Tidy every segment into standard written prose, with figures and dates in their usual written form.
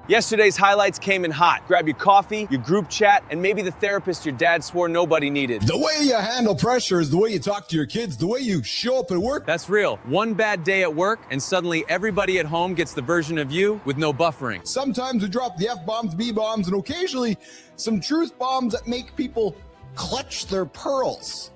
Yesterday's highlights came in hot. Grab your coffee, your group chat, and maybe the therapist your dad swore nobody needed. The way you handle pressure is the way you talk to your kids, the way you show up at work. That's real. One bad day at work, and suddenly everybody at home gets the version of you with no buffering. Sometimes we drop the F-bombs, B-bombs, and occasionally some truth bombs that make people clutch their pearls.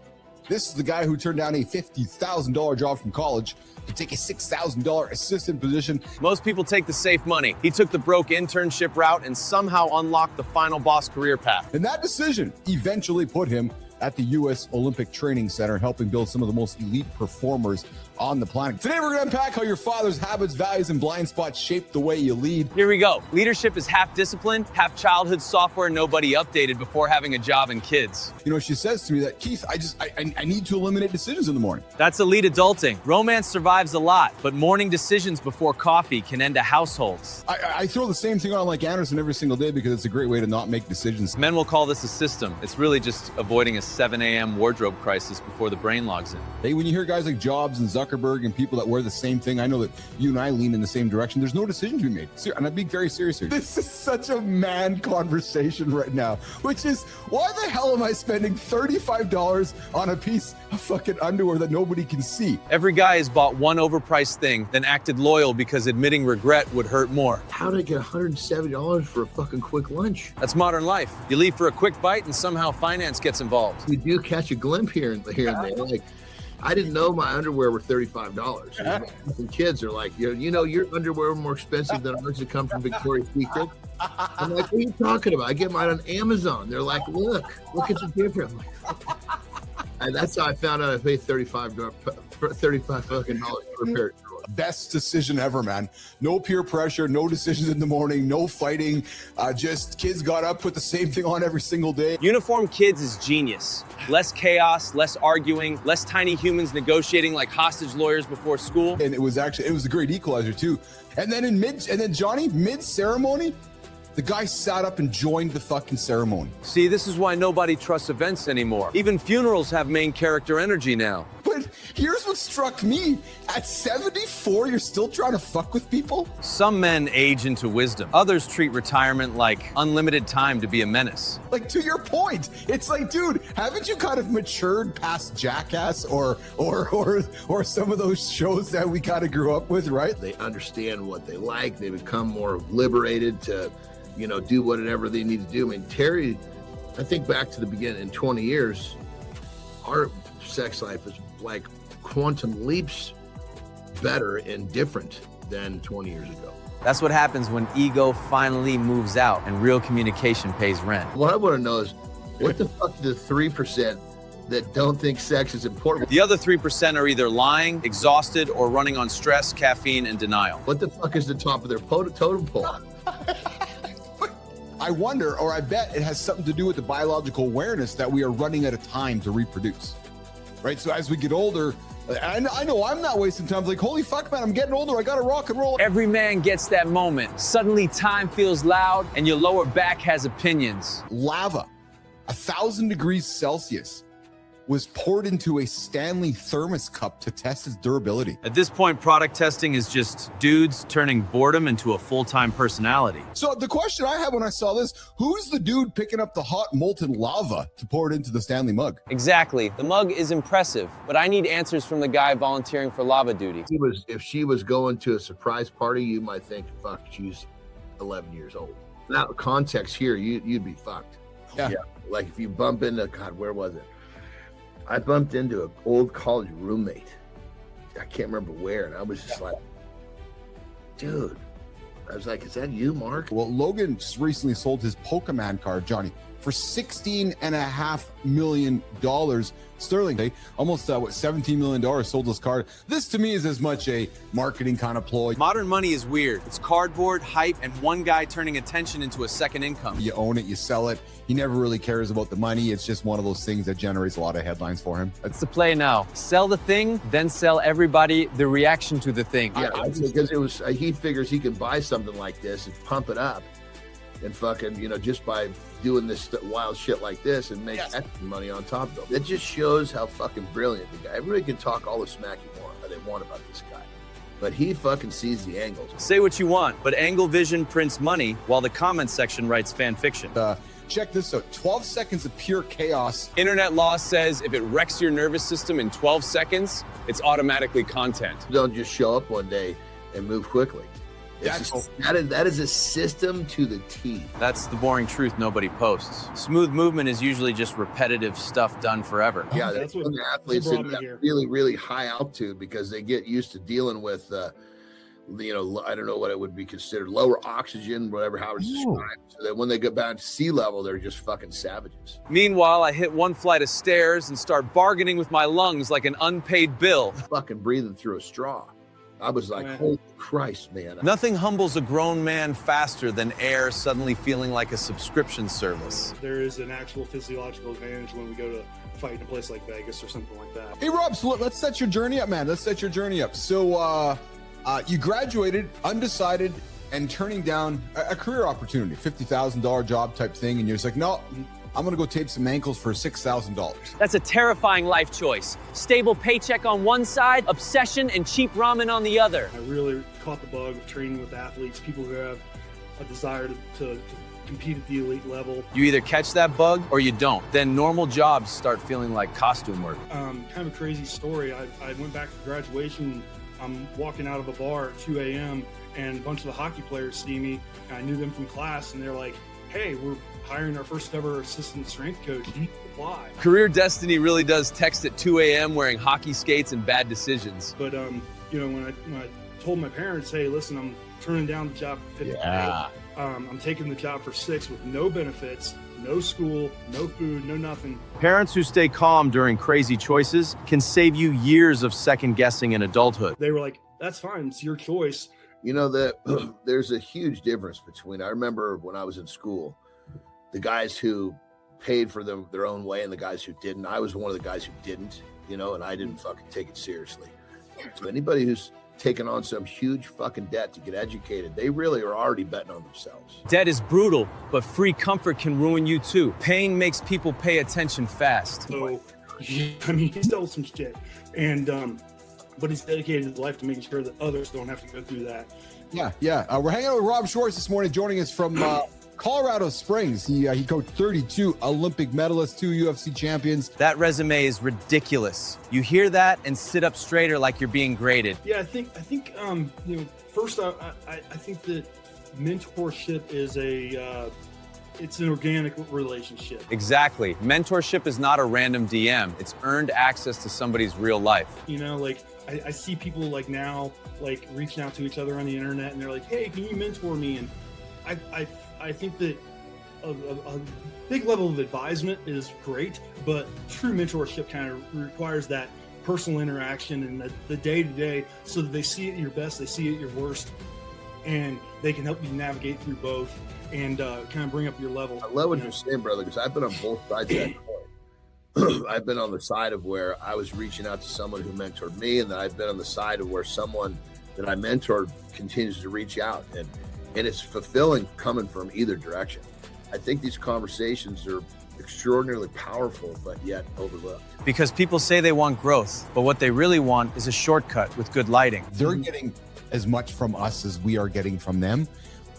This is the guy who turned down a $50,000 job from college to take a $6,000 assistant position. Most people take the safe money. He took the broke internship route and somehow unlocked the final boss career path. And that decision eventually put him at the U.S. Olympic Training Center, helping build some of the most elite performers on the planet. Today, we're going to unpack how your father's habits, values, and blind spots shape the way you lead. Here we go. Leadership is half discipline, half childhood software nobody updated before having a job and kids. You know, she says to me that, Keith, I need to eliminate decisions in the morning. That's elite adulting. Romance survives a lot, but morning decisions before coffee can end a households. I throw the same thing on like Anderson every single day because it's a great way to not make decisions. Men will call this a system. It's really just avoiding a 7 a.m. wardrobe crisis before the brain logs in. Hey, when you hear guys like Jobs and Zuckerberg and people that wear the same thing, I know that you and I lean in the same direction. There's no decision to be made. And I'm being very serious here. This is such a man conversation right now, which is, why the hell am I spending $35 on a piece of fucking underwear that nobody can see? Every guy has bought one overpriced thing, then acted loyal because admitting regret would hurt more. How did I get $170 for a fucking quick lunch? That's modern life. You leave for a quick bite and somehow finance gets involved. You do catch a glimpse here and there. Like, I didn't know my underwear were $35. And kids are like, you know, your underwear are more expensive than ours that come from Victoria's Secret. I'm like, what are you talking about? I get mine on Amazon. They're like, look at the difference. And that's how I found out I paid $35 fucking dollars for a pair of drawers. Best decision ever, man. No peer pressure, no decisions in the morning, no fighting. Just kids got up, put the same thing on every single day. Uniform kids is genius. Less chaos, less arguing, less tiny humans negotiating like hostage lawyers before school. And it was a great equalizer too. And then Johnny, mid-ceremony, the guy sat up and joined the fucking ceremony. See, this is why nobody trusts events anymore. Even funerals have main character energy now. But here's what struck me. At 74, you're still trying to fuck with people? Some men age into wisdom. Others treat retirement like unlimited time to be a menace. Like, to your point, it's like, dude, haven't you kind of matured past Jackass or some of those shows that we kind of grew up with, right? They understand what they like. They become more liberated to, do whatever they need to do. I mean, Terry, I think back to the beginning, in 20 years, our sex life is like quantum leaps better and different than 20 years ago. That's what happens when ego finally moves out and real communication pays rent. What I want to know is, what the fuck do the 3% that don't think sex is important? The other 3% are either lying, exhausted, or running on stress, caffeine, and denial. What the fuck is the top of their totem pole? I wonder, or I bet it has something to do with the biological awareness that we are running out of time to reproduce, right? So as we get older, I know I'm not wasting time. It's like, holy fuck, man, I'm getting older. I got to rock and roll. Every man gets that moment. Suddenly time feels loud and your lower back has opinions. Lava, 1,000 degrees Celsius, was poured into a Stanley thermos cup to test its durability. At this point, product testing is just dudes turning boredom into a full-time personality. So the question I had when I saw this, who's the dude picking up the hot molten lava to pour it into the Stanley mug? Exactly. The mug is impressive, but I need answers from the guy volunteering for lava duty. If she was going to a surprise party, you might think, fuck, she's 11 years old. Now, context here, you'd be fucked. Yeah. Like if you bump into, God, where was it? I bumped into an old college roommate. I can't remember where. And I was just like, dude, I was like, is that you, Mark? Well, Logan just recently sold his Pokemon card, Johnny, for $16.5 million sterling. They almost, $17 million sold this card. This to me is as much a marketing kind of ploy. Modern money is weird. It's cardboard, hype, and one guy turning attention into a second income. You own it, you sell it. He never really cares about the money. It's just one of those things that generates a lot of headlines for him. That's the play now. Sell the thing, then sell everybody the reaction to the thing. Yeah, because it was, he figures he can buy something like this and pump it up and fucking, just by doing this wild shit like this and make extra money on top of it. It just shows how fucking brilliant the guy. Everybody can talk all the smack they want about this guy. but he fucking sees the angles. Say what you want, but Angle Vision prints money while the comment section writes fan fiction. Check this out. 12 seconds of pure chaos. Internet law says if it wrecks your nervous system in 12 seconds, it's automatically content. Don't just show up one day and move quickly. That is a system to the T. That's the boring truth nobody posts. Smooth movement is usually just repetitive stuff done forever. Yeah, that's what the athletes in that really, really high altitude, because they get used to dealing with, I don't know what it would be considered, lower oxygen, however it's described. So that when they get back to sea level, they're just fucking savages. Meanwhile, I hit one flight of stairs and start bargaining with my lungs like an unpaid bill. Fucking breathing through a straw. I was like, holy Christ, man. Nothing humbles a grown man faster than air suddenly feeling like a subscription service. There is an actual physiological advantage when we go to fight in a place like Vegas or something like that. Hey, Rob, so let's set your journey up, man. Let's set your journey up. So you graduated, undecided, and turning down a career opportunity, $50,000 job type thing, and you're just like, no, I'm gonna go tape some ankles for $6,000. That's a terrifying life choice. Stable paycheck on one side, obsession and cheap ramen on the other. I really caught the bug of training with athletes, people who have a desire to compete at the elite level. You either catch that bug or you don't. Then normal jobs start feeling like costume work. Kind of a crazy story. I went back for graduation. I'm walking out of a bar at 2 a.m. and a bunch of the hockey players see me. And I knew them from class, and they're like, hey, we're hiring our first ever assistant strength coach. You need to apply. Career destiny really does text at 2 a.m. wearing hockey skates and bad decisions. But when I told my parents, hey, listen, I'm turning down the job for $50,000. I'm taking the job for $6,000 with no benefits, no school, no food, no nothing. Parents who stay calm during crazy choices can save you years of second guessing in adulthood. They were like, that's fine, it's your choice. You know, that there's a huge difference between, I remember when I was in school, the guys who paid for their own way and the guys who didn't. I was one of the guys who didn't, and I didn't fucking take it seriously. So anybody who's taken on some huge fucking debt to get educated, they really are already betting on themselves. Debt is brutal, but free comfort can ruin you too. Pain makes people pay attention fast. So, I mean, he stole some shit, and but he's dedicated his life to making sure that others don't have to go through that. Yeah. We're hanging out with Rob Schwartz this morning, joining us from Colorado Springs. He coached 32 Olympic medalists, 2 UFC champions. That resume is ridiculous. You hear that and sit up straighter like you're being graded. Yeah, I think first I think that mentorship is it's an organic relationship. Exactly. Mentorship is not a random DM. It's earned access to somebody's real life. I see people now reaching out to each other on the internet, and they're like, hey, can you mentor me? And I think that a big level of advisement is great, but true mentorship kind of requires that personal interaction and the day-to-day, so that they see it at your best, they see it at your worst, and they can help you navigate through both and kind of bring up your level. I love what you're saying, brother, because I've been on both sides of that coin. I've been on the side of where I was reaching out to someone who mentored me, and then I've been on the side of where someone that I mentored continues to reach out, and it's fulfilling coming from either direction. I think these conversations are extraordinarily powerful, but yet overlooked. Because people say they want growth, but what they really want is a shortcut with good lighting. They're getting as much from us as we are getting from them,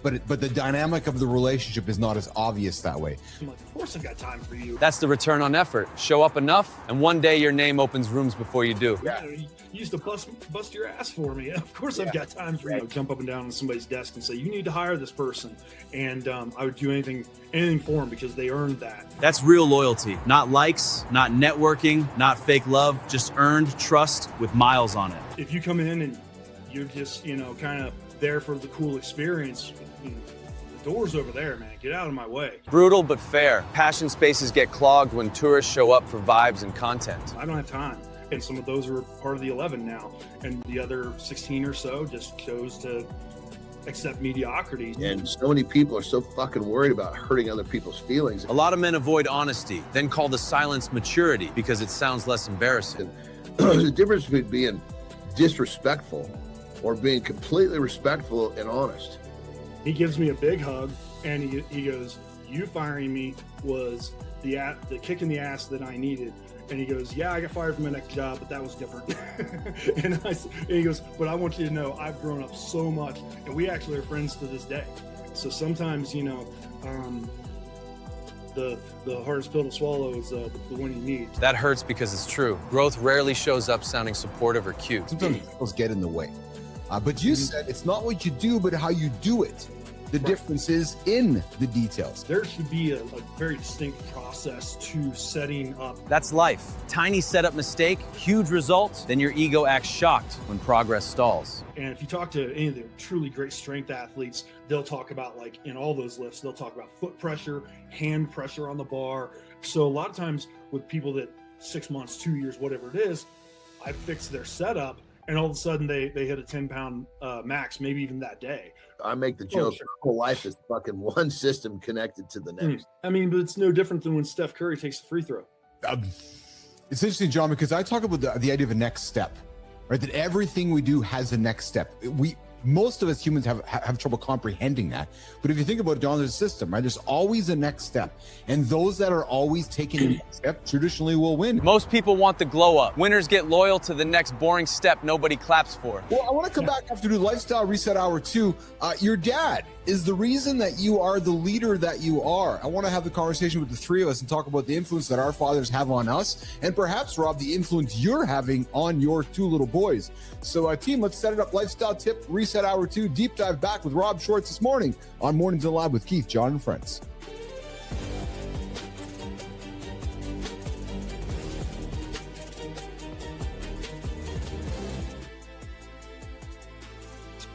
but the dynamic of the relationship is not as obvious that way. I'm like, of course I've got time for you. That's the return on effort. Show up enough, and one day your name opens rooms before you do. Yeah, you used to bust your ass for me. Of course I've got time for you. Jump up and down on somebody's desk and say, you need to hire this person. And I would do anything for them because they earned that. That's real loyalty. Not likes, not networking, not fake love, just earned trust with miles on it. If you come in and you're just, kind of there for the cool experience, the door's over there, man. Get out of my way. Brutal but fair. Passion spaces get clogged when tourists show up for vibes and content. I don't have time. And some of those are part of the 11 now. And the other 16 or so just chose to accept mediocrity. And so many people are so fucking worried about hurting other people's feelings. A lot of men avoid honesty, then call the silence maturity because it sounds less embarrassing. There's a difference between being disrespectful or being completely respectful and honest. He gives me a big hug, and he goes, you firing me was the kick in the ass that I needed. And he goes, yeah, I got fired from my next job, but that was different. and he goes, but I want you to know I've grown up so much, and we actually are friends to this day. So sometimes, you know, the hardest pill to swallow is the one you need. That hurts because it's true. Growth rarely shows up sounding supportive or cute. Sometimes those get in the way. But you said it's not what you do, but how you do it. The difference is in the details. There should be a very distinct process to setting up. That's life. Tiny setup mistake, huge results, then your ego acts shocked when progress stalls. And if you talk to any of the truly great strength athletes, they'll talk about, like, in all those lifts, they'll talk about foot pressure, hand pressure on the bar. So a lot of times with people that 6 months, 2 years, whatever it is, I fix their setup, and all of a sudden they hit a 10-pound max, maybe even that day. I make the joke, sure. whole life is fucking one system connected to the next. I mean, but it's no different than when Steph Curry takes a free throw. It's interesting, John, because I talk about the idea of a next step, right? That everything we do has a next step. Most of us humans have trouble comprehending that. But if you think about it, John, there's a system, right? There's always a next step. And those that are always taking the next step traditionally will win. Most people want the glow up. Winners get loyal to the next boring step nobody claps for. Well, I want to come back after do Lifestyle Reset Hour 2. Your dad is the reason that you are the leader that you are. I want to have the conversation with the three of us and talk about the influence that our fathers have on us, and perhaps, Rob, the influence you're having on your two little boys. So, team, let's set it up. Lifestyle Tip Reset Hour 2, deep dive back with Rob Schwartz this morning on Mornings in Live with Keith, John, and friends.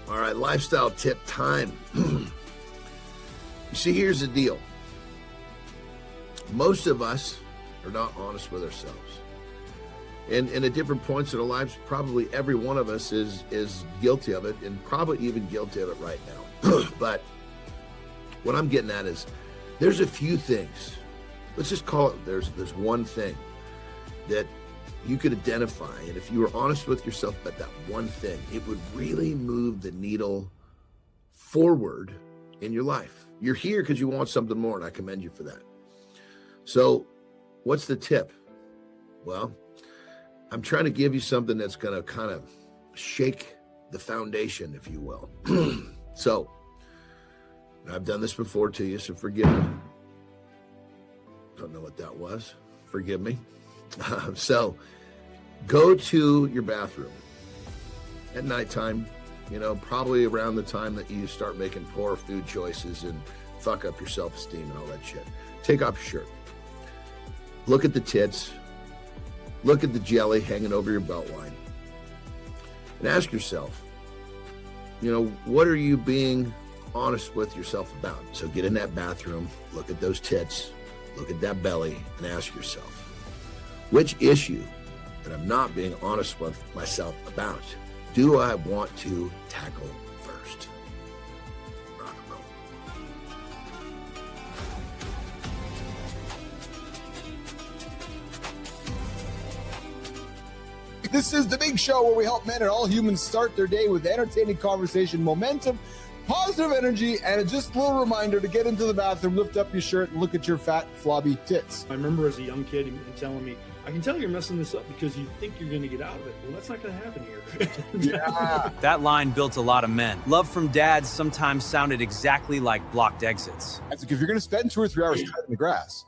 All right, lifestyle tip time. You see, here's the deal. Most of us are not honest with ourselves. And at different points in our lives, probably every one of us is guilty of it, and probably even guilty of it right now. But what I'm getting at is there's a few things. Let's just call it, there's one thing that you could identify, and if you were honest with yourself about that one thing, it would really move the needle forward in your life. You're here because you want something more, and I commend you for that. So what's the tip? Well, I'm trying to give you something that's going to kind of shake the foundation, if you will. So I've done this before to you, so forgive me. Don't know what that was. Forgive me. So go to your bathroom at nighttime, probably around the time that you start making poor food choices and fuck up your self-esteem and all that shit. Take off your shirt. Look at the tits. Look at the jelly hanging over your belt line. And ask yourself, what are you being honest with yourself about? So get in that bathroom, look at those tits, look at that belly, and ask yourself, which issue that I'm not being honest with myself about do I want to tackle first? Rock and roll. This is the big show where we help men and all humans start their day with entertaining conversation, momentum, positive energy, and just a little reminder to get into the bathroom, lift up your shirt, and look at your fat, flabby tits. I remember as a young kid him telling me, I can tell you're messing this up because you think you're going to get out of it. Well, that's not going to happen here. Yeah. That line built a lot of men. Love from dads sometimes sounded exactly like blocked exits. It's like if you're going to spend 2 or 3 hours cutting the grass,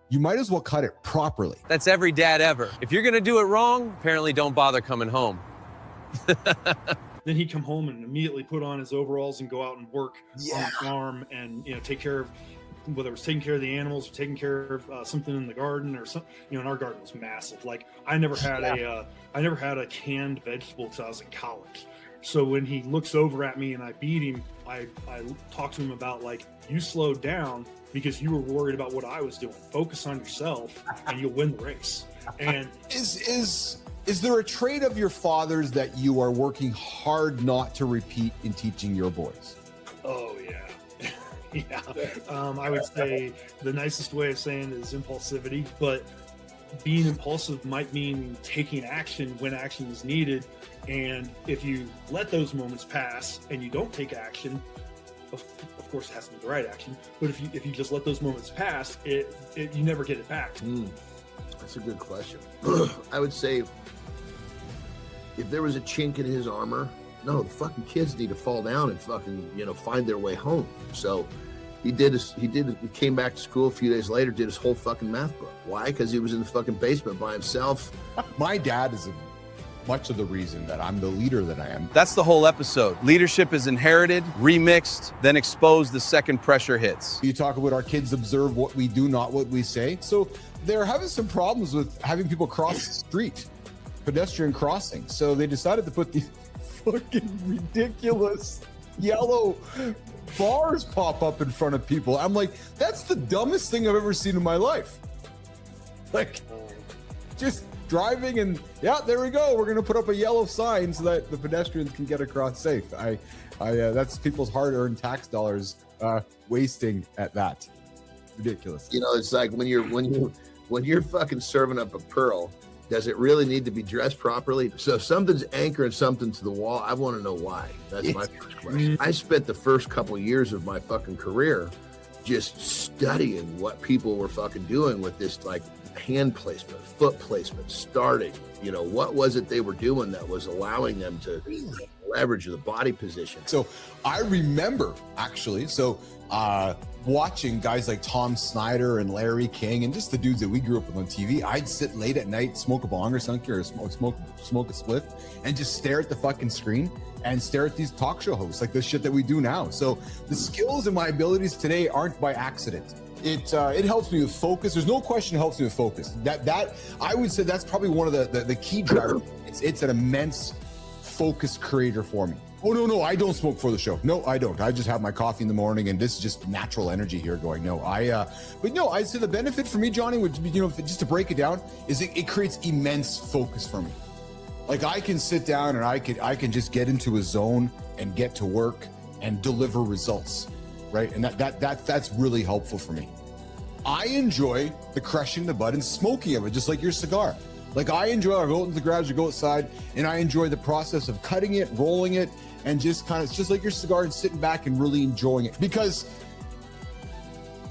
you might as well cut it properly. That's every dad ever. If you're gonna do it wrong, apparently don't bother coming home. Then he'd come home and immediately put on his overalls and go out and work on the farm and take care of, whether it was taking care of the animals or taking care of something in the garden or something. And our garden was massive. Like I never had a canned vegetable till I was in college. So when he looks over at me and I beat him, I talk to him about, like, you slowed down because you were worried about what I was doing. Focus on yourself and you'll win the race. And Is there a trait of your father's that you are working hard not to repeat in teaching your boys? oh yeah. Yeah. I would say the nicest way of saying it is impulsivity, but being impulsive might mean taking action when action is needed. And if you let those moments pass and you don't take action, of course it has to be the right action, but if you just let those moments pass, you never get it back. That's a good question. I would say if there was a chink in his armor, no, the fucking kids need to fall down and fucking, find their way home. So he came back to school a few days later, did his whole fucking math book. Why? Because he was in the fucking basement by himself. My dad is much of the reason that I'm the leader that I am. That's the whole episode. Leadership is inherited, remixed, then exposed the second pressure hits. You talk about our kids observe what we do, not what we say. So they're having some problems with having people cross the street, pedestrian crossing. So they decided to put these fucking ridiculous yellow bars pop up in front of people. I'm like, that's the dumbest thing I've ever seen in my life. Like, just driving and there we go. We're gonna put up a yellow sign so that the pedestrians can get across safe. That's people's hard-earned tax dollars wasting at that. Ridiculous. It's like when you're fucking serving up a pearl, does it really need to be dressed properly? So if something's anchoring something to the wall, I want to know why. That's my first question. I spent the first couple years of my fucking career just studying what people were fucking doing with this, like, hand placement, foot placement, starting, what was it they were doing that was allowing them to leverage the body position. So I remember actually, watching guys like Tom Snyder and Larry King and just the dudes that we grew up with on TV. I'd sit late at night, smoke a bong or something, or smoke a spliff, and just stare at the fucking screen and stare at these talk show hosts, like the shit that we do now. So the skills and my abilities today aren't by accident. It helps me with focus. There's no question it helps me with focus. That I would say that's probably one of the key drivers. It's an immense focus creator for me. Oh, no, I don't smoke for the show. No, I don't. I just have my coffee in the morning and this is just natural energy here going. No, I'd say the benefit for me, Johnny, would be, just to break it down, is it creates immense focus for me. Like I can sit down and I can just get into a zone and get to work and deliver results, right? And that's really helpful for me. I enjoy the crushing the bud and smoking of it, just like your cigar. Like I go out into the garage or go outside and I enjoy the process of cutting it, rolling it, and just it's just like your cigar and sitting back and really enjoying it. Because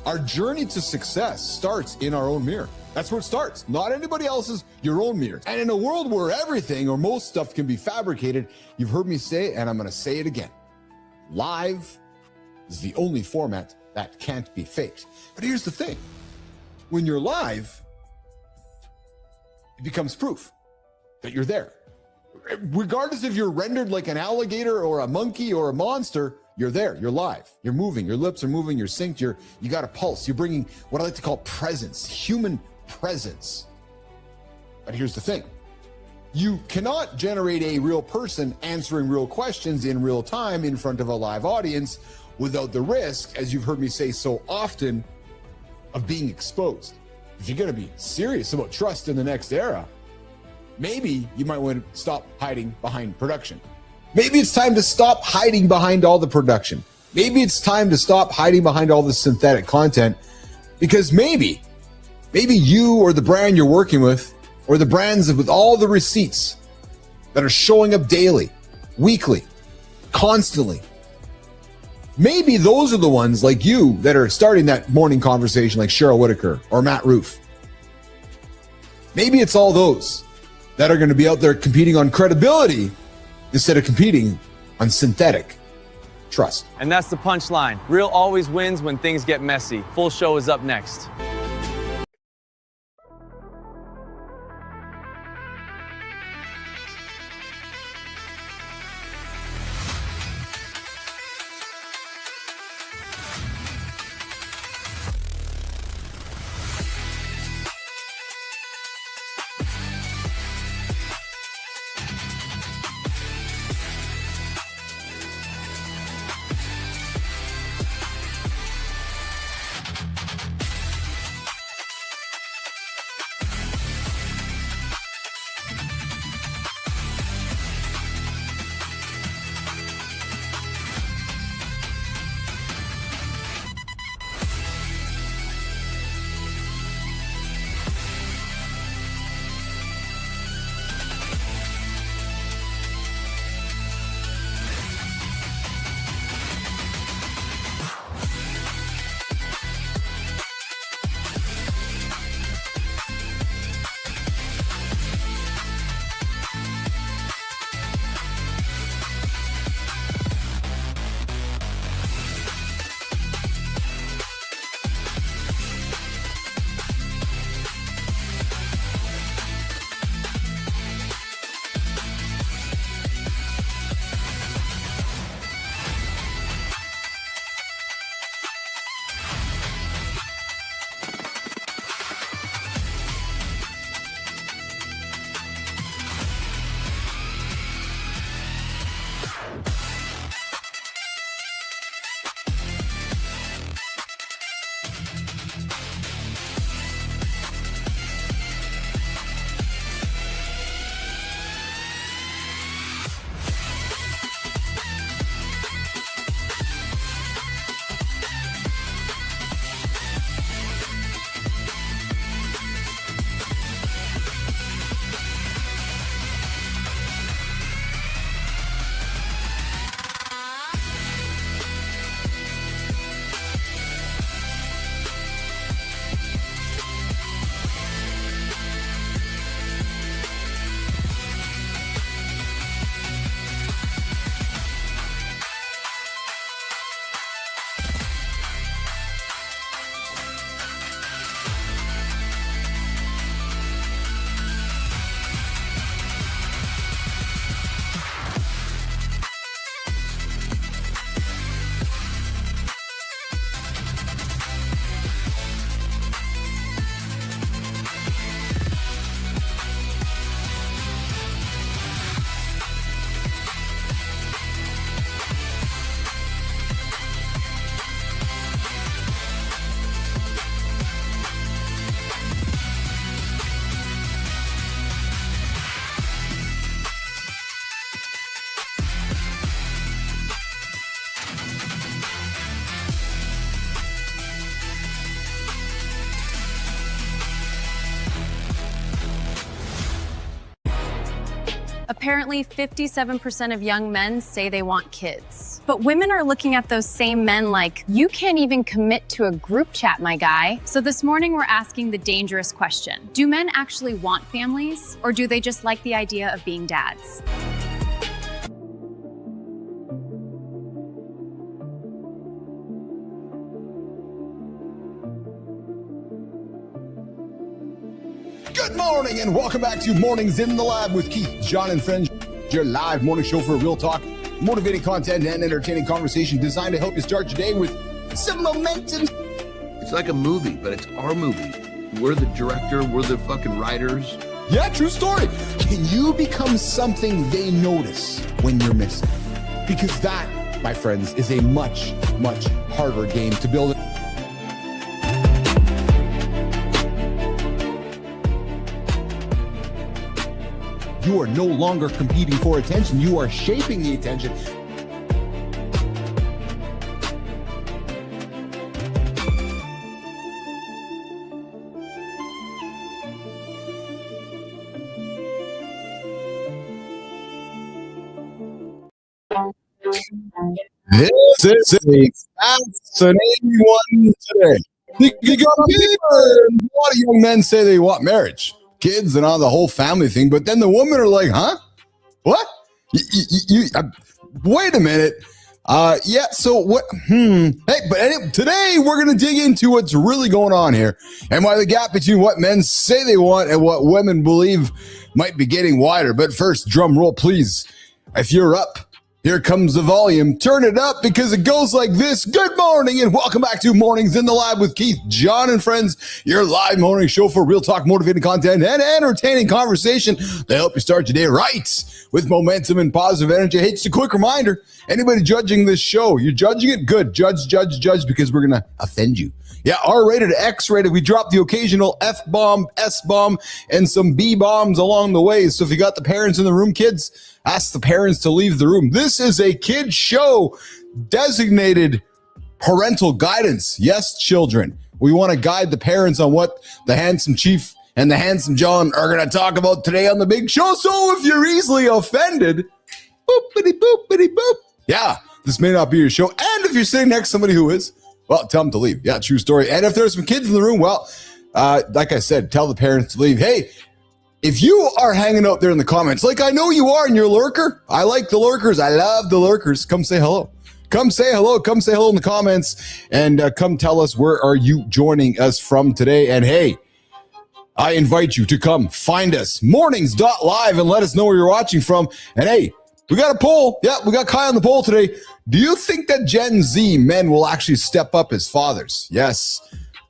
our journey to success starts in our own mirror. That's where it starts. Not anybody else's, your own mirror. And in a world where everything or most stuff can be fabricated, you've heard me say, and I'm going to say it again, live is the only format that can't be faked. But here's the thing. When you're live, it becomes proof that you're there. Regardless if you're rendered like an alligator or a monkey or a monster, you're there, you're live, you're moving, your lips are moving, you're synced, you got a pulse, you're bringing what I like to call presence, human presence. But here's the thing. You cannot generate a real person answering real questions in real time in front of a live audience without the risk, as you've heard me say so often, of being exposed. If you're going to be serious about trust in the next era, maybe you might want to stop hiding behind production. Maybe it's time to stop hiding behind all the production. Maybe it's time to stop hiding behind all the synthetic content, because maybe you or the brand you're working with, or the brands with all the receipts that are showing up daily, weekly, constantly, maybe those are the ones like you that are starting that morning conversation like Cheryl Whitaker or Matt Roof. Maybe it's all those that are going to be out there competing on credibility instead of competing on synthetic trust. And that's the punchline. Real always wins when things get messy. Full show is up next. Apparently, 57% of young men say they want kids. But women are looking at those same men like, you can't even commit to a group chat, my guy. So this morning, we're asking the dangerous question. Do men actually want families, or do they just like the idea of being dads? Good morning and welcome back to Mornings in the Lab with Keith, John, and Friends, your live morning show for real talk, motivating content, and entertaining conversation designed to help you start your day with some momentum. It's like a movie, but it's our movie. We're the director, we're the fucking writers. Yeah, true story. Can you become something they notice when you're missing? Because that, my friends, is a much, much harder game to build. You are no longer competing for attention. You are shaping the attention. This is a fascinating one today. You got a lot of young men say they want marriage, kids, and all the whole family thing, but then the women are like, huh? What? Wait a minute. Yeah, so what? Hey, but today we're going to dig into what's really going on here and why the gap between what men say they want and what women believe might be getting wider. But first, drum roll, please. If you're up, here comes the volume. Turn it up because it goes like this. Good morning and welcome back to Mornings in the Lab with Keith, John, and Friends, your live morning show for real talk, motivating content, and entertaining conversation to help you start your day right with momentum and positive energy. Hey, just a quick reminder, anybody judging this show, you're judging it? Good. Judge, because we're going to offend you. Yeah, R-rated, X-rated. We dropped the occasional F-bomb, S-bomb, and some B-bombs along the way. So if you got the parents in the room, kids, ask the parents to leave the room. This is a kid show designated parental guidance. Yes, children. We want to guide the parents on what the handsome Chief and the handsome John are going to talk about today on the big show. So if you're easily offended, boop. Yeah, this may not be your show. And if you're sitting next to somebody who is, well, tell them to leave. Yeah, true story. And if there's some kids in the room, well, like I said, tell the parents to leave. Hey, if you are hanging out there in the comments, like I know you are and you're a lurker, I like the lurkers. I love the lurkers. Come say hello. Come say hello. Come say hello in the comments and come tell us where are you joining us from today. And hey, I invite you to come find us, mornings.live, and let us know where you're watching from. And hey, we got a poll. Yeah, we got Kai on the poll today. Do you think that Gen Z men will actually step up as fathers? Yes.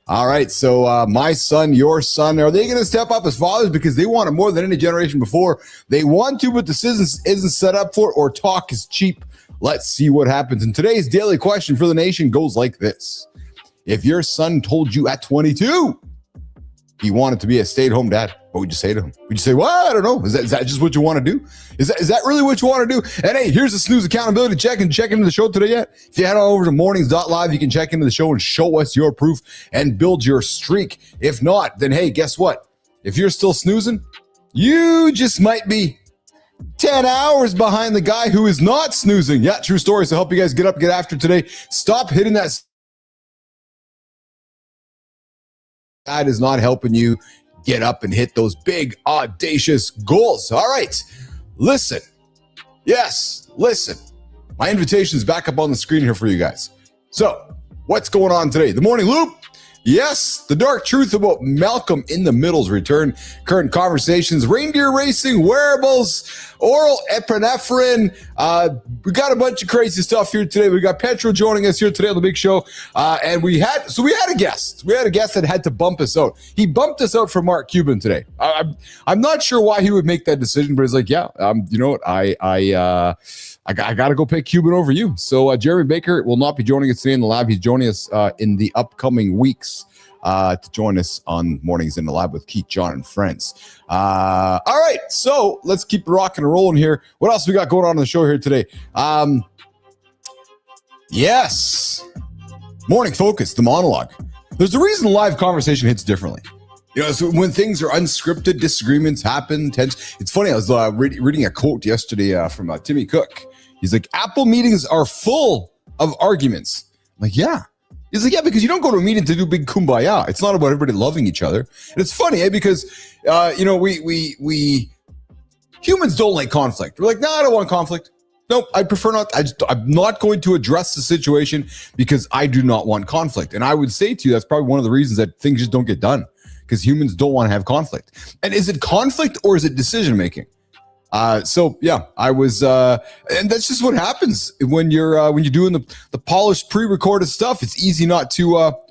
All right. So my son, your son, are they going to step up as fathers because they want it more than any generation before? They want to, but the system isn't set up for it, or talk is cheap. Let's see what happens. And today's daily question for the nation goes like this. If your son told you at 22 he wanted to be a stay-at-home dad, what would you say to him? Would you say, well, I don't know. Is that just what you want to do? Is that really what you want to do? And hey, here's the snooze accountability check. And check into the show today yet? If you head on over to mornings.live, you can check into the show and show us your proof and build your streak. If not, then hey, guess what? If you're still snoozing, you just might be 10 hours behind the guy who is not snoozing. Yeah, true story. So help you guys get up, get after today. Stop hitting that. That is not helping you get up and hit those big, audacious goals. All right, listen. Yes, listen. My invitation is back up on the screen here for you guys. So, what's going on today? The Morning Loop. Yes, the dark truth about Malcolm in the Middle's return, current conversations, reindeer racing, wearables, oral epinephrine. We got a bunch of crazy stuff here today. We got Petro joining us here today on the big show. And we had a guest. We had a guest that had to bump us out. He bumped us out for Mark Cuban today. I'm not sure why he would make that decision, but he's like, yeah, you know what? I got to go pick Cuban over you. So Jeremy Baker will not be joining us today in the lab. He's joining us in the upcoming weeks to join us on Mornings in the Lab with Keith, John, and Friends. All right, so let's keep rocking and rolling here. What else we got going on the show here today? Yes, Morning Focus, the monologue. There's a reason live conversation hits differently. You know, so when things are unscripted, disagreements happen, tense. It's funny, I was reading a quote yesterday from Timmy Cook. He's like, Apple meetings are full of arguments. I'm like, yeah. He's like, yeah, because you don't go to a meeting to do big kumbaya. It's not about everybody loving each other. And it's funny, because, we humans don't like conflict. We're like, no, I don't want conflict. Nope, I prefer not. I'm not going to address the situation because I do not want conflict. And I would say to you, that's probably one of the reasons that things just don't get done, because humans don't want to have conflict. And is it conflict or is it decision making? So yeah, I was, and that's just what happens when you're doing the polished pre-recorded stuff. It's easy not to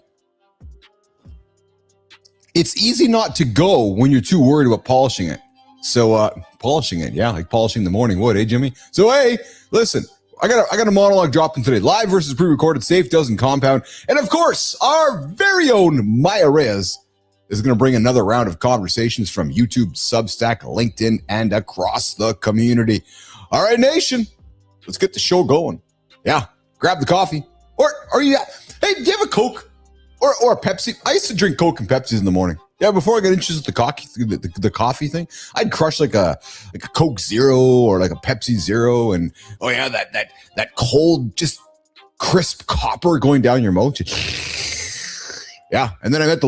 go when you're too worried about polishing it. So polishing it, yeah, like polishing the morning wood, Jimmy? So hey, listen, I got a monologue dropping today. Live versus pre-recorded, safe, doesn't compound. And of course, our very own Maya Reyes is going to bring another round of conversations from YouTube, Substack, LinkedIn, and across the community. All right, nation, let's get the show going. Yeah, grab the coffee. Hey, do you have a Coke or a Pepsi? I used to drink Coke and Pepsis in the morning. Yeah, before I got interested in the coffee thing, I'd crush like a Coke Zero or like a Pepsi Zero, and oh yeah, that cold, just crisp copper going down your mouth. Yeah, and then I met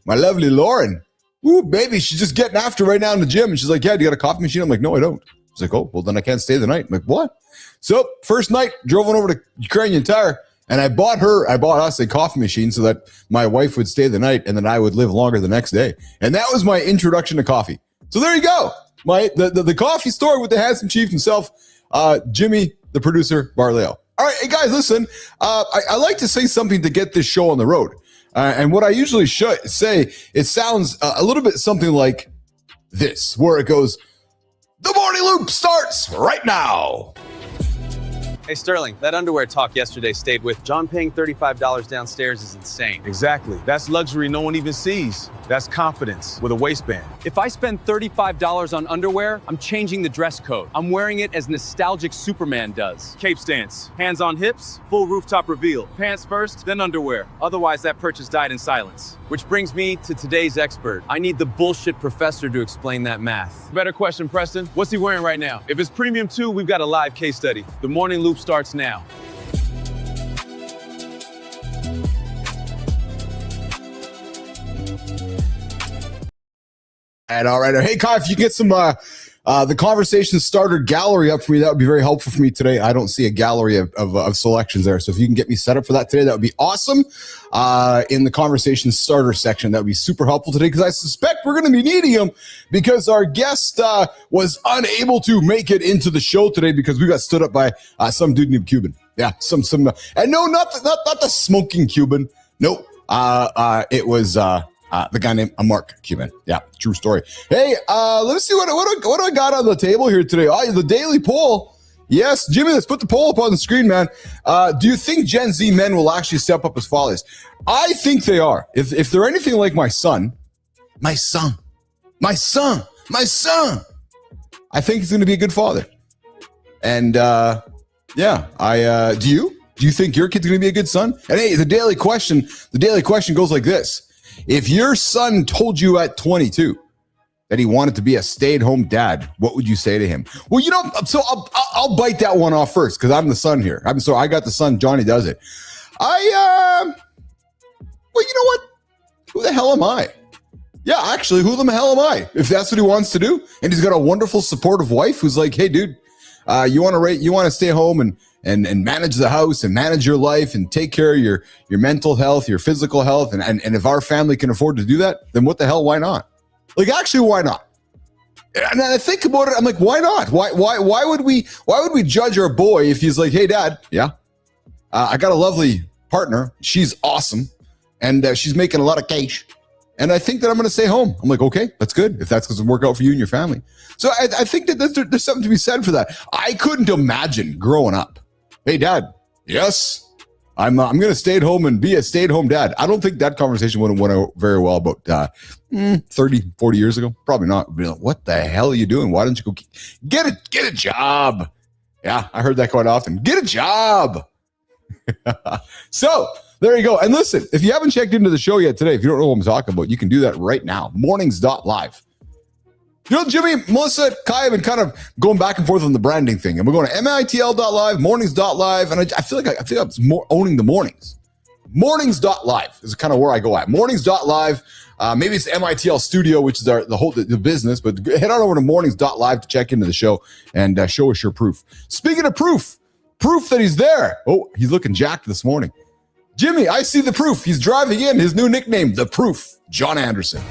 my lovely Lauren. Ooh, baby, she's just getting after right now in the gym, and she's like, "Yeah, do you got a coffee machine?" I'm like, "No, I don't." She's like, "Oh, well, then I can't stay the night." I'm like, "What?" So first night, drove on over to Ukrainian Tire. And I bought us a coffee machine so that my wife would stay the night and then I would live longer the next day. And that was my introduction to coffee. So there you go. The coffee story with the handsome chief himself, Jimmy, the producer, Barleo. All right, hey guys, listen, I like to say something to get this show on the road. And what I usually say, it sounds a little bit something like this, where it goes, the morning loop starts right now. Hey, Sterling, that underwear talk yesterday stayed with John. Paying $35 downstairs is insane. Exactly. That's luxury no one even sees. That's confidence with a waistband. If I spend $35 on underwear, I'm changing the dress code. I'm wearing it as nostalgic Superman does. Cape stance, hands on hips, full rooftop reveal. Pants first, then underwear. Otherwise, that purchase died in silence. Which brings me to today's expert. I need the bullshit professor to explain that math. Better question, Preston. What's he wearing right now? If it's premium too, we've got a live case study. The morning loop starts now. And all right. Hey, Kai, if you get some the conversation starter gallery up for me, that would be very helpful for me today. I don't see a gallery of selections there. So if you can get me set up for that today, that would be awesome. In the conversation starter section, that would be super helpful today, because I suspect we're going to be needing them, because our guest was unable to make it into the show today because we got stood up by some dude named Cuban. Yeah, some and no, not the smoking Cuban. Nope. It was the guy named Mark Cuban. Yeah, true story. Hey, let's see what do I got on the table here today. Oh, the daily poll. Yes, Jimmy, let's put the poll up on the screen, man. Do you think Gen Z men will actually step up as fathers? I think they are. If they're anything like my son, I think he's going to be a good father. And yeah, do you think your kid's going to be a good son? And hey, the daily question goes like this. If your son told you at 22 that he wanted to be a stay-at-home dad, what would you say to him? Well, so I'll bite that one off first, because I'm the son here. I got the son. Johnny does it. Well, you know what? Who the hell am I? Yeah, actually, who the hell am I? If that's what he wants to do, and he's got a wonderful, supportive wife who's like, hey, dude, you want to stay home and manage the house and manage your life and take care of your mental health, your physical health, and if our family can afford to do that, then what the hell? Why not? Like, actually, why not? And I think about it, I'm like, why not? Why would we judge our boy if he's like, hey, dad, yeah, I got a lovely partner, she's awesome, and she's making a lot of cash, and I think that I'm going to stay home. I'm like, okay, that's good if that's going to work out for you and your family. So I think that there's something to be said for that. I couldn't imagine growing up, hey, dad, yes, I'm going to stay at home and be a stay-at-home dad. I don't think that conversation would have went out very well about 30, 40 years ago. Probably not. Like, what the hell are you doing? Why don't you go get a job? Yeah, I heard that quite often. Get a job. So There you go. And listen, if you haven't checked into the show yet today, if you don't know what I'm talking about, you can do that right now. Mornings.live. You know, Jimmy, Melissa, Kai have been kind of going back and forth on the branding thing. And we're going to mitl.live, mornings.live. And I feel like I'm more owning the mornings. Mornings.live is kind of where I go at. Mornings.live. Maybe it's MITL Studio, which is the business, but head on over to mornings.live to check into the show and show us your proof. Speaking of proof that he's there. Oh, he's looking jacked this morning. Jimmy, I see the proof. He's driving in his new nickname, The Proof, John Anderson.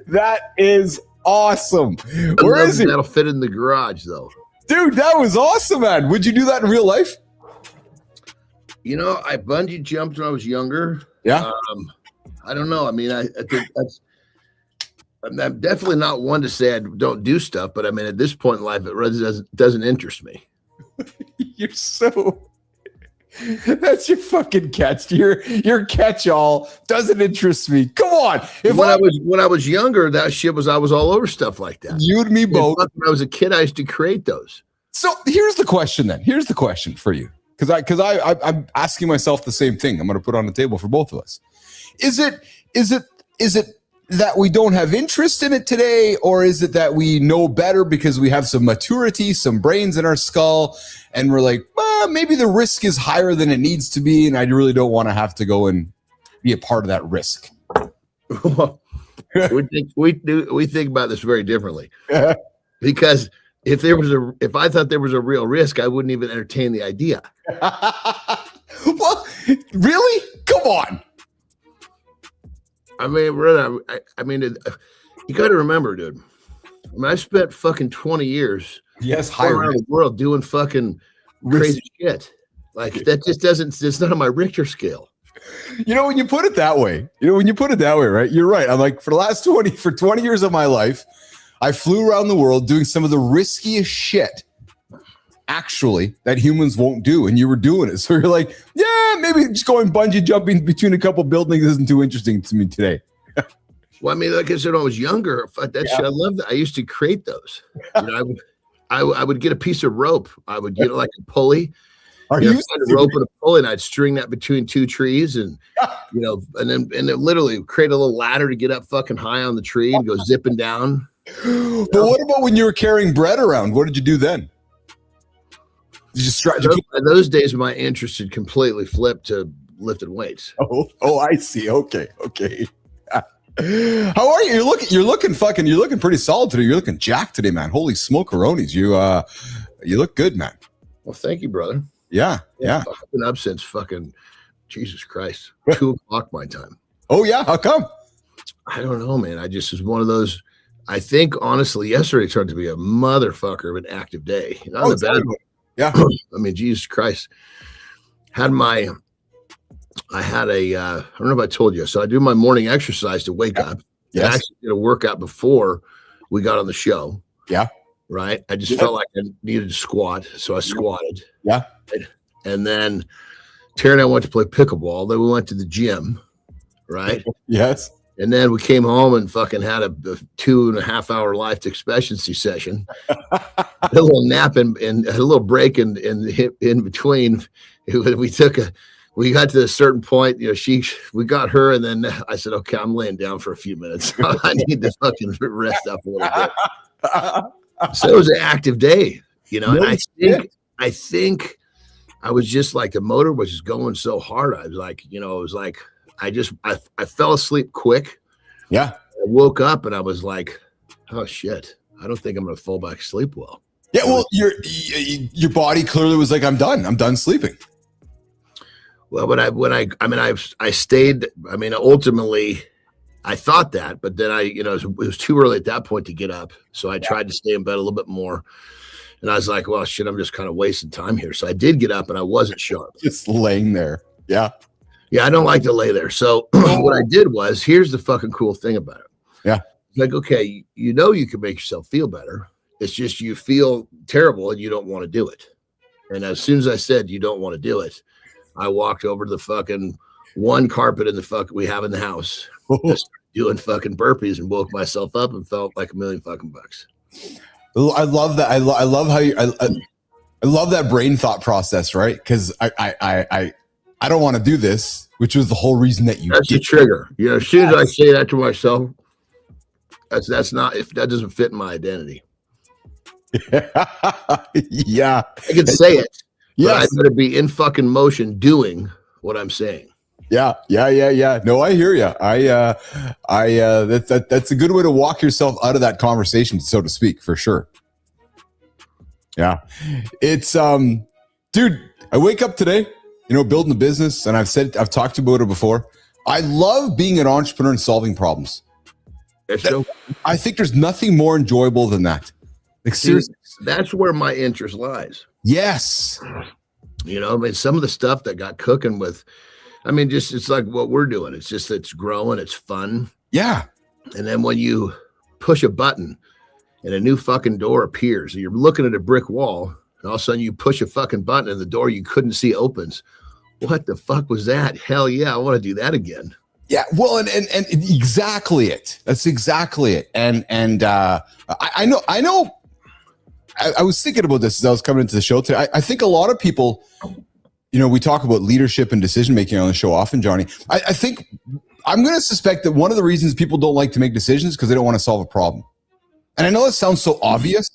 That is awesome. Where is he? That'll fit in the garage, though. Dude, that was awesome, man. Would you do that in real life? You know, I bungee jumped when I was younger. Yeah. I don't know. I mean, I think I'm definitely not one to say I don't do stuff, but I mean, at this point in life, it really doesn't interest me. You're so... That's your fucking catch. Your catch-all doesn't interest me. Come on. When I was younger, that shit was I was all over stuff like that. You and me both. When I was a kid, I used to create those. So here's the question then. Here's the question for you. Because I'm asking myself the same thing. I'm going to put on the table for both of us. Is it that we don't have interest in it today, or is it that we know better because we have some maturity, some brains in our skull, and we're like, well, maybe the risk is higher than it needs to be, and I really don't want to have to go and be a part of that risk? we think about this very differently. Because if I thought there was a real risk, I wouldn't even entertain the idea. Well, really? Come on. I mean, really, you got to remember, dude. I mean, I spent fucking 20 years around the world doing fucking crazy shit. Like that just doesn't. It's not on my Richter scale. You know, when you put it that way, right? You're right. I'm like, for 20 years of my life, I flew around the world doing some of the riskiest shit, actually, that humans won't do, and you were doing it. So you're like, yeah, maybe just going bungee jumping between a couple buildings isn't too interesting to me today. Well, I mean, like I said, when I was younger, shit, I loved that. I used to create those. You know, I would get a piece of rope. I would get like a pulley. Find a rope and a pulley, and I'd string that between two trees, and and then literally create a little ladder to get up fucking high on the tree and go zipping down. But what about when you were carrying bread around? What did you do then? Those days, my interest had completely flipped to lifting weights. Oh, I see. Okay. How are you? You're looking pretty solid today. You're looking jacked today, man. Holy smokeronies. You look good, man. Well, thank you, brother. Yeah. I've been up since fucking Jesus Christ, 2:00 my time. Oh yeah, how come? I don't know, man. I just was one of those. I think honestly, yesterday turned to be a motherfucker of an active day. Not a bad one. Yeah. I mean, Jesus Christ. I had I don't know if I told you. So I do my morning exercise to wake up. Yes. I actually did a workout before we got on the show. Yeah. Right. I just felt like I needed to squat. So I squatted. Yeah. And then Terry and I went to play pickleball. Then we went to the gym. Right. Yes. And then we came home and fucking had a 2.5 hour life expectancy session. A little nap and a little break in between. We got to a certain point, we got her, and then I said, okay, I'm laying down for a few minutes. I need to fucking rest up a little bit. So it was an active day, and I think I was just like, the motor was just going so hard. I was like, I fell asleep quick. Yeah. I woke up and I was like, oh shit, I don't think I'm going to fall back asleep well. Yeah. Well, your body clearly was like, I'm done sleeping. Well, but I stayed. I mean, ultimately, I thought that, but then it was too early at that point to get up. So I tried to stay in bed a little bit more, and I was like, well, shit, I'm just kind of wasting time here. So I did get up, and I wasn't sharp. Just laying there. Yeah. Yeah, I don't like to lay there. So what I did was, here's the fucking cool thing about it. Yeah. Like, okay, you can make yourself feel better. It's just you feel terrible and you don't want to do it. And as soon as I said you don't want to do it, I walked over to the fucking one carpet in the fuck we have in the house. Just doing fucking burpees and woke myself up and felt like $1 million fucking bucks. I love that. I love how you. I love that brain thought process, right? Because I don't want to do this, which was the whole reason that you. That's the trigger. You know, as soon as I say that to myself, that's not, if that doesn't fit in my identity. Yeah, I can say it. Yes, but I better be in fucking motion doing what I'm saying. Yeah. No, I hear you. That's a good way to walk yourself out of that conversation, so to speak, for sure. Yeah, it's dude. I wake up today, building a business, and I've talked about it before. I love being an entrepreneur and solving problems. I think there's nothing more enjoyable than that. Like, seriously, that's where my interest lies. Yes. Some of the stuff that got cooking with, it's like what we're doing. It's growing. It's fun. Yeah. And then when you push a button and a new fucking door appears, and you're looking at a brick wall, and all of a sudden you push a fucking button and the door you couldn't see opens. What the fuck was that? Hell yeah, I want to do that again. Yeah, well, and exactly it. That's exactly it. And I know. I was thinking about this as I was coming into the show today. I think a lot of people, we talk about leadership and decision making on the show often, Johnny. I think I'm going to suspect that one of the reasons people don't like to make decisions is because they don't want to solve a problem. And I know it sounds so obvious,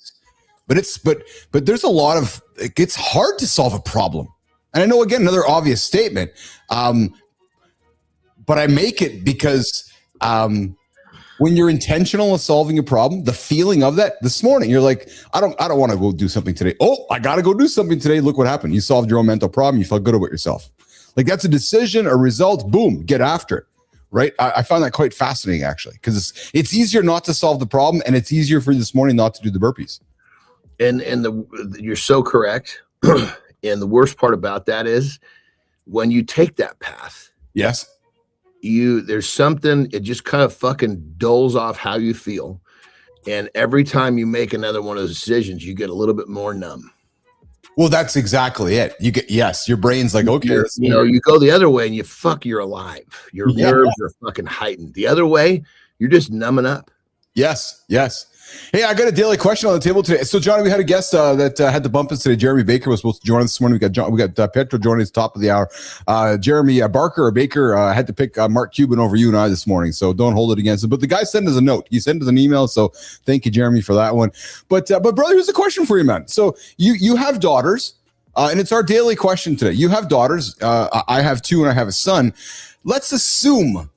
but there's a lot of, it's hard to solve a problem. And I know, again, another obvious statement. But I make it because when you're intentional in solving a problem, the feeling of that this morning, you're like, I don't want to go do something today. Oh, I got to go do something today. Look what happened. You solved your own mental problem. You felt good about yourself. Like, that's a decision, a result. Boom, get after it. Right. I found that quite fascinating, actually, because it's easier not to solve the problem, and it's easier for you this morning not to do the burpees. And you're so correct. And the worst part about that is when you take that path. Yes. There's something, it just kind of fucking dulls off how you feel. And every time you make another one of those decisions, you get a little bit more numb. Well, that's exactly it. Your brain's like, okay. You go the other way and you're alive. Your nerves are fucking heightened. The other way, you're just numbing up. Yes. Hey, I got a daily question on the table today. So, Johnny, we had a guest that had to bump us today. Jeremy Baker was supposed to join us this morning. We got Petro joining us top of the hour. Jeremy Baker had to pick Mark Cuban over you and I this morning, so don't hold it against him. But the guy sent us a note. He sent us an email, so thank you, Jeremy, for that one. But brother, here's a question for you, man. So you have daughters, and it's our daily question today. You have daughters. I have two, and I have a son. Let's assume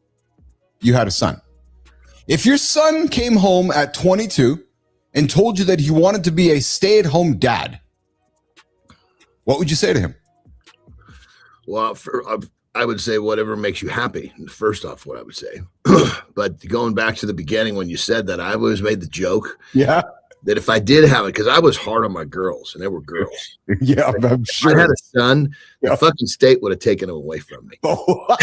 you had a son. If your son came home at 22 and told you that he wanted to be a stay-at-home dad, what would you say to him? Well, I would say whatever makes you happy. First off, what I would say. But going back to the beginning when you said that, I always made the joke. Yeah. That if I did have it, because I was hard on my girls, and they were girls. Yeah, I'm sure. If I had a son, the fucking state would have taken him away from me. Oh,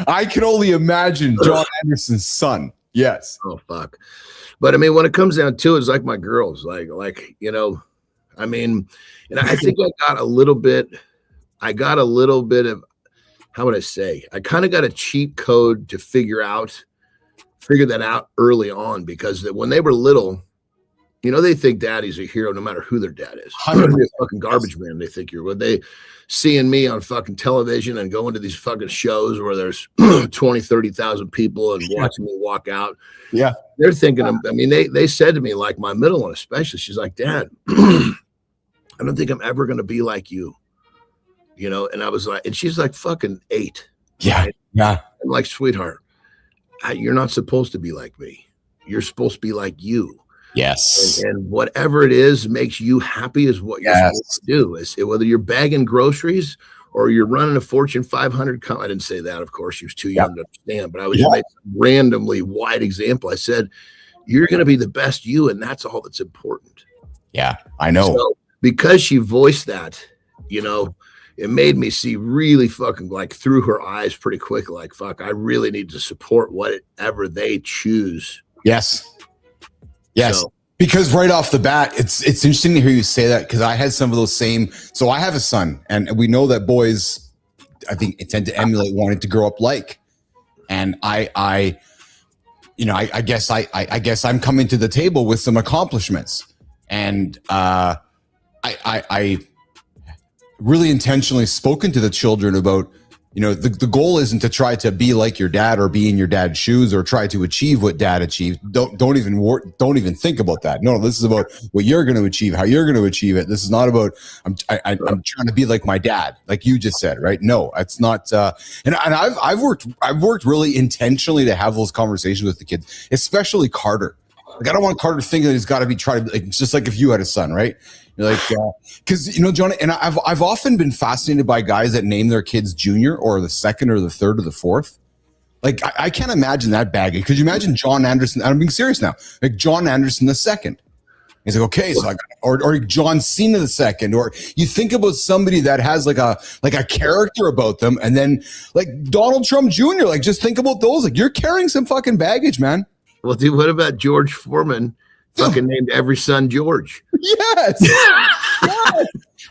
I can only imagine John Anderson's son. Yes. Oh, fuck. But when it comes down to it, it's like my girls, and I think I got a little bit of, how would I say? I kind of got a cheat code to figure that out early on, because when they were little, they think daddy's a hero no matter who their dad is. You're a fucking garbage man. They think when they seeing me on fucking television and going to these fucking shows where there's 20, 30,000 people and watching me walk out. Yeah. They're thinking, they said to me, like my middle one, especially, she's like, Dad, I don't think I'm ever going to be like you, and I was like, and she's like fucking 8. Yeah. Right? Yeah. I'm like, sweetheart, you're not supposed to be like me. You're supposed to be like you. Yes. And whatever it is makes you happy is what you're supposed to do. Is whether you're bagging groceries or you're running a Fortune 500 company. I didn't say that, of course. She was too young to understand, but I was just making a randomly wide example. I said, you're going to be the best you, and that's all that's important. Yeah, I know. So because she voiced that, it made me see really fucking like through her eyes pretty quick. Like, fuck, I really need to support whatever they choose. Yes. So, because right off the bat, it's interesting to hear you say that, because I had some of those same. So I have a son, and we know that boys think tend to emulate wanting to grow up like. And I guess I'm coming to the table with some accomplishments, and I really intentionally spoken to the children about, the goal isn't to try to be like your dad or be in your dad's shoes or try to achieve what dad achieved. Don't even think about that. No, this is about what you're going to achieve, how you're going to achieve it. This is not about I'm trying to be like my dad, like you just said, right? No, it's not. And I've worked really intentionally to have those conversations with the kids, especially Carter. Like, I don't want Carter thinking that he's got to be trying to, like, just like if you had a son, right? You're like, because John, and I've often been fascinated by guys that name their kids Junior or the second or the third or the fourth. Like, I can't imagine that baggage. Could you imagine John Anderson? I'm being serious now. Like John Anderson the second. He's like, okay, so or John Cena the second, or you think about somebody that has like a character about them, and then like Donald Trump Jr. Like, just think about those. Like, you're carrying some fucking baggage, man. Well, dude, what about George Foreman? Fucking named every son George. Yes. Yes.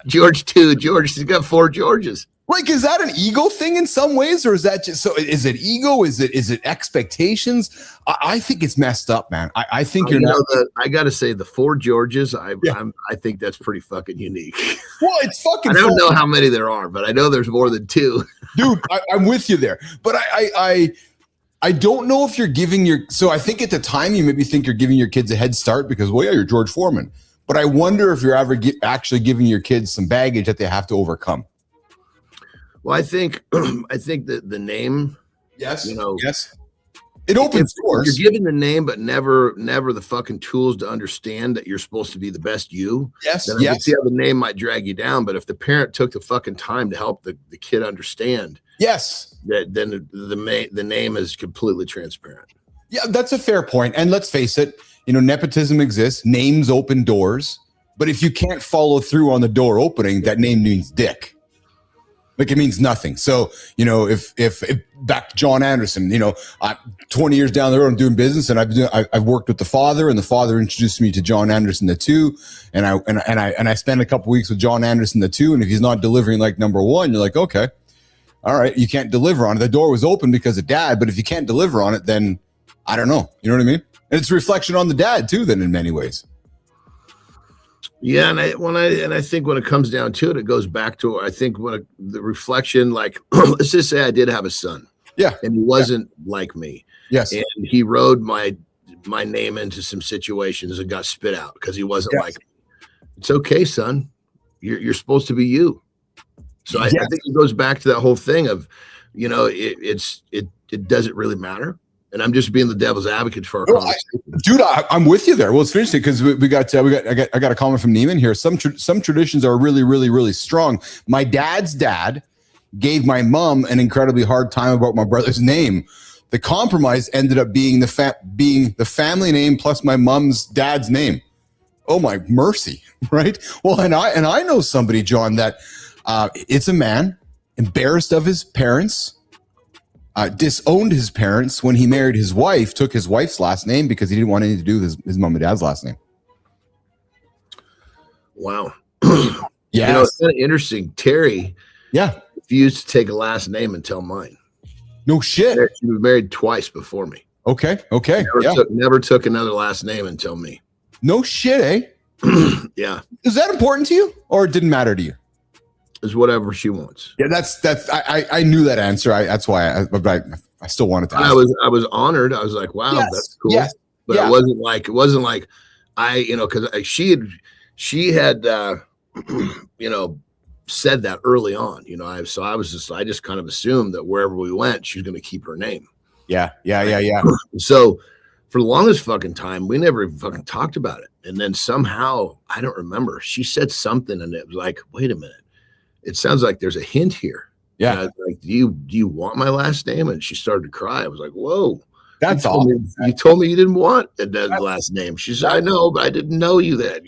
George 2, George. He's got 4 Georges. Like, is that an ego thing in some ways, or is that just so? Is it ego? Is it expectations? I think it's messed up, man. I think you're not. I got to say, the 4 Georges. I think that's pretty fucking unique. Well, it's fucking. I don't know how many there are, but I know there's more than 2. Dude, I'm with you there, but I don't know if you're giving so I think at the time you maybe think you're giving your kids a head start because, well, yeah, you're George Foreman. But I wonder if you're ever actually giving your kids some baggage that they have to overcome. Well, I think that the name, yes, yes, it opens doors. You're giving the name, but never the fucking tools to understand that you're supposed to be the best you. Yes, then I can see how the name might drag you down. But if the parent took the fucking time to help the kid understand, yes, then the name is completely transparent. Yeah, that's a fair point. And let's face it, nepotism exists. Names open doors. But if you can't follow through on the door opening, that name means dick. Like, it means nothing. So, if back to John Anderson, 20 years down the road, I'm doing business, and I've worked with the father, and the father introduced me to John Anderson the 2, and I spent a couple weeks with John Anderson the 2, and if he's not delivering like number 1, you're like, okay, all right, you can't deliver on it. The door was open because of dad, but if you can't deliver on it, then I don't know. You know what I mean? And it's a reflection on the dad too, then, in many ways. Yeah, and I think when it comes down to it, it goes back to, I think the reflection, like, let's just say I did have a son. Yeah. And he wasn't like me. Yes. And he rode my name into some situations and got spit out because he wasn't like me. It's okay, son. You're supposed to be you. So I think it goes back to that whole thing of, it doesn't really matter. And I'm just being the devil's advocate for our conversation. Dude, I'm with you there. Well, it's interesting because I got a comment from Neiman here. Some traditions are really, really, really strong. My dad's dad gave my mom an incredibly hard time about my brother's name. The compromise ended up being the family name plus my mom's dad's name. Oh my mercy, right? Well, and I know somebody, John, that it's a man embarrassed of his parents. Disowned his parents when he married his wife, took his wife's last name because he didn't want anything to do with his mom and dad's last name. Wow. Yeah. It's kind of interesting. Terry refused to take a last name until mine. No shit. She was married twice before me. Okay. Never took another last name until me. No shit, eh? Yeah. Is that important to you or it didn't matter to you? Is whatever she wants. Yeah, that's I knew that answer. That's why I still wanted to ask. I was honored. I was like, wow, that's cool. Yes. But it wasn't like I, because she had said that early on, I just kind of assumed that wherever we went, she's going to keep her name. Yeah. So for the longest fucking time, we never even fucking talked about it. And then somehow, I don't remember, she said something and it was like, wait a minute. It sounds like there's a hint here. Yeah. And I was like, do you want my last name? And she started to cry. I was like, whoa. That's awesome. You told me you didn't want that last name. She said, I know, but I didn't know you then.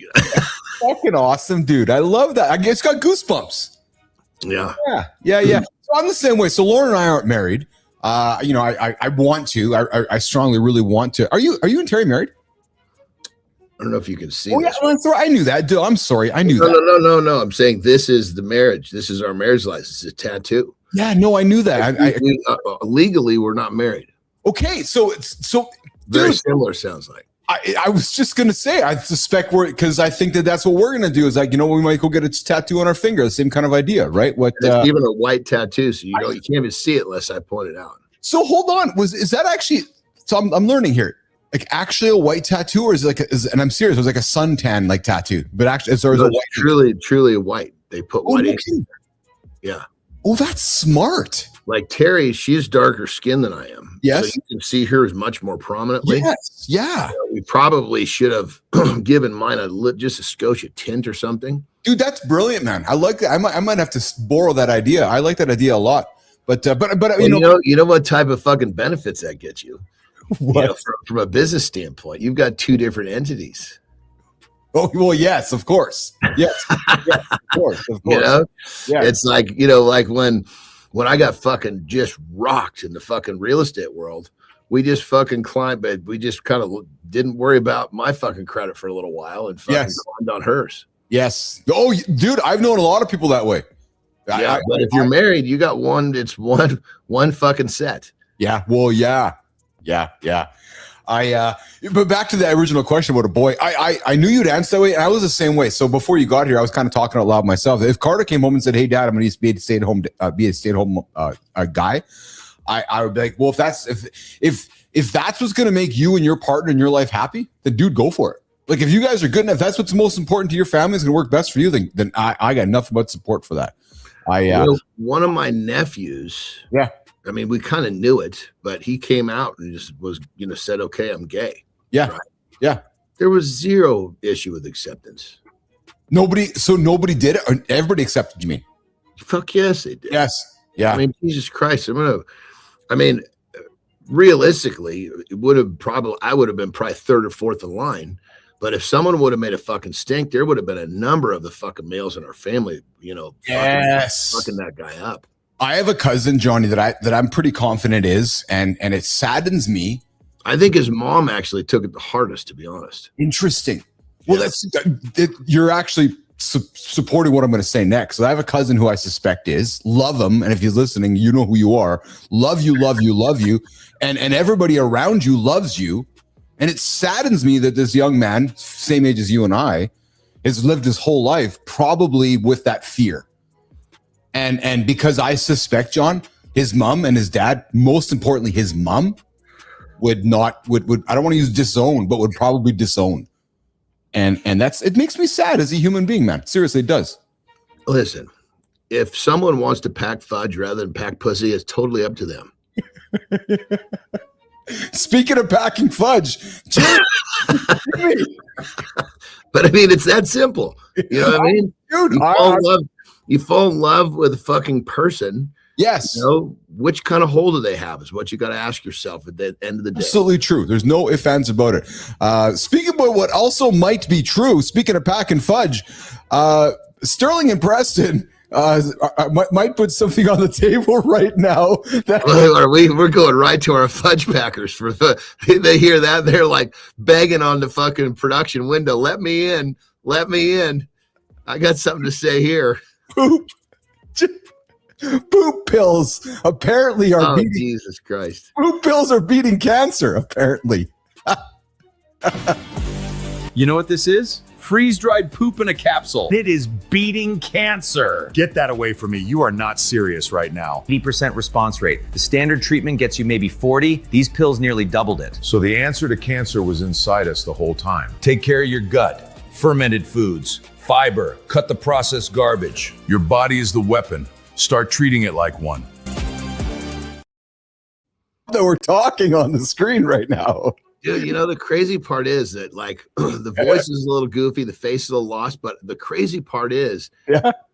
Fucking awesome, dude. I love that. I just got goosebumps. Yeah. So I'm the same way. So Lauren and I aren't married. I want to. I strongly, really want to. Are you and Terry married? I don't know if you can see. Oh, yeah, I knew that. Dude, I'm sorry. I knew that. No. I'm saying this is the marriage. This is our marriage license. It's a tattoo. Yeah, no, I knew that. Legally, we're not married. Okay, so Very dude, similar, sounds like. I was just gonna say, I suspect because I think that's what we're gonna do is like, we might go get a tattoo on our finger, the same kind of idea, right? What it's even a white tattoo, so you can't even see it unless I point it out. So hold on, is that actually? So I'm learning here, like actually a white tattoo, or is it and I'm serious, it was like a suntan like tattoo, but actually, it's a white. Truly white. They put white ink in there. Yeah. Oh, that's smart. Like Terry, she's darker skinned than I am. Yes. So you can see hers much more prominently. Yes. Yeah. We probably should have given mine just a Scotia tint or something. Dude, that's brilliant, man. I like that. I might have to borrow that idea. I like that idea a lot. But you know what type of fucking benefits that gets you? What? From a business standpoint, you've got two different entities. Oh, well, yes, of course. Yes, yes, of course. Yeah. It's like, like when I got fucking just rocked in the fucking real estate world, we just fucking climbed, but we just kind of didn't worry about my fucking credit for a little while and fucking climbed on hers. Yes. Oh, dude, I've known a lot of people that way. Yeah, but if you're married, you got one. It's one fucking set. Yeah. Well, yeah. But back to the original question about a boy. I knew you'd answer that way, and I was the same way. So before you got here, I was kind of talking out loud myself. If Carter came home and said, "Hey, Dad, I'm going to be a stay-at-home guy," I would be like, "Well, if that's what's going to make you and your partner in your life happy, then dude, go for it. Like if you guys are good enough, that's what's most important to your family, is going to work best for you. Then I got nothing but support for that." One of my nephews. Yeah. I mean, we kind of knew it, but he came out and just was, said, "Okay, I'm gay." Yeah. Right? Yeah. There was zero issue with acceptance. Nobody did it, or everybody accepted, you mean? Fuck yes, they did. Yes. Yeah. I mean, Jesus Christ. Realistically, I would have been probably third or fourth in line. But if someone would have made a fucking stink, there would have been a number of the fucking males in our family, fucking that guy up. I have a cousin, Johnny, that I'm pretty confident is, and it saddens me. I think his mom actually took it the hardest, to be honest. Interesting. Well, you're actually supporting what I'm going to say next. So I have a cousin who I suspect is. Love him, and if he's listening, you know who you are. Love you, and everybody around you loves you. And it saddens me that this young man, same age as you and I, has lived his whole life probably with that fear. And because I suspect, John, his mom and his dad, most importantly, his mom would I don't want to use disown, but would probably disown. And it makes me sad as a human being, man. Seriously, it does. Listen, if someone wants to pack fudge rather than pack pussy, it's totally up to them. Speaking of packing fudge, but I mean, it's that simple. You know what I mean? Dude, you fall in love with a fucking person. Yes. Which kind of hole do they have is what you got to ask yourself at the end of the day. Absolutely true. There's no ifs, ands about it. Speaking about what also might be true, speaking of packing fudge, Sterling and Preston might put something on the table right now. We're going right to our fudge packers. They hear that, they're like begging on the fucking production window. Let me in. I got something to say here. Poop pills apparently are beating. Jesus Christ. Poop pills are beating cancer, apparently. You know what this is? Freeze-dried poop in a capsule. It is beating cancer. Get that away from me. You are not serious right now. 80% response rate. The standard treatment gets you maybe 40. These pills nearly doubled it. So the answer to cancer was inside us the whole time. Take care of your gut. Fermented foods. Fiber. Cut the processed garbage. Your body is the weapon. Start treating it like one. That we're talking on the screen right now. Dude, the crazy part is that the voice is a little goofy, the face is a little lost, but the crazy part is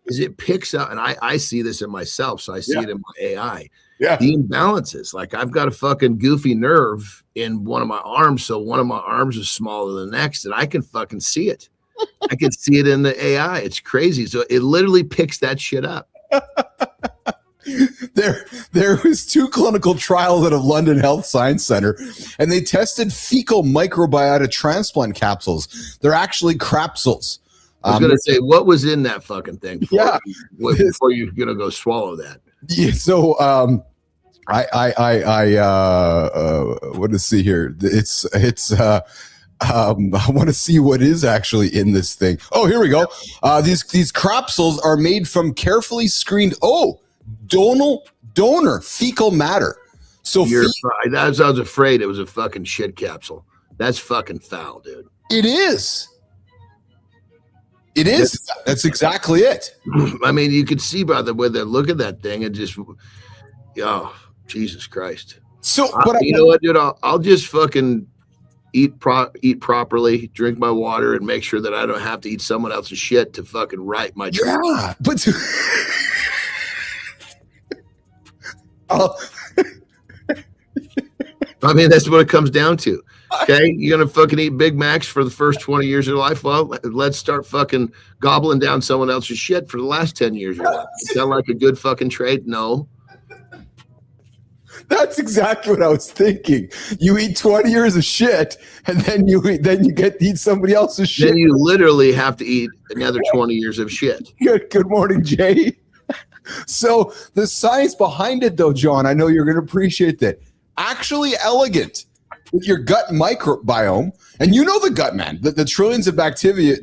it picks up, and I see this in myself, so I see it in my AI. Yeah. The imbalances. Like I've got a fucking goofy nerve in one of my arms, so one of my arms is smaller than the next, and I can fucking see it. I can see it in the AI. It's crazy. So it literally picks that shit up. There was 2 clinical trials at a London Health Science Center, and they tested fecal microbiota transplant capsules. They're actually crapsules. I was going to say, what was in that fucking thing before you're going to go swallow that? Yeah, so I want to see here. I want to see what is actually in this thing. Oh, here we go. These capsules are made from carefully screened donor fecal matter. So I was afraid it was a fucking shit capsule. That's fucking foul, dude. It is. It is. That's exactly it. I mean, you could see by the way they look at that thing and just, oh, Jesus Christ. So, but you know what, dude? I'll just fucking eat properly, drink my water, and make sure that I don't have to eat someone else's shit to fucking right my track. Yeah, but I mean, that's what it comes down to. Okay, you're gonna fucking eat Big Macs for the first 20 years of your life. Well, let's start fucking gobbling down someone else's shit for the last 10 years of your life. Sound like a good fucking trade? No. That's exactly what I was thinking. You eat 20 years of shit, and then you get to eat somebody else's shit. Then you literally have to eat another 20 years of shit. Good morning, Jay. So the science behind it, though, John, I know you're going to appreciate that. Actually elegant with your gut microbiome. And you know the gut, man. The trillions of bacteria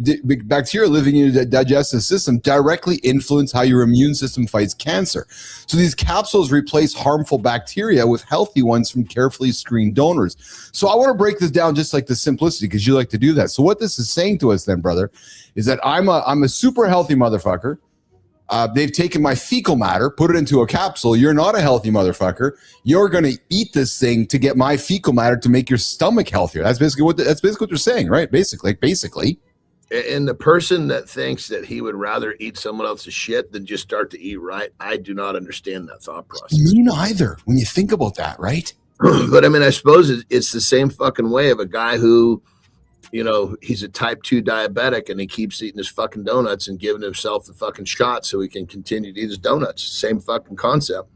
living in your digestive system directly influence how your immune system fights cancer. So these capsules replace harmful bacteria with healthy ones from carefully screened donors. So I want to break this down just like the simplicity, because you like to do that. So what this is saying to us then, brother, is that I'm a super healthy motherfucker. They've taken my fecal matter, put it into a capsule. You're not a healthy motherfucker. You're going to eat this thing to get my fecal matter to make your stomach healthier. That's basically what they're saying, right? Basically. And the person that thinks that he would rather eat someone else's shit than just start to eat right, I do not understand that thought process. Me neither. When you think about that, right? But I mean, I suppose it's the same fucking way of a guy who, you know, he's a type 2 diabetic and he keeps eating his fucking donuts and giving himself the fucking shot so he can continue to eat his donuts. Same fucking concept.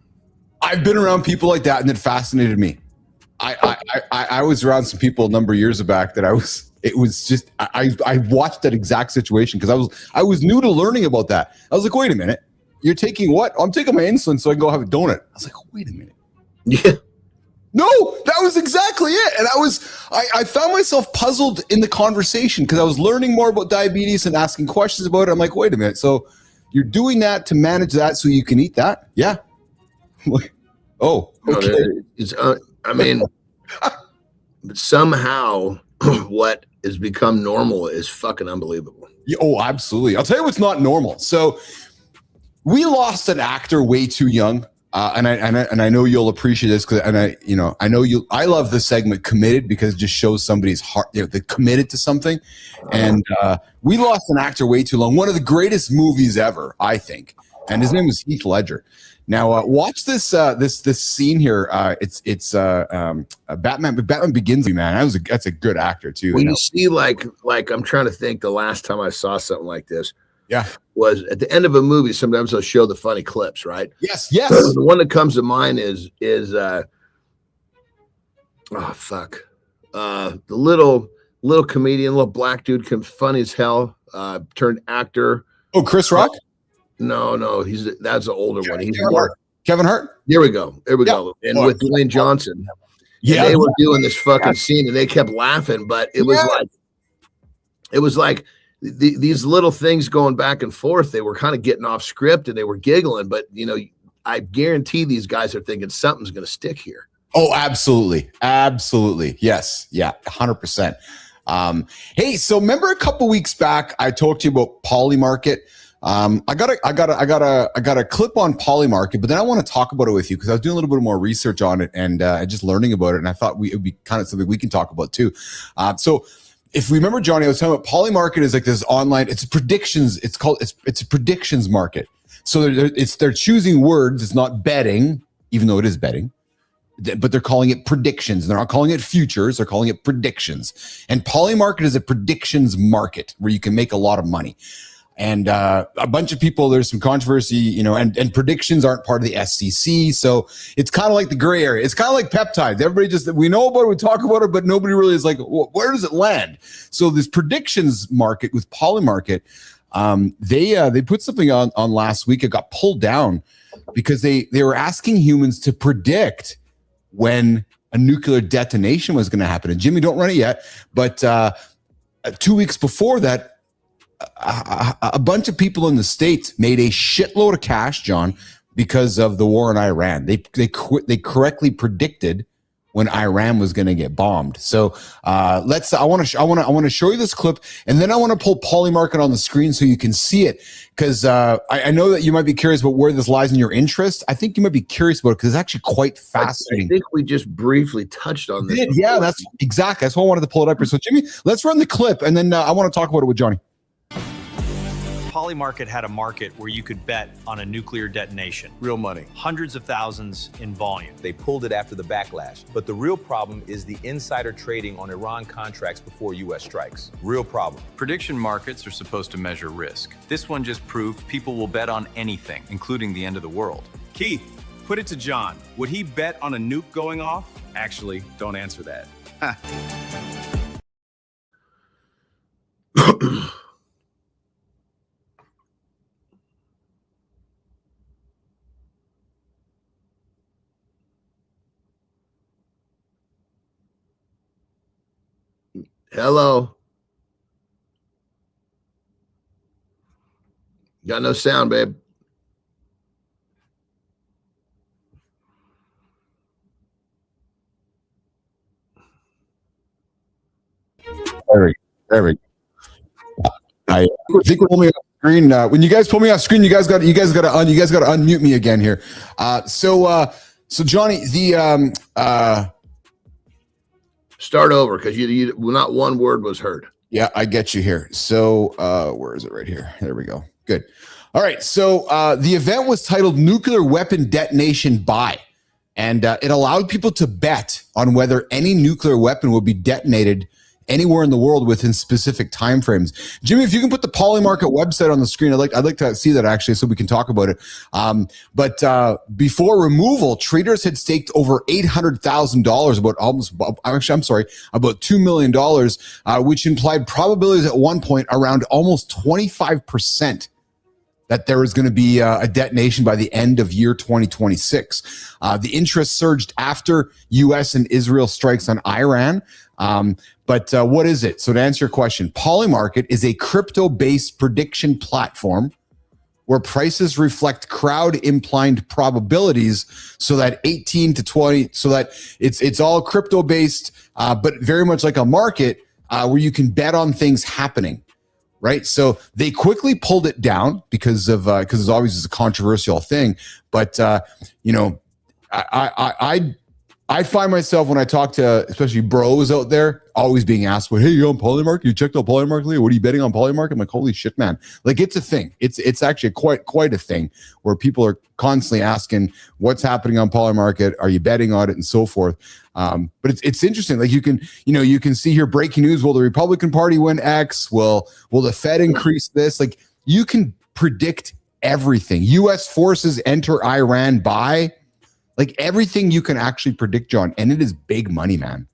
I've been around people like that, and it fascinated me. I was around some people a number of years back that I watched that exact situation because I was new to learning about that. I was like, wait a minute, you're taking what? I'm taking my insulin so I can go have a donut. I was like, wait a minute. Yeah. No, that was exactly it. And I found myself puzzled in the conversation because I was learning more about diabetes and asking questions about it. I'm like, wait a minute. So you're doing that to manage that so you can eat that? Yeah. Oh, okay. I mean, but somehow what has become normal is fucking unbelievable. Yeah, oh, absolutely. I'll tell you what's not normal. So we lost an actor way too young. And I know you'll appreciate this because I love the segment Committed because it just shows somebody's heart, they're committed to something. And we lost an actor way too long. One of the greatest movies ever, I think. And his name was Heath Ledger. Now watch this scene here. It's Batman Begins, man. That's a good actor too. When you see like I'm trying to think the last time I saw something like this. Yeah. Was at the end of a movie, sometimes they'll show the funny clips, right? Yes. The one that comes to mind is the little comedian, little black dude, funny as hell, turned actor. Oh, Chris Rock? No, that's the older one. He's Kevin Hart. There we go. And with Dwayne Johnson, they were doing this fucking scene, and they kept laughing, but it was like. These little things going back and forth, they were kind of getting off script and they were giggling, but I guarantee these guys are thinking something's going to stick here. Oh, absolutely. Yes. Yeah. 100%. Hey, so remember a couple weeks back, I talked to you about Polymarket. I got a clip on Polymarket, but then I want to talk about it with you because I was doing a little bit more research on it and just learning about it. And I thought it would be kind of something we can talk about too. So if we remember, Johnny, I was talking about Polymarket is like this online, it's predictions. It's a predictions market. So they're choosing words. It's not betting, even though it is betting, but they're calling it predictions. They're not calling it futures. They're calling it predictions. And Polymarket is a predictions market where you can make a lot of money. And a bunch of people, there's some controversy, and predictions aren't part of the SEC. So it's kind of like the gray area. It's kind of like peptides. Everybody we know about it, we talk about it, but nobody really is like, well, where does it land? So this predictions market with Polymarket, they put something on last week. It got pulled down. because they were asking humans to predict when a nuclear detonation was going to happen. And Jimmy, don't run it yet, but 2 weeks before that, a bunch of people in the States made a shitload of cash, John, because of the war in Iran. They correctly predicted when Iran was going to get bombed. So I want to show you this clip, and then I want to pull Polymarket on the screen so you can see it, because I know that you might be curious about where this lies in your interest. I think you might be curious about it because it's actually quite fascinating. I think we just briefly touched on this. Yeah, that's exactly. That's why I wanted to pull it up here. So Jimmy, let's run the clip, and then I want to talk about it with Johnny. Polymarket had a market where you could bet on a nuclear detonation. Real money. Hundreds of thousands in volume. They pulled it after the backlash. But the real problem is the insider trading on Iran contracts before U.S. strikes. Real problem. Prediction markets are supposed to measure risk. This one just proved people will bet on anything, including the end of the world. Keith, put it to John. Would he bet on a nuke going off? Actually, don't answer that. Hello. Got no sound, babe. There we go. I think we're only on screen. When you guys pull me off screen, you guys got to unmute me again here. So Johnny, Start over, because you not one word was heard. Yeah, I get you here. So where is it? Right here. There we go. Good. All right. So the event was titled Nuclear Weapon Detonation Buy, and it allowed people to bet on whether any nuclear weapon would be detonated anywhere in the world within specific timeframes. Jimmy, if you can put the Polymarket website on the screen, I'd like to see that actually, so we can talk about it. But before removal, traders had staked over $800,000, about $2 million, which implied probabilities at one point around almost 25% that there was going to be a detonation by the end of year 2026. The interest surged after U.S. and Israel strikes on Iran. But what is it? So to answer your question, Polymarket is a crypto-based prediction platform where prices reflect crowd-implied probabilities, so that 18 to 20, so that it's all crypto-based, but very much like a market where you can bet on things happening. Right. So they quickly pulled it down because it's always a controversial thing. But, I find myself, when I talk to especially bros out there, always being asked, "Well, hey, you on Polymarket? You checked out Polymarket? What are you betting on Polymarket?" I'm like, holy shit, man. Like, it's a thing. It's actually quite a thing where people are constantly asking what's happening on Polymarket. Are you betting on it, and so forth. But it's interesting. Like, you can see here breaking news. Will the Republican Party win X? Will the Fed increase this? Like, you can predict everything. U.S. forces enter Iran by. Like, everything you can actually predict, John, and it is big money, man.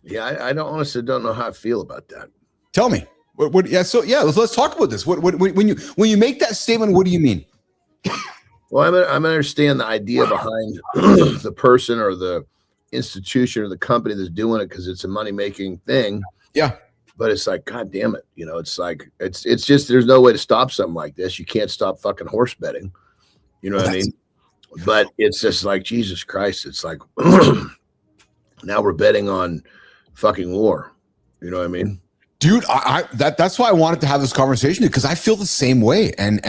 Yeah, I honestly don't know how I feel about that. Tell me. Let's talk about this. When you make that statement, what do you mean? Well, I understand the idea behind the person or the institution or the company that's doing it, because it's a money-making thing. Yeah. But it's like, God damn it. It's like, it's just, there's no way to stop something like this. You can't stop fucking horse betting. You know what I mean? But it's just like, Jesus Christ. It's like, now we're betting on fucking war. You know what I mean? Dude, that's why I wanted to have this conversation, because I feel the same way. And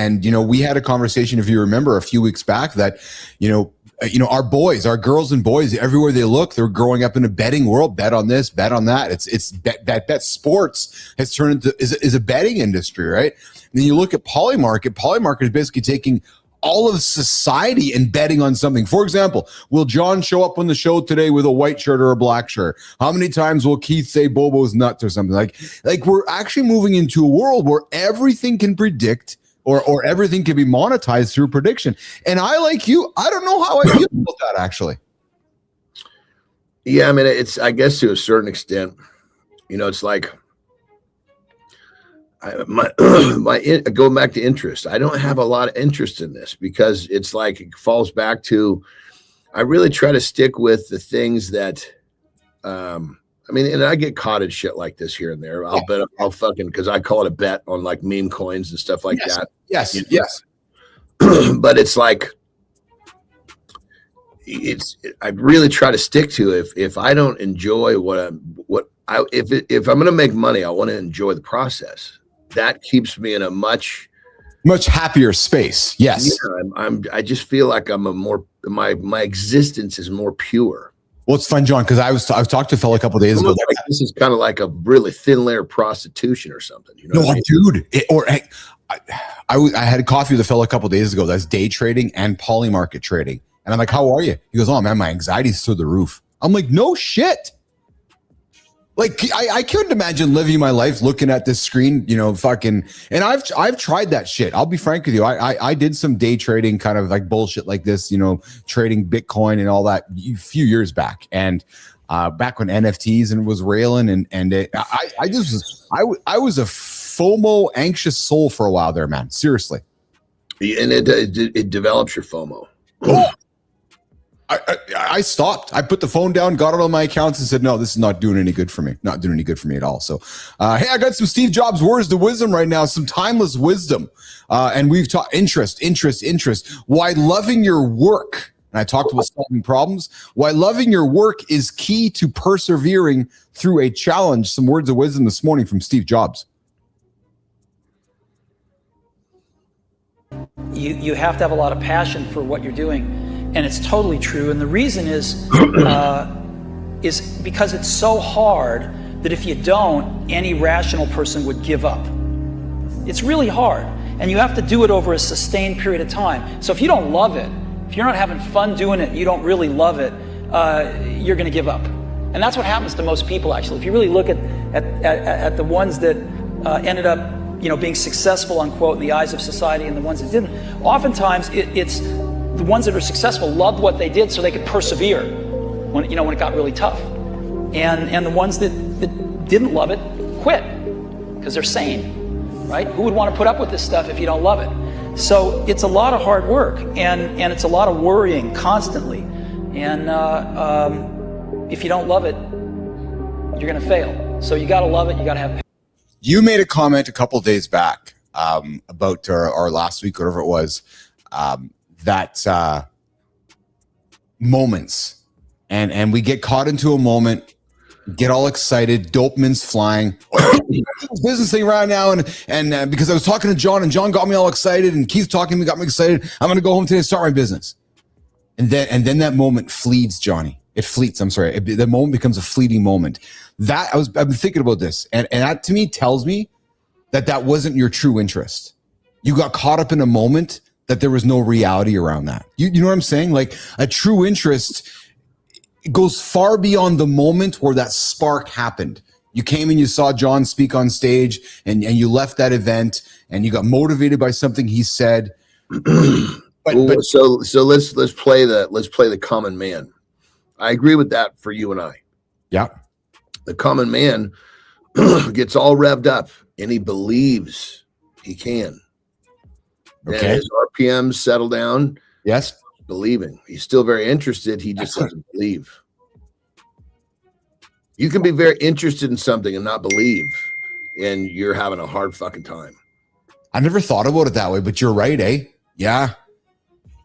we had a conversation, if you remember, a few weeks back that, our boys, our girls and boys, everywhere they look, they're growing up in a betting world. Bet on this, bet on that. It's bet sports has turned into is a betting industry, right? And then you look at Polymarket. Polymarket is basically taking all of society and betting on something. For example, will John show up on the show today with a white shirt or a black shirt? How many times will Keith say Bobo's nuts or something? Like we're actually moving into a world where everything can predict or everything can be monetized through prediction. And I, like you, I don't know how I feel about that, actually. Yeah, I mean, it's, I guess to a certain extent, it's like, Going back to interest, I don't have a lot of interest in this because it's like it falls back to, I really try to stick with the things that, I mean, and I get caught in shit like this here and there. I'll fucking, because I call it a bet on like meme coins and stuff like that. Yes, You know? yes. But it's like, I really try to stick to if I don't enjoy if I'm going to make money, I want to enjoy the process. That keeps me in a much happier space. Yes. Yeah, I just feel like my existence is more pure. Well, it's fun, John, because I've talked to a fellow a couple of days ago. Like this is kind of like a really thin layer of prostitution or something. You know no, dude. I had a coffee with a fellow a couple of days ago that's day trading and poly market trading. And I'm like, how are you? He goes, oh, man, my anxiety's through the roof. I'm like, no shit. Like, I couldn't imagine living my life looking at this screen, you know, fucking. And I've tried that shit. I'll be frank with you. I did some day trading kind of like bullshit like this, you know, trading Bitcoin and all that a few years back. And back when NFTs and was railing I was a FOMO anxious soul for a while there, man. Seriously. And it develops your FOMO. Oh. I stopped. I put the phone down, got it on my accounts and said, no, this is not doing any good for me. Not doing any good for me at all. So, hey, I got some Steve Jobs words to wisdom right now, some timeless wisdom. And we've talked interest. Why loving your work, and I talked about solving problems, why loving your work is key to persevering through a challenge. Some words of wisdom this morning from Steve Jobs. You have to have a lot of passion for what you're doing. And it's totally true. And the reason is because it's so hard that if you don't, any rational person would give up. It's really hard. And you have to do it over a sustained period of time. So if you don't love it, if you're not having fun doing it, you don't really love it, you're going to give up. And that's what happens to most people, actually. If you really look at the ones that ended up, you know, being successful, unquote, in the eyes of society and the ones that didn't, oftentimes it's the ones that are successful loved what they did so they could persevere when it got really tough. And the ones that didn't love it quit because they're sane, right? Who would want to put up with this stuff if you don't love it? So it's a lot of hard work and it's a lot of worrying constantly. And if you don't love it, you're going to fail. So you got to love it. You got to have. You made a comment a couple of days back about our last week, whatever it was, that moments and we get caught into a moment, get all excited, dopamine's flying. Business thing right now, and because I was talking to John and John got me all excited and Keith talking to me got me excited. I'm going to go home today and start my business. And then that moment fleets, Johnny. It fleets. I'm sorry. The moment becomes a fleeting moment. I've been thinking about this, and that to me tells me that wasn't your true interest. You got caught up in a moment that there was no reality around that. You know what I'm saying? Like a true interest goes far beyond the moment where that spark happened. You came and you saw John speak on stage and you left that event and you got motivated by something he said. So let's play the common man. I agree with that for you and I. Yeah. The common man gets all revved up and he believes he can. Okay. And his RPMs settle down. Yes. Believing. He's still very interested. He just doesn't believe. You can be very interested in something and not believe, and you're having a hard fucking time. I never thought about it that way, but you're right, eh? Yeah.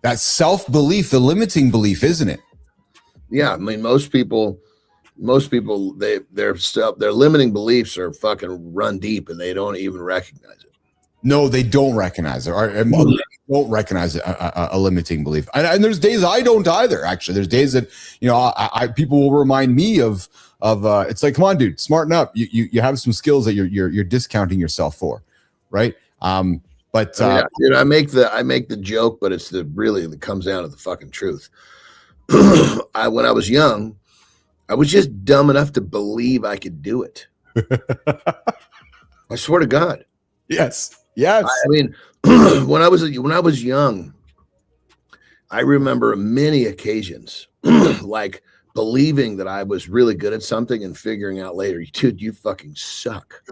That self-belief, the limiting belief, isn't it? Yeah. I mean, most people, their limiting beliefs are fucking run deep and they don't even recognize it. No, they don't recognize it. Or don't recognize a limiting belief. And there's days I don't either, actually. There's days that, you know, people will remind me of it's like, come on, dude, smarten up. You have some skills that you're discounting yourself for, right? But yeah, dude, I make the joke, but it's that comes down to the fucking truth. When I was young, I was just dumb enough to believe I could do it. I swear to God. Yes. Yes. I mean, when I was young, I remember many occasions like believing that I was really good at something and figuring out later, dude, you fucking suck.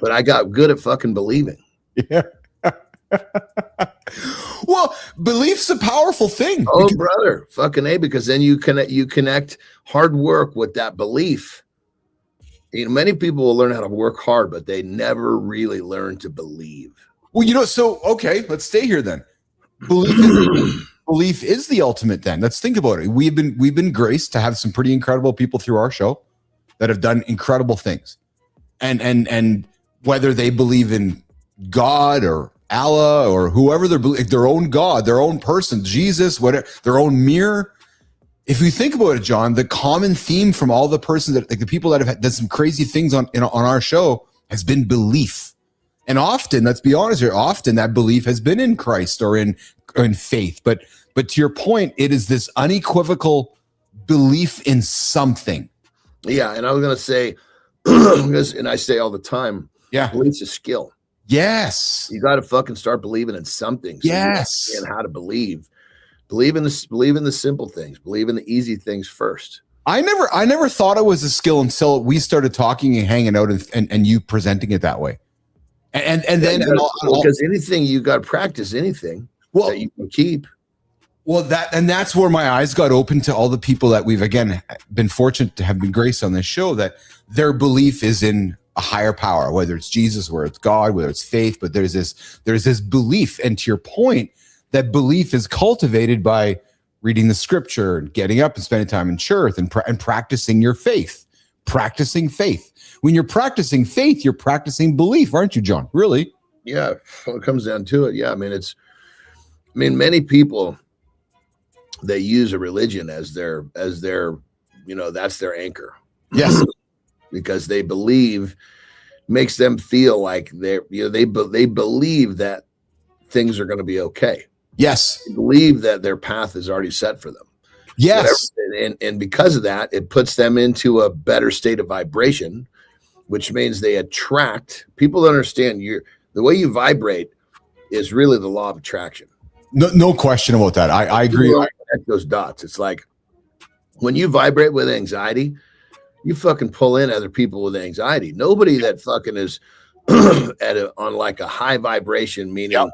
But I got good at fucking believing. Yeah. Well, belief's a powerful thing. Oh, brother, fucking A, because then you connect hard work with that belief. You know, many people will learn how to work hard, but they never really learn to believe. Well, you know, so okay, let's stay here then. Belief is the ultimate then. Let's think about it. We've been graced to have some pretty incredible people through our show that have done incredible things. And whether they believe in God or Allah or whoever their own God, their own person, Jesus, whatever, their own mirror. If you think about it, John, the common theme from all the persons that, like the people that have done some crazy things on our show, has been belief. And often, let's be honest here, often that belief has been in Christ or in faith. But to your point, it is this unequivocal belief in something. Yeah, and I was gonna say, and I say all the time, yeah, belief's a skill. Yes, you got to fucking start believing in something. So yes, and how to believe in the simple things, believe in the easy things first. I never thought it was a skill until we started talking and hanging out and you presenting it that way. And then because anything you got to practice anything that you can keep. Well, that's where my eyes got open to all the people that we've again been fortunate to have been graced on this show, that their belief is in a higher power, whether it's Jesus, whether it's God, whether it's faith, but there's this belief. And to your point, that belief is cultivated by reading the scripture and getting up and spending time in church and practicing your faith, practicing faith. When you're practicing faith, you're practicing belief, aren't you, John? Really? Yeah. When it comes down to it. Yeah. I mean, many people, they use a religion as their, that's their anchor. Yes. Because they believe, makes them feel like they believe that things are going to be okay. Yes. They believe that their path is already set for them. Yes. And because of that, it puts them into a better state of vibration, which means they attract people that understand the way you vibrate is really the law of attraction. No question about that. I agree. Connect those dots. It's like when you vibrate with anxiety, you fucking pull in other people with anxiety. Nobody that fucking is on like a high vibration, meaning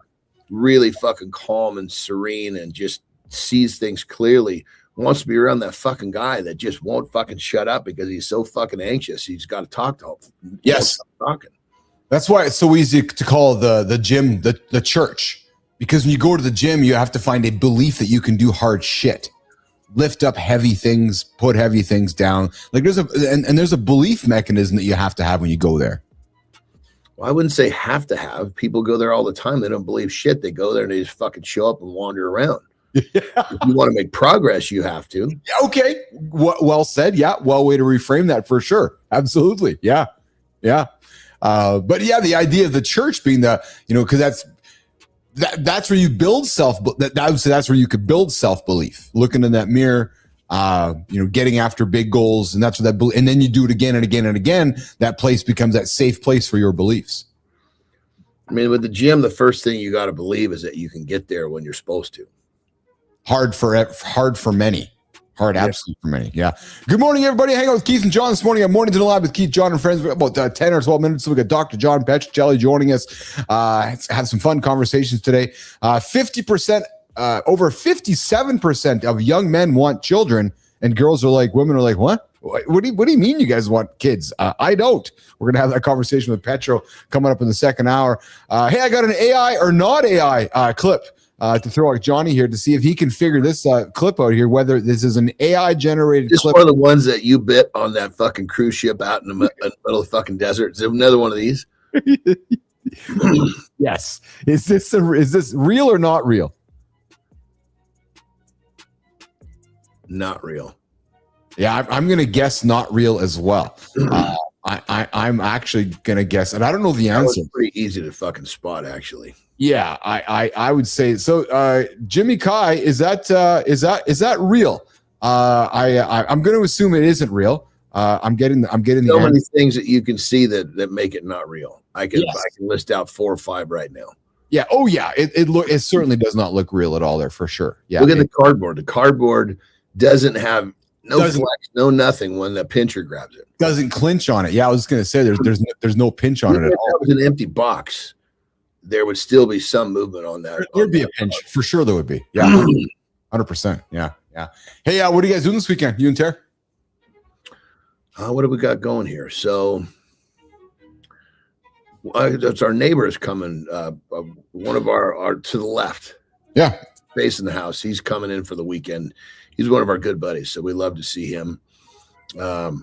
really fucking calm and serene and just sees things clearly, wants to be around that fucking guy that just won't fucking shut up because he's so fucking anxious. He's got to talk to him. Yes. Talking. That's why it's so easy to call the gym the church, because when you go to the gym, you have to find a belief that you can do hard shit, lift up heavy things, put heavy things down. Like there's a belief mechanism that you have to have when you go there. Well, I wouldn't say have to have. People go there all the time. They don't believe shit. They go there and they just fucking show up and wander around. If you want to make progress, you have to. Okay. Well said. Yeah. Well, way to reframe that for sure. Absolutely. Yeah. Yeah. But yeah, the idea of the church being because that's where you build that's where you could build self-belief, looking in that mirror, getting after big goals. And that's what and then you do it again and again and again. That place becomes that safe place for your beliefs. I mean, with the gym, the first thing you got to believe is that you can get there when you're supposed to. Hard for many. Absolutely for many. Yeah. Good morning, everybody. Hang out with Keith and John this morning. I'm Morning to the Live with Keith, John, and friends. About 10 or 12 minutes. So we got Dr. John Petricelli joining us. Have some fun conversations today. 50%, over 57% of young men want children, and women are like, what? What do you mean you guys want kids? I don't. We're going to have that conversation with Petro coming up in the second hour. Hey, I got an AI or not AI clip to throw at Johnny here to see if he can figure this clip out here, whether this is an AI generated clip. This one of the ones that you bit on that fucking cruise ship out in the middle of the fucking desert. Is there another one of these? Yes. Is this real or not real? Not real. Yeah, I'm going to guess not real as well. I'm actually going to guess, and I don't know the answer. That was pretty easy to fucking spot, actually. Yeah, I would say so. Jimmy Kai, is that real? I'm going to assume it isn't real. I'm getting so the many things that you can see that make it not real. I can list out 4 or 5 right now. Yeah. Oh, yeah. It certainly does not look real at all there for sure. Yeah. Look at the cardboard. The cardboard doesn't have flex, no nothing when the pincher grabs it. Doesn't clinch on it. Yeah, I was going to say there's no pinch on it at all. If it was an empty box, there would still be some movement on that. There'd be a pinch for sure. There would be. Yeah, 100%. Yeah. Hey, what are you guys doing this weekend? You and Tara? What have we got going here? So it's our neighbors coming. One of our to the left. Yeah. Facing the house. He's coming in for the weekend. He's one of our good buddies, so we love to see him. So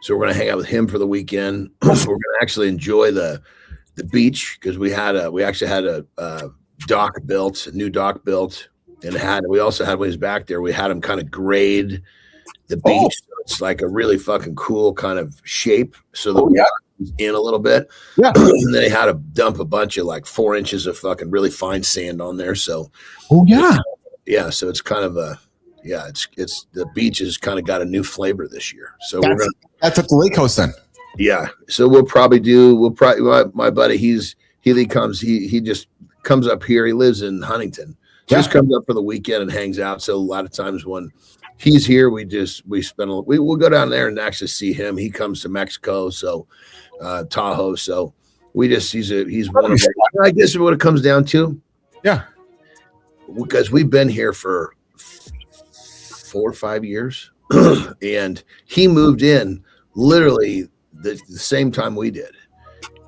we're going to hang out with him for the weekend. We're going to actually enjoy the beach because we actually had a new dock built, and we also had when he's back there, we had him kind of grade the beach. Oh. So it's like a really fucking cool kind of shape. So the water is in a little bit. Yeah. And then they had to dump a bunch of like 4 inches of fucking really fine sand on there. So yeah, so it's kind of it's the beach has kind of got a new flavor this year. So that's at the lake house then. Yeah. So my buddy, he just comes up here. He lives in Huntington. Just comes up for the weekend and hangs out. So a lot of times when he's here, we'll go down there and actually see him. He comes to Mexico, so Tahoe. So he's one of I guess what it comes down to. Yeah. Because we've been here for 4 or 5 years, and he moved in literally the same time we did,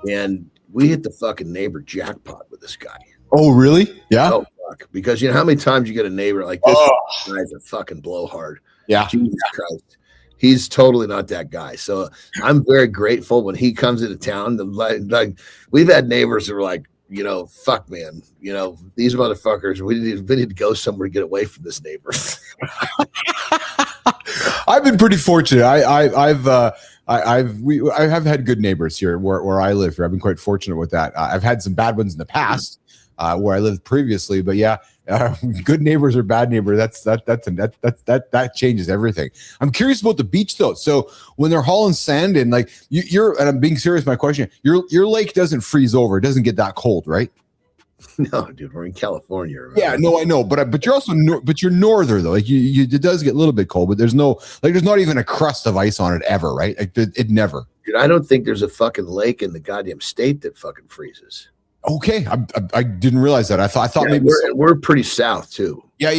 and we hit the fucking neighbor jackpot with this guy. Oh, really? Yeah. Oh, fuck. Because you know how many times you get a neighbor like this guy's a fucking blowhard. Yeah. Jesus Christ. He's totally not that guy. So I'm very grateful when he comes into town. Like we've had neighbors that were like, fuck, man, these motherfuckers, we need to go somewhere to get away from this neighbor. I've been pretty fortunate. I have had good neighbors here where I live here. I've been quite fortunate with that. I've had some bad ones in the past where I lived previously, but yeah, good neighbors or bad neighbors, that changes everything. I'm curious about the beach though. So when they're hauling sand in, like and I'm being serious, my question, your lake doesn't freeze over. It doesn't get that cold, right? No, dude, we're in California. Right? Yeah, no, I know, but you're also but you're northern though. Like it does get a little bit cold, but there's not even a crust of ice on it ever, right? Like it never. Dude, I don't think there's a fucking lake in the goddamn state that fucking freezes. Okay, I didn't realize that. I thought maybe we're pretty south too. Yeah.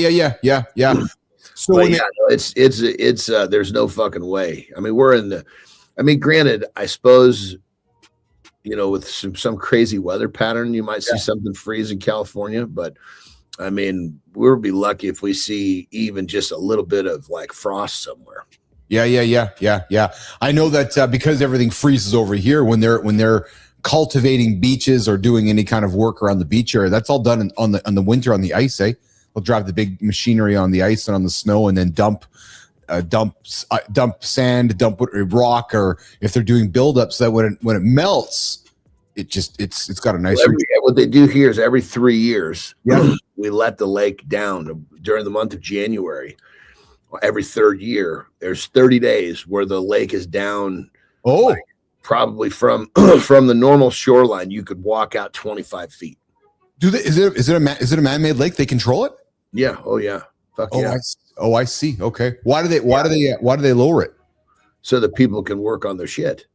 So it's there's no fucking way. I mean, granted, I suppose, with some crazy weather pattern, you might see something freeze in California, but I mean, we'll be lucky if we see even just a little bit of like frost somewhere. Yeah. I know that because everything freezes over here when they're cultivating beaches or doing any kind of work around the beach area, that's all done on the winter on the ice. They'll drive the big machinery on the ice and on the snow, and then dump sand, dump rock, or if they're doing buildup, so that when it melts, it's got a nice. What they do here is every 3 years, we let the lake down during the month of January. Every third year, there's 30 days where the lake is down. Oh. Probably from the normal shoreline, you could walk out 25 feet. Is it a man-made lake? They control it? Yeah. Oh yeah. Fuck yeah. I see. Okay. Why do they lower it? So that people can work on their shit.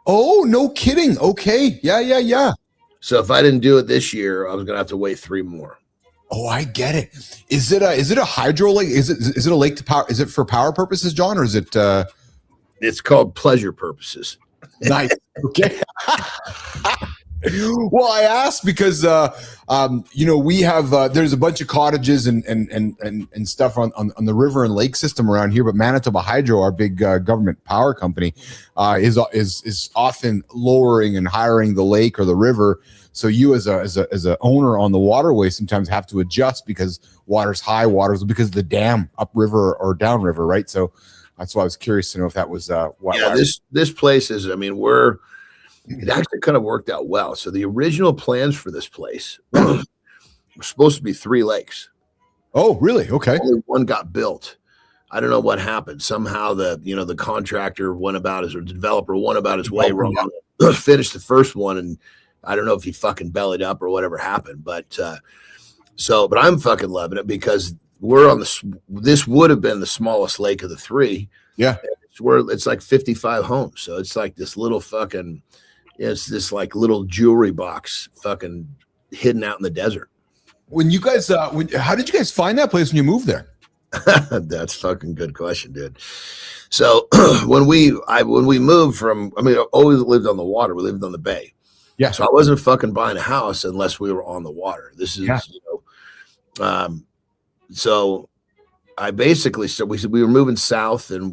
Oh, no kidding. Okay. Yeah. So if I didn't do it this year, I was gonna have to wait 3 more. Oh, I get it. Is it a hydro lake? Is it a lake to power? Is it for power purposes, John, or is it? It's called pleasure purposes. Nice. Okay. Well, I asked because we have there's a bunch of cottages and stuff on the river and lake system around here, but Manitoba Hydro, our big government power company, is often lowering and hiring the lake or the river. So you as a owner on the waterway sometimes have to adjust because water's high, because of the dam upriver or downriver, right? So that's why I was curious to know if that was this place is. I mean, it actually kind of worked out well. So the original plans for this place were supposed to be 3 lakes. Oh, really? Okay. Only one got built. I don't know what happened. Somehow the contractor the developer went about his way wrong. Finished the first one, and I don't know if he fucking bellied up or whatever happened, but I'm fucking loving it because we're on this would have been the smallest lake of the 3. Yeah. It's like 55 homes. So it's like this little fucking, it's this like little jewelry box fucking hidden out in the desert. When you guys, how did you guys find that place when you moved there? That's fucking good question, dude. So when we moved from, I always lived on the water. We lived on the bay. Yeah. So I wasn't fucking buying a house unless we were on the water. This is, so I basically, so we were moving south, and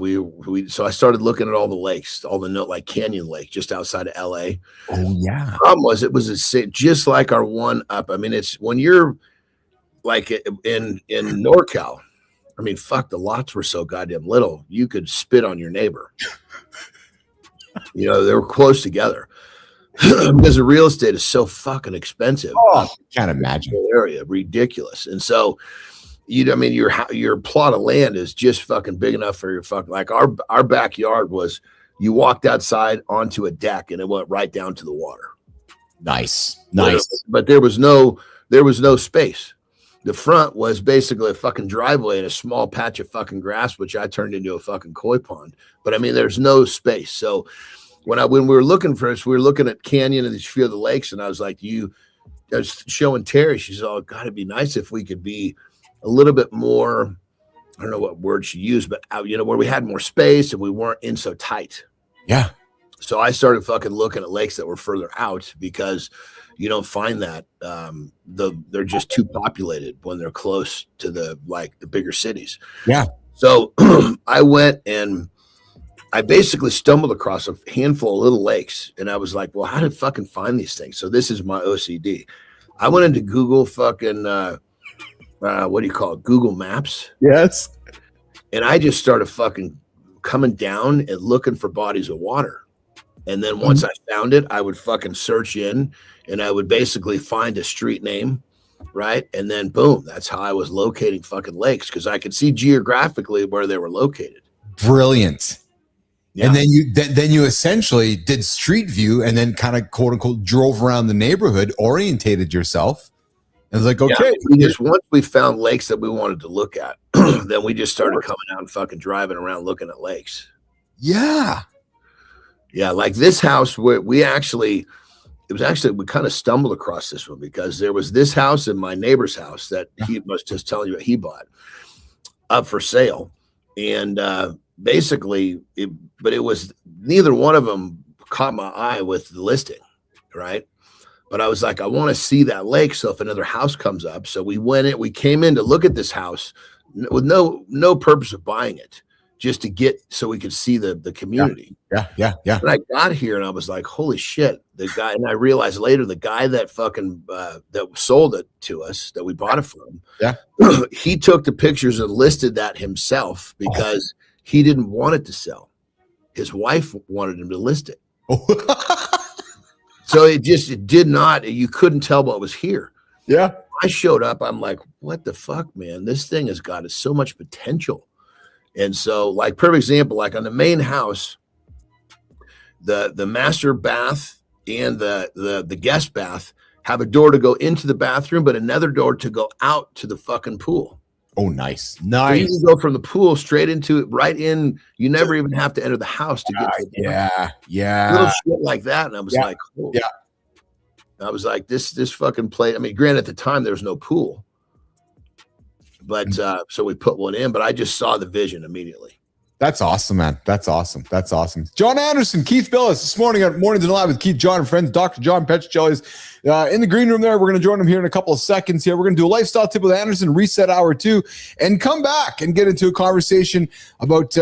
so I started looking at all the lakes, all the like Canyon Lake, just outside of LA. Oh yeah. Problem was, it was just like our one up. I mean, it's when you're like in NorCal. I mean, fuck, the lots were so goddamn little, you could spit on your neighbor. They were close together because the real estate is so fucking expensive. Oh, can't imagine. Area ridiculous, and so. Your plot of land is just fucking big enough for your fucking, like our backyard was, you walked outside onto a deck and it went right down to the water. Nice. But there was no space. The front was basically a fucking driveway and a small patch of fucking grass, which I turned into a fucking koi pond. But there's no space. So when we were looking for this, we were looking at Canyon and a few of the lakes, and I was like, I was showing Terry, she's all, God, it'd be nice if we could be a little bit more, I don't know what word she used, but where we had more space and we weren't in so tight. Yeah. So I started fucking looking at lakes that were further out because you don't find that they're just too populated when they're close to the bigger cities. Yeah. So I went and I basically stumbled across a handful of little lakes, and I was like, well, how to fucking find these things? So this is my OCD. I went into Google fucking what do you call it? Google Maps. Yes. And I just started fucking coming down and looking for bodies of water. And then once I found it, I would fucking search in, and I would basically find a street name, right? And then boom, that's how I was locating fucking lakes, because I could see geographically where they were located. Brilliant. Yeah. And then you essentially did street view, and then kind of quote unquote drove around the neighborhood, orientated yourself. And it's like, okay. Once we found lakes that we wanted to look at, then we just started coming out and fucking driving around looking at lakes. Yeah. Yeah. Like this house where we kind of stumbled across this one because there was this house and my neighbor's house that he was just telling you what he bought up for sale. And basically, it was neither one of them caught my eye with the listing. Right. But I was like, I want to see that lake. So if another house comes up, so we came in to look at this house with no purpose of buying it, just to so we could see the community. Yeah. And I got here and I was like, holy shit, the guy, and I realized later the guy that fucking, that sold it to us, that we bought it from. Yeah. He took the pictures and listed that himself because he didn't want it to sell. His wife wanted him to list it. So it did not, you couldn't tell what was here. Yeah. I showed up, I'm like, what the fuck, man? This thing has got so much potential. And so, like, perfect example, like on the main house, the master bath and the guest bath have a door to go into the bathroom, but another door to go out to the fucking pool. Oh, nice. So you can go from the pool straight into it, right in. You never even have to enter the house to get to the yeah. Little shit like that. And I was like, oh. Yeah. I was like, this fucking place. I mean, granted, at the time there was no pool, but so we put one in. But I just saw the vision immediately. That's awesome, man. That's awesome. John Anderson, Keith Billis, this morning at Mornings and Live with Keith, John, and friends. Dr. John Petrocelli is in the green room there. We're going to join him here in a couple of seconds here. We're going to do a lifestyle tip with Anderson, reset hour 2, and come back and get into a conversation about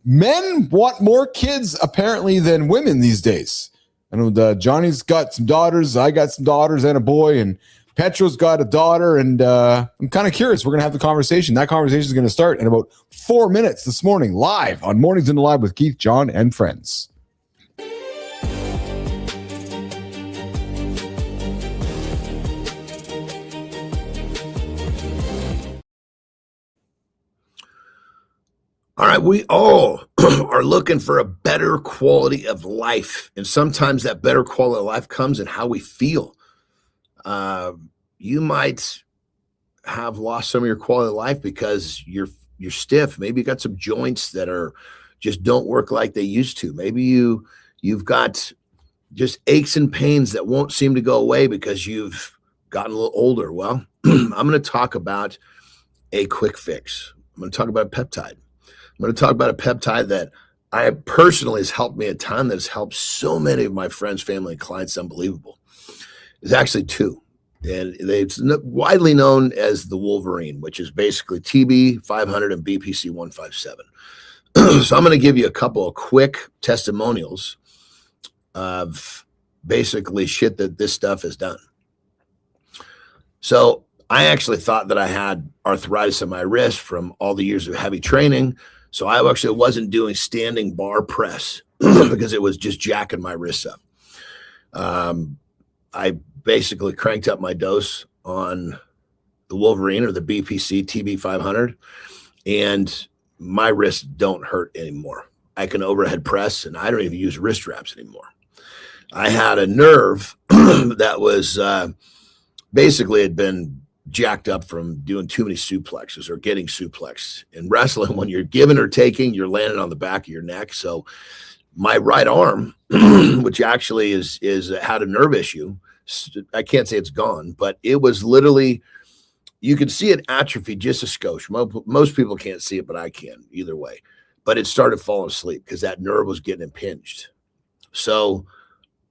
men want more kids, apparently, than women these days. I know Johnny's got some daughters. I got some daughters and a boy, and Petro's got a daughter, and I'm kind of curious. We're going to have the conversation. That conversation is going to start in about 4 minutes this morning, live on Mornings in the Live with Keith, John, and friends. All right, we all are looking for a better quality of life. And sometimes that better quality of life comes in how we feel. You might have lost some of your quality of life because you're stiff. Maybe you got some joints that are just don't work like they used to. Maybe you've got just aches and pains that won't seem to go away because you've gotten a little older. Well, I'm going to talk about a quick fix. I'm going to talk about a peptide. I'm going to talk about a peptide that I personally has helped me a ton, that's helped so many of my friends, family, and clients. Unbelievable. There's actually two. And it's widely known as the Wolverine, which is basically TB 500 and BPC 157. So I'm going to give you a couple of quick testimonials of basically shit that this stuff has done. So I actually thought that I had arthritis in my wrist from all the years of heavy training. So I actually wasn't doing standing bar press because it was just jacking my wrists up. I basically cranked up my dose on the Wolverine or the BPC TB 500, and my wrists don't hurt anymore. I can overhead press, and I don't even use wrist straps anymore. I had a nerve that was basically had been jacked up from doing too many suplexes or getting suplexed. In wrestling, when you're giving or taking, you're landing on the back of your neck. So my right arm, which actually is had a nerve issue, I can't say it's gone, but it was literally, you could see it atrophy just a skosh. Most people can't see it, but I can either way. But it started falling asleep because that nerve was getting impinged. So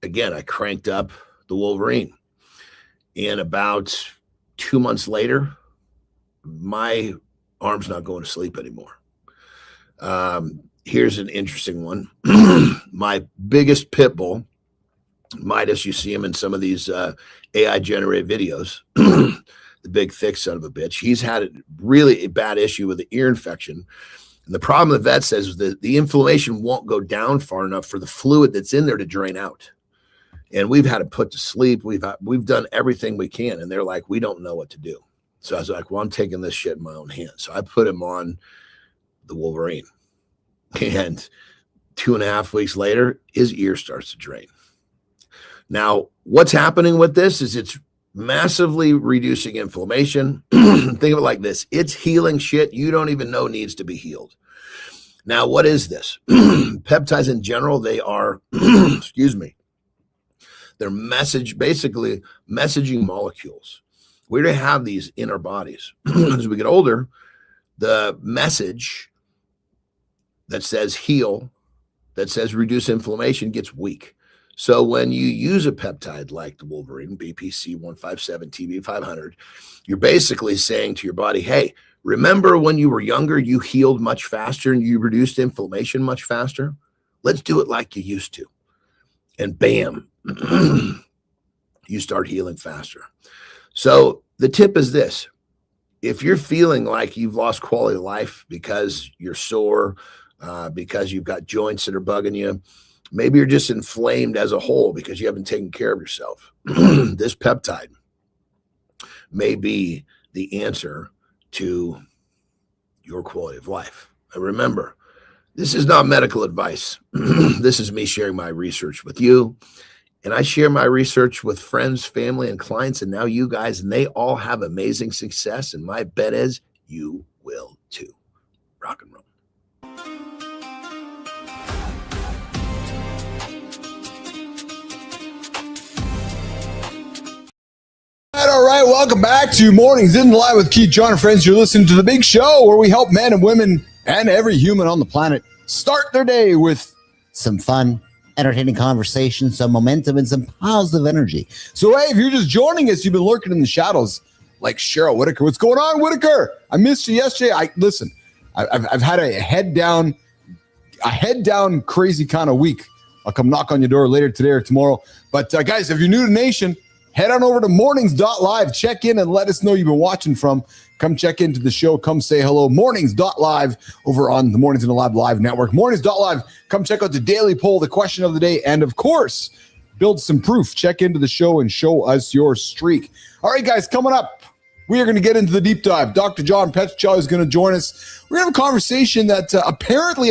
again, I cranked up the Wolverine. And about 2 months later, my arm's not going to sleep anymore. Here's an interesting one. My biggest pit bull, Midas, you see him in some of these AI generated videos, the big thick son of a bitch. He's had a really bad issue with the ear infection. And the problem the vet says is that the inflammation won't go down far enough for the fluid that's in there to drain out. And we've had to put to sleep. We've done everything we can. And they're like, we don't know what to do. So I was like, well, I'm taking this shit in my own hands. So I put him on the Wolverine. And 2.5 weeks later, his ear starts to drain. Now, what's happening with this is it's massively reducing inflammation. Think of it like this. It's healing shit you don't even know needs to be healed. Now, what is this? Peptides in general, they are, excuse me, they're basically messaging molecules. We don't have these in our bodies. As we get older, the message that says heal, that says reduce inflammation gets weak. So when you use a peptide like the Wolverine, BPC 157, TB 500, you're basically saying to your body, hey, remember when you were younger, you healed much faster and you reduced inflammation much faster? Let's do it like you used to. And bam, you start healing faster. So the tip is this. If you're feeling like you've lost quality of life because you're sore, because you've got joints that are bugging you, maybe you're just inflamed as a whole because you haven't taken care of yourself. This peptide may be the answer to your quality of life. And remember, this is not medical advice. This is me sharing my research with you. And I share my research with friends, family, and clients, and now you guys, and they all have amazing success. And my bet is you will too. Rock and roll. All right, welcome back to Mornings in the Live with Keith, John, and friends. You're listening to the big show where we help men and women and every human on the planet start their day with some fun, entertaining conversation, some momentum, and some positive energy. So, hey, if you're just joining us, you've been lurking in the shadows like Cheryl Whitaker. What's going on, Whitaker? I missed you yesterday. I've had a head down crazy kind of week. I'll come knock on your door later today or tomorrow. But guys, if you're new to Nation, head on over to mornings.live. Check in and let us know you've been watching from. Come check into the show. Come say hello. Mornings.live over on the Mornings in the Live network. Mornings.live. Come check out the daily poll, the question of the day, and of course, build some proof. Check into the show and show us your streak. All right, guys, coming up. We are going to get into the deep dive. Dr. John Petchow is going to join us. We're going to have a conversation that apparently,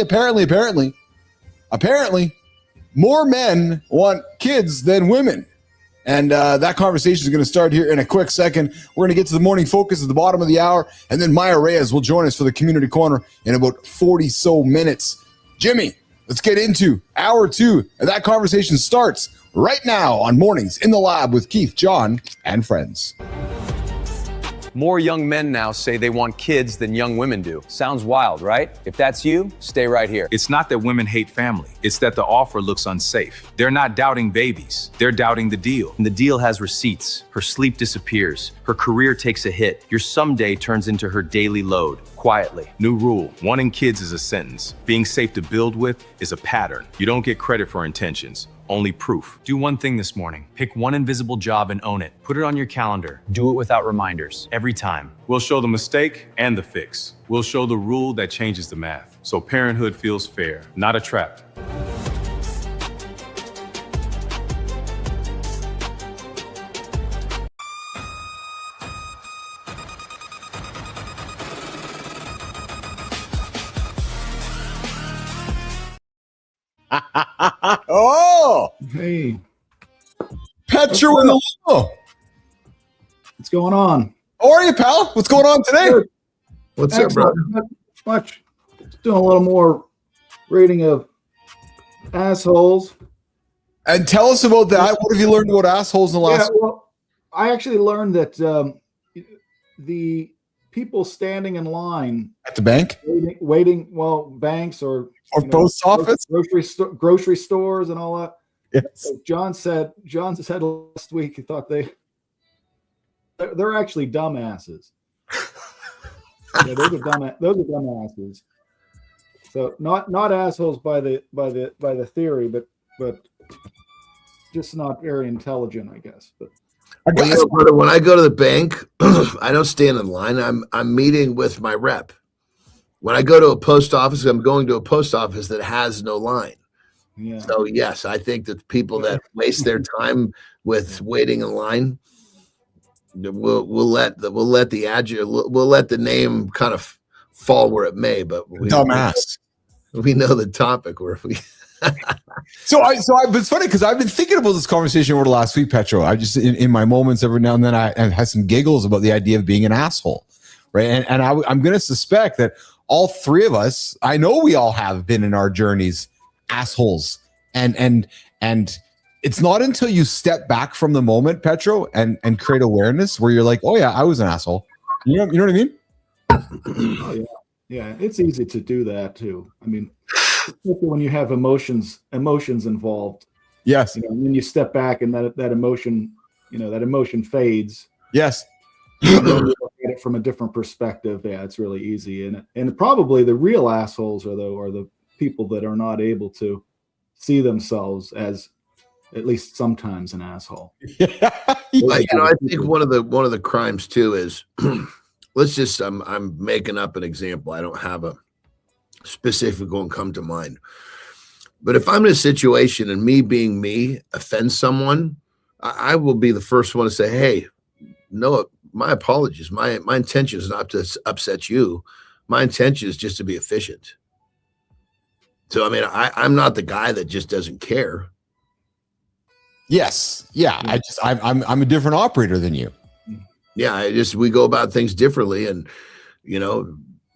more men want kids than women. And that conversation is going to start here in a quick second. We're going to get to the morning focus at the bottom of the hour. And then Maya Reyes will join us for the community corner in about 40 so minutes. Jimmy, let's get into hour 2. And that conversation starts right now on Mornings in the Lab with Keith, John, and friends. More young men now say they want kids than young women do. Sounds wild, right? If that's you, stay right here. It's not that women hate family. It's that the offer looks unsafe. They're not doubting babies. They're doubting the deal. And the deal has receipts. Her sleep disappears. Her career takes a hit. Your someday turns into her daily load. Quietly. New rule. Wanting kids is a sentence. Being safe to build with is a pattern. You don't get credit for intentions. Only proof. Do one thing this morning. Pick one invisible job and own it. Put it on your calendar. Do it without reminders. Every time. We'll show the mistake and the fix. We'll show the rule that changes the math. So parenthood feels fair, not a trap. Oh, hey, Petro in the limo. What's going on? How are you, pal? What's going on today? Good. What's up, bro? Not much. Just doing a little more rating of assholes. And tell us about that. What have you learned about assholes in the last? Yeah, well, I actually learned that the people standing in line At the bank? waiting, well, banks or post office? grocery stores and all that. Yes. John said last week he thought they're actually dumbasses. Yeah, those are dumbasses. So not assholes by the theory, but just not very intelligent, I guess. But well, you know, brother, when I go to the bank, I don't stand in line. I'm meeting with my rep. When I go to a post office, I'm going to a post office that has no line. Yeah. So yes, I think that people that waste their time with waiting in line, we'll let the name kind of fall where it may. But Dumbass. We know the topic where we. But it's funny because I've been thinking about this conversation over the last week, Petro. I just in my moments every now and then I've had some giggles about the idea of being an asshole, right? And I'm going to suspect that all three of us, I know we all have been in our journeys assholes, and it's not until you step back from the moment, Petro, and create awareness where you're like, oh yeah, I was an asshole. You know what I mean? Oh yeah, it's easy to do that too. I mean, especially when you have emotions involved. Yes. And then you step back and that emotion fades. Yes. You look at it from a different perspective. Yeah, it's really easy. And probably the real assholes are the people that are not able to see themselves as at least sometimes an asshole. I think one of the crimes too is let's just I'm making up an example. I don't have a specific one come to mind. But if I'm in a situation and me being me offends someone, I will be the first one to say, hey, no, my apologies. My intention is not to upset you. My intention is just to be efficient. So, I mean, I'm not the guy that just doesn't care. Yes. Yeah. I'm a different operator than you. Yeah. We go about things differently. And,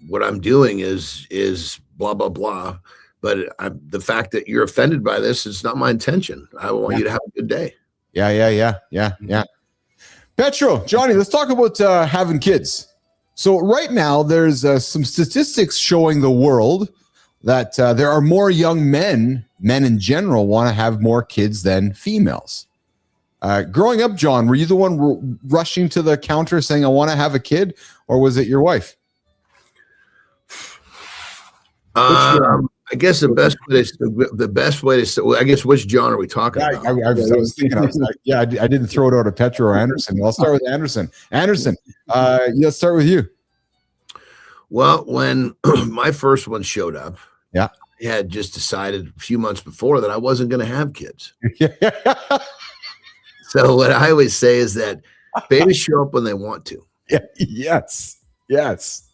what I'm doing is blah, blah, blah. But the fact that you're offended by this, it's not my intention. I want you to have a good day. Yeah. Petro, Johnny, let's talk about having kids. So right now, there's some statistics showing the world that there are more young men in general want to have more kids than females. Growing up, John, were you the one rushing to the counter saying, I want to have a kid, or was it your wife? I guess the best way to I guess which John are we talking about? I was thinking, I didn't throw it out of Petro or Anderson. I'll start with Anderson. Anderson, let's start with you. Well, when my first one showed up, I had just decided a few months before that I wasn't going to have kids. So what I always say is that babies show up when they want to. Yeah, yes.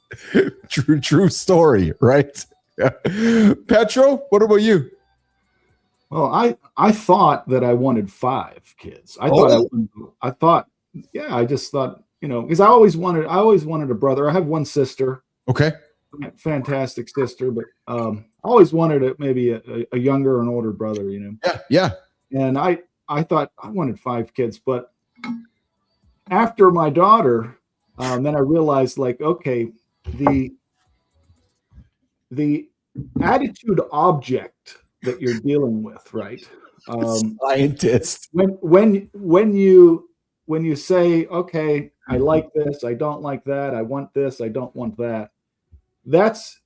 True story, right? Petro, what about you? Well, I thought that I wanted 5 kids. I just thought, because I always wanted a brother. I have one sister. Okay. Fantastic sister, but I always wanted maybe a younger and older brother, Yeah. And I thought I wanted 5 kids, but after my daughter, then I realized, like, okay, the attitude object that you're dealing with, right? Scientist. When you say, okay, I like this, I don't like that, I want this, I don't want that, that's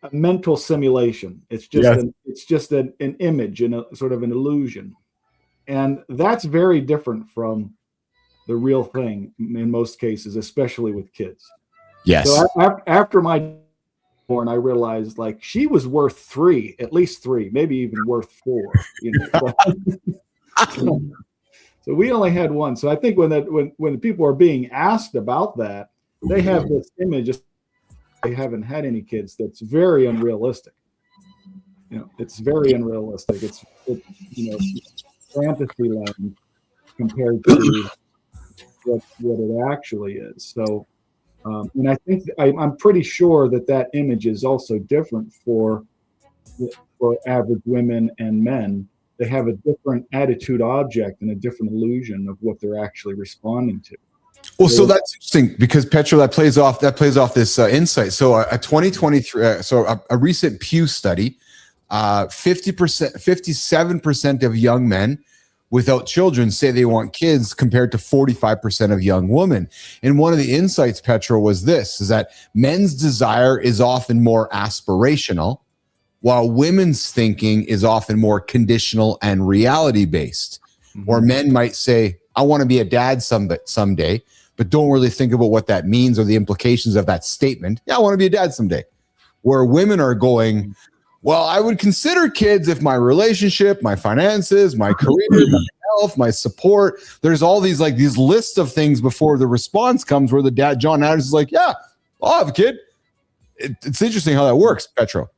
a mental simulation. It's just an image and a sort of an illusion, and that's very different from the real thing in most cases, especially with kids. Yes. So after my born, I realized, like, she was worth 3, at least 3, maybe even worth 4. So we only had one. So I think when people are being asked about that, they have this image of they haven't had any kids. That's very unrealistic. It's very unrealistic. It's fantasy land compared to what it actually is. So, and I think I'm pretty sure that image is also different for average women and men. They have a different attitude object and a different illusion of what they're actually responding to. Well, so that's interesting because Petro, that plays off this insight. So a 2023, a recent Pew study, 57% of young men without children say they want kids compared to 45% of young women. And one of the insights, Petro, was this, is that men's desire is often more aspirational, while women's thinking is often more conditional and reality-based. Mm-hmm. Or men might say, I want to be a dad someday, but don't really think about what that means or the implications of that statement. Yeah, I want to be a dad someday. Where women are going, well, I would consider kids if my relationship, my finances, my career, my health, my support, there's all these lists of things before the response comes where the dad, John Adams, is like, yeah, I'll have a kid. It's interesting how that works, Petro.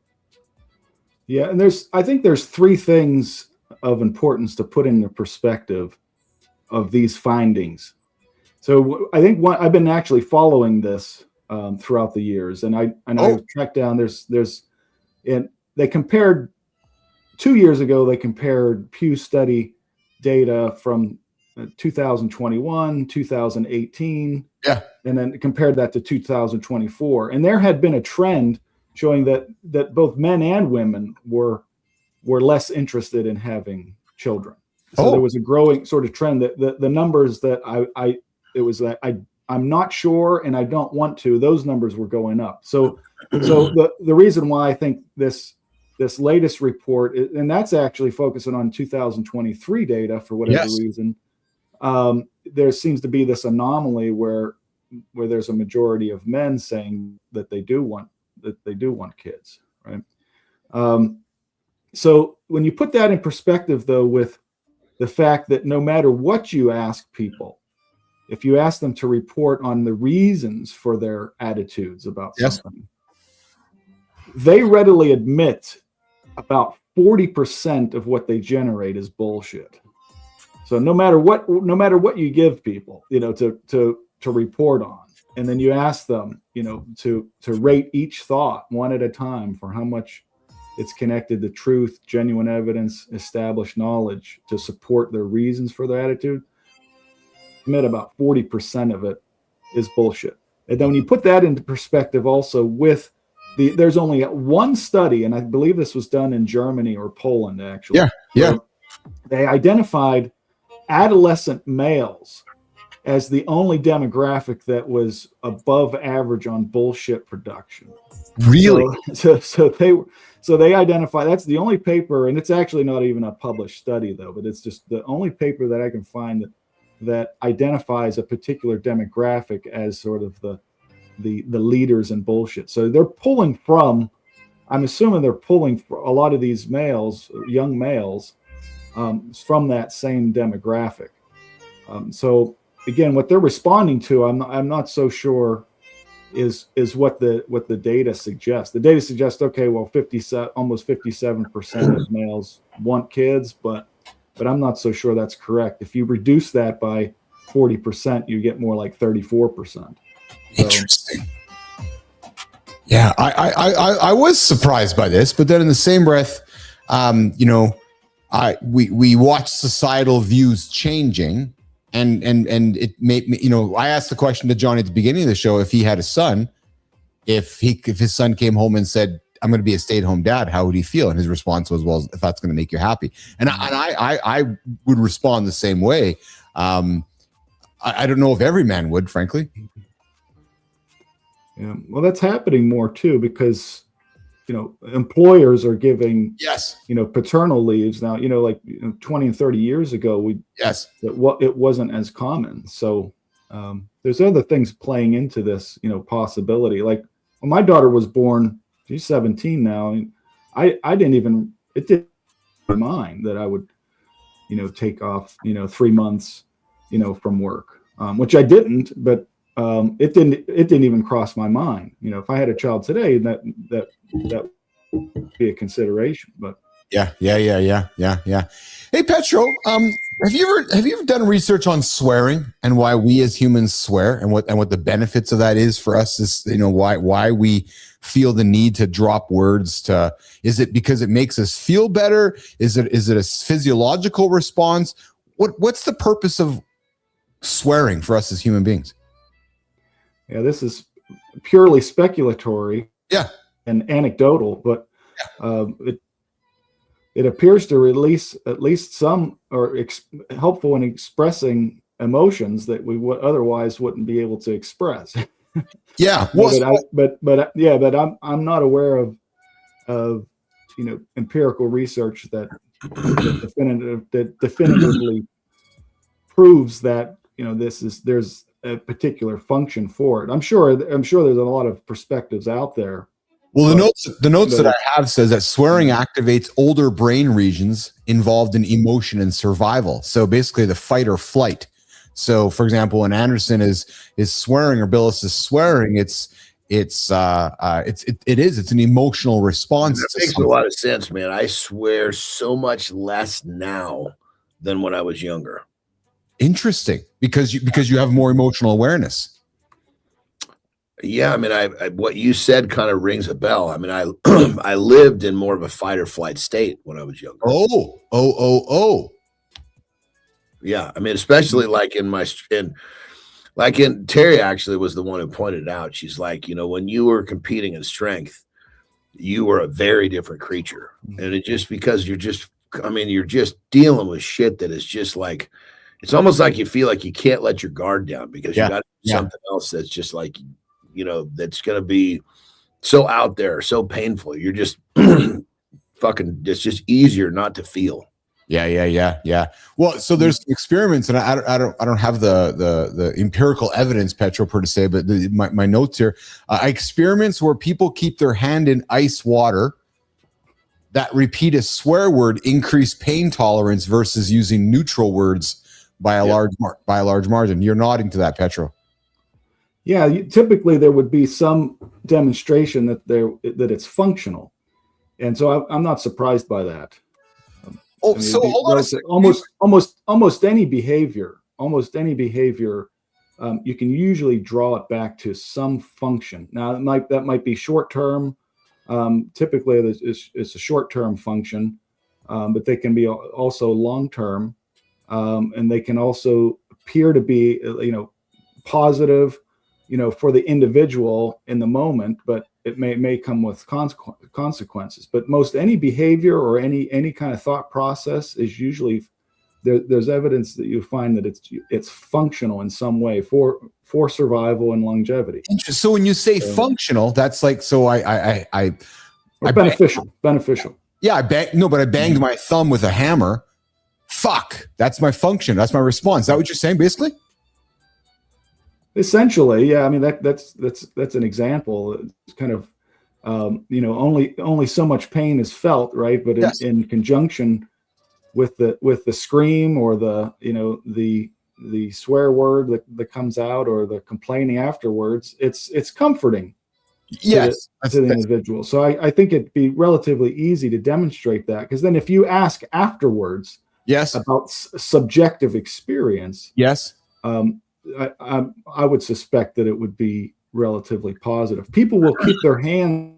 Yeah, and I think there's 3 things of importance to put into perspective of these findings. So I think I've been actually following this throughout the years, and I tracked down and they compared 2 years ago. They compared Pew study data from 2021, 2018, and then compared that to 2024. And there had been a trend showing that both men and women were less interested in having children. So there was a growing sort of trend that the numbers that I'm not sure and I don't want to, those numbers were going up. So the reason why I think this latest report, and that's actually focusing on 2023 data for whatever reason, there seems to be this anomaly where there's a majority of men saying that they do want kids, right? So when you put that in perspective, though, with the fact that no matter what you ask people, if you ask them to report on the reasons for their attitudes about something, they readily admit about 40% of what they generate is bullshit. So no matter what you give people, to report on, and then you ask them, to rate each thought one at a time for how much it's connected to truth, genuine evidence, established knowledge to support their reasons for their attitude, admit about 40% of it is bullshit. And then when you put that into perspective also with there's only one study, and I believe this was done in Germany or Poland, actually. Yeah. They identified adolescent males as the only demographic that was above average on bullshit production. Really? So they identify, that's the only paper, and it's actually not even a published study though, but it's just the only paper that I can find that identifies a particular demographic as sort of the leaders in bullshit. So they're pulling from, I'm assuming they're pulling a lot of these males, young males, from that same demographic. So again, what they're responding to, I'm not so sure is what the data suggests. The data suggests, okay, well, almost 57% of males want kids, but I'm not so sure that's correct. If you reduce that by 40%, you get more like 34%. Interesting. Yeah, I was surprised by this, but then in the same breath, we watch societal views changing, and it made me, I asked the question to Johnny at the beginning of the show, if he had a son, if his son came home and said, I'm going to be a stay-at-home dad, how would he feel? And his response was, well, if that's going to make you happy. And I would respond the same way. I don't know if every man would, frankly. Yeah, well, that's happening more too, because employers are giving paternal leaves now. 20 and 30 years ago, it wasn't as common. So there's other things playing into this possibility. Like when my daughter was born, she's 17 now, and it didn't mind that I would take off 3 months from work, which I didn't, but it didn't even cross my mind. If I had a child today, that would be a consideration. But yeah. Hey, Petro, have you ever done research on swearing and why we as humans swear, and what the benefits of that is for us? Is why we feel the need to drop words? Is it because it makes us feel better? Is it a physiological response? What's the purpose of swearing for us as human beings? Yeah, this is purely speculatory, and anecdotal, but it appears to release at least some, or helpful in expressing emotions that we otherwise wouldn't be able to express. Yeah, but I'm not aware of empirical research that definitively proves that there's a particular function for it. I'm sure there's a lot of perspectives out there. Well, the notes that I have says that swearing activates older brain regions involved in emotion and survival. So basically the fight or flight. So for example, when Anderson is swearing, or Billis is swearing, it's an emotional response. That makes a lot of sense, man. I swear so much less now than when I was younger. Interesting, because you have more emotional awareness. Yeah, I mean, what you said kind of rings a bell. I mean, I lived in more of a fight or flight state when I was younger. Oh. Yeah, I mean, especially like Terry actually was the one who pointed it out. She's like, when you were competing in strength, you were a very different creature, and it just because you're just dealing with shit that is just like. It's almost like you feel like you can't let your guard down because you got to do something else that's just like, that's going to be so out there, so painful. You're just it's just easier not to feel. Yeah. Well, so there's experiments, and I don't have the empirical evidence, Petro, per se, but my notes here, experiments where people keep their hand in ice water that repeat a swear word increase pain tolerance versus using neutral words by a large margin. You're nodding to that, Petro. Yeah, typically there would be some demonstration that it's functional, and so I'm not surprised by that. Almost any behavior, you can usually draw it back to some function. Now that might be short term. Typically, it's a short term function, but they can be also long term. And they can also appear to be, positive, for the individual in the moment, but it may come with consequences. But most any behavior or any kind of thought process is usually there's evidence that you find that it's functional in some way for survival and longevity. So when you say functional, that's like beneficial. Yeah, I banged my thumb with a hammer. Fuck, that's my function. That's my response. Is that what you're saying, basically? Essentially, yeah. I mean, that's an example. It's kind of, only so much pain is felt, right? But in conjunction with the scream or the swear word that comes out or the complaining afterwards, it's comforting. Yes, to the individual. So I think it'd be relatively easy to demonstrate that, because then if you ask afterwards, yes, about subjective experience, yes, I would suspect that it would be relatively positive. People will keep their hands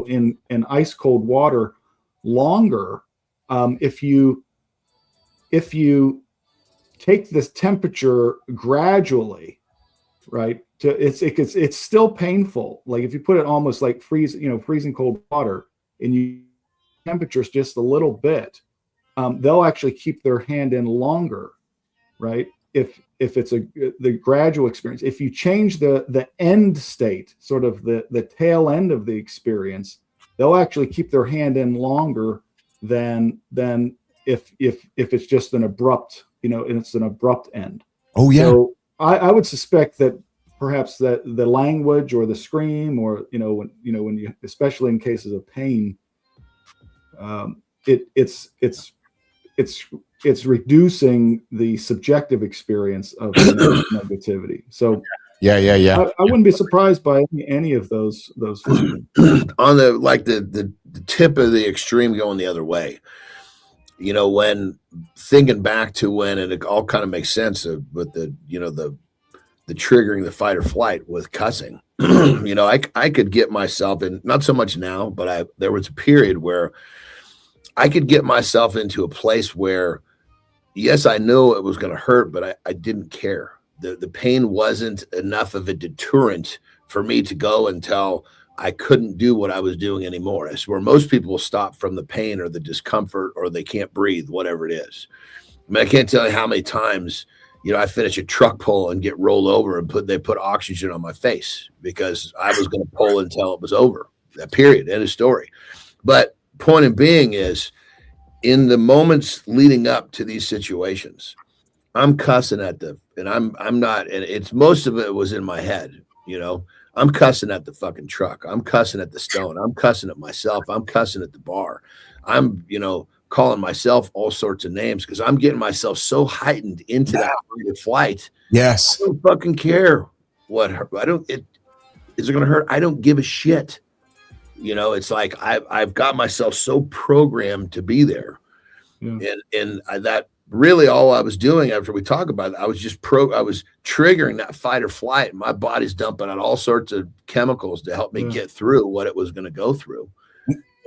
in ice cold water longer if you take this temperature gradually, right? It's still painful. Like if you put it almost like freezing cold water, and you temperatures just a little bit, they'll actually keep their hand in longer, right? If it's the gradual experience. If you change the end state, sort of the tail end of the experience, they'll actually keep their hand in longer than if it's just an abrupt, and it's an abrupt end. Oh yeah. So I would suspect that perhaps that the language or the scream, or when you, especially in cases of pain, it's reducing the subjective experience of negativity. So yeah. I wouldn't be surprised by any of those on the tip of the extreme going the other way. When thinking back to when, and it all kind of makes sense with the triggering the fight or flight with cussing. I could get myself in, not so much now, but there was a period where I could get myself into a place where, yes, I knew it was going to hurt, but I didn't care. The pain wasn't enough of a deterrent for me to go until I couldn't do what I was doing anymore. It's where most people stop from the pain or the discomfort, or they can't breathe, whatever it is. I mean, I can't tell you how many times, I finish a truck pull and get rolled over and they put oxygen on my face because I was going to pull until it was over. That period, end of story. But point of being is, in the moments leading up to these situations, I'm cussing at and I'm not, and it's most of it was in my head, I'm cussing at the fucking truck. I'm cussing at the stone. I'm cussing at myself. I'm cussing at the bar. I'm, calling myself all sorts of names because I'm getting myself so heightened into that fight or flight. Yes. I don't fucking care what hurt. Is it going to hurt? I don't give a shit. It's like I've got myself so programmed to be there. Yeah. And that really all I was doing after we talk about it, I was just I was triggering that fight or flight. My body's dumping out all sorts of chemicals to help me get through what it was going to go through.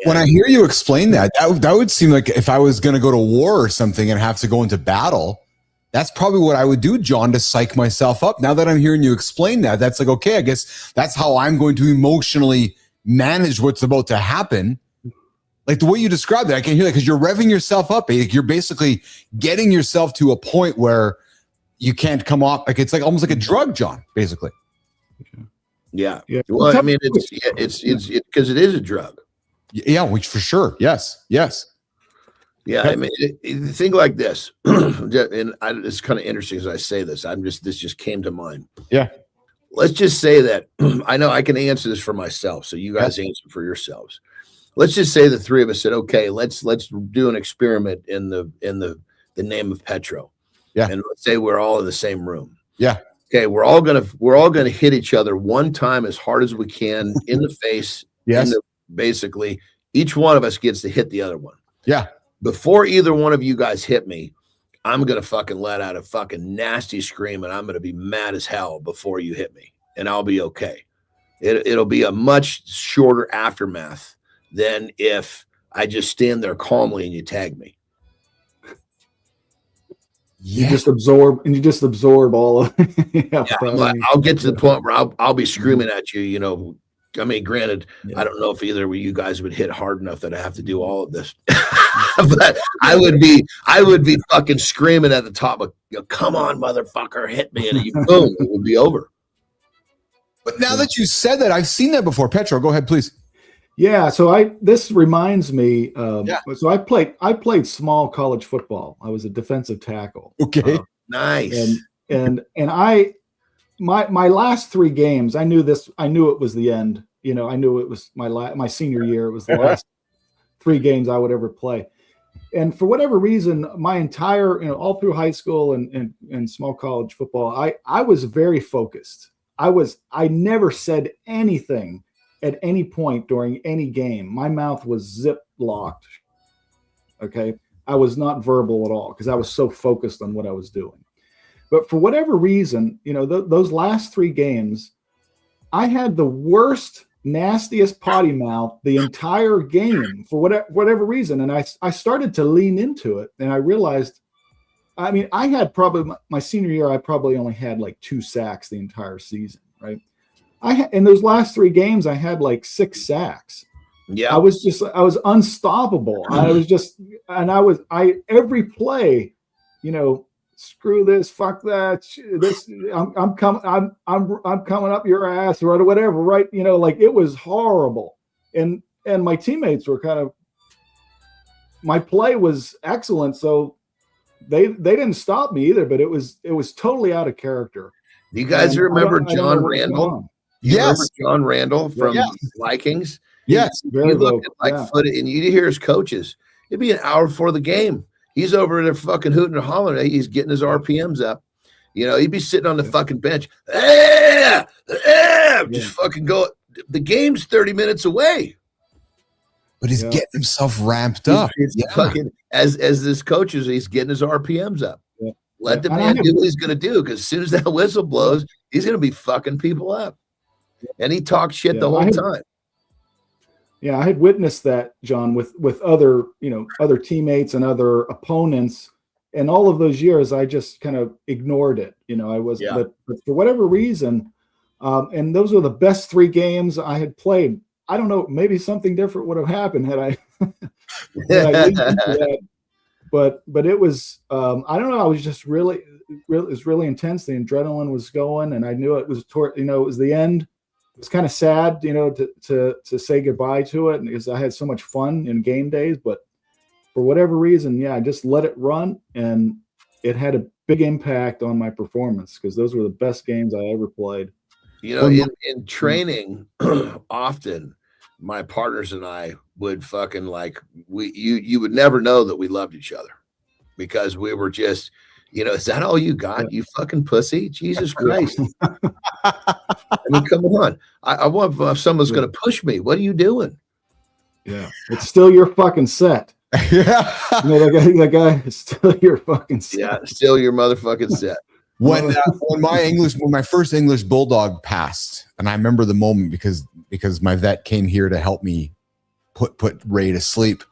When I hear you explain that would seem like if I was going to go to war or something and have to go into battle, that's probably what I would do, John, to psych myself up. Now that I'm hearing you explain that, that's like, okay, I guess that's how I'm going to emotionally manage what's about to happen. Like the way you described that, I can hear that because you're revving yourself up. You're basically getting yourself to a point where you can't come off. Like it's like almost like a drug, John, basically. Yeah. Well, I mean, it's because it is a drug. Yeah, which for sure. Yes. Yeah, I mean, think like this, and it's kind of interesting as I say this. This just came to mind. Yeah. Let's just say that I know I can answer this for myself, so you guys answer for yourselves. Let's just say the three of us said, okay, let's do an experiment in the name of Petro. Yeah. And let's say we're all in the same room. Yeah. Okay, we're all gonna hit each other one time as hard as we can in the face. Yes. Basically, each one of us gets to hit the other one. Yeah. Before either one of you guys hit me, I'm going to fucking let out a fucking nasty scream, and I'm going to be mad as hell before you hit me, and I'll be okay. It'll be a much shorter aftermath than if I just stand there calmly and you tag me. You just absorb all of it. I'll get to the point where I'll be screaming at you, I mean, granted, I don't know if either of you guys would hit hard enough that I have to do all of this, but I would be fucking screaming at the top of, come on, motherfucker, hit me, and boom, it would be over. But now that you said that, I've seen that before. Petro, go ahead, please. Yeah, so this reminds me. So I played small college football. I was a defensive tackle. Okay, nice. And my last three games, I knew it was the end. I knew it was my senior year. It was the last 3 games I would ever play. and for whatever reason, my entire, all through high school and small college football, I was very focused. I never said anything at any point during any game. My mouth was zip locked. Okay. I was not verbal at all because I was so focused on what I was doing. But for whatever reason, those last 3 games, I had the worst, nastiest potty mouth the entire game for whatever reason. And I started to lean into it, and I realized, I had probably my senior year, I probably only had like 2 sacks the entire season, right? In those last 3 games, I had like 6 sacks. Yeah. I was unstoppable. Every play, screw this, fuck that, this, I'm coming up your ass or whatever, right? It was horrible. And my teammates were my play was excellent. So they didn't stop me either, but it was totally out of character. Do you guys remember John Randall? Yes. Remember John Randall from Vikings? Yes. He looked at footage, and you hear his coaches. It'd be an hour before the game. He's over there fucking hooting and hollering. He's getting his RPMs up. He'd be sitting on the fucking bench. Just fucking go. The game's 30 minutes away. But he's getting himself ramped up. He's fucking, as this coach he's getting his RPMs up. Yeah. Let the man do what he's going to do, because as soon as that whistle blows, he's going to be fucking people up. And he talks shit the whole time. Yeah, I had witnessed that, John, with other teammates and other opponents, and all of those years I just kind of ignored it. But for whatever reason, and those were the best 3 games I had played. I don't know, maybe something different would have happened had I, that. But it was I don't know. I was just it was really intense. The adrenaline was going, and I knew it was it was the end. It was kind of sad, to say goodbye to it, because I had so much fun in game days. But for whatever reason, I just let it run, and it had a big impact on my performance, because those were the best games I ever played. In training, often my partners and I would fucking you would never know that we loved each other, because we were just, is that all you got? You fucking pussy? Jesus Christ. Come on. I want, if someone's going to push me, what are you doing? Yeah. It's still your fucking set. That guy is still your fucking set. Yeah. Still your motherfucking set. When my first English bulldog passed, and I remember the moment because my vet came here to help me put Ray to sleep.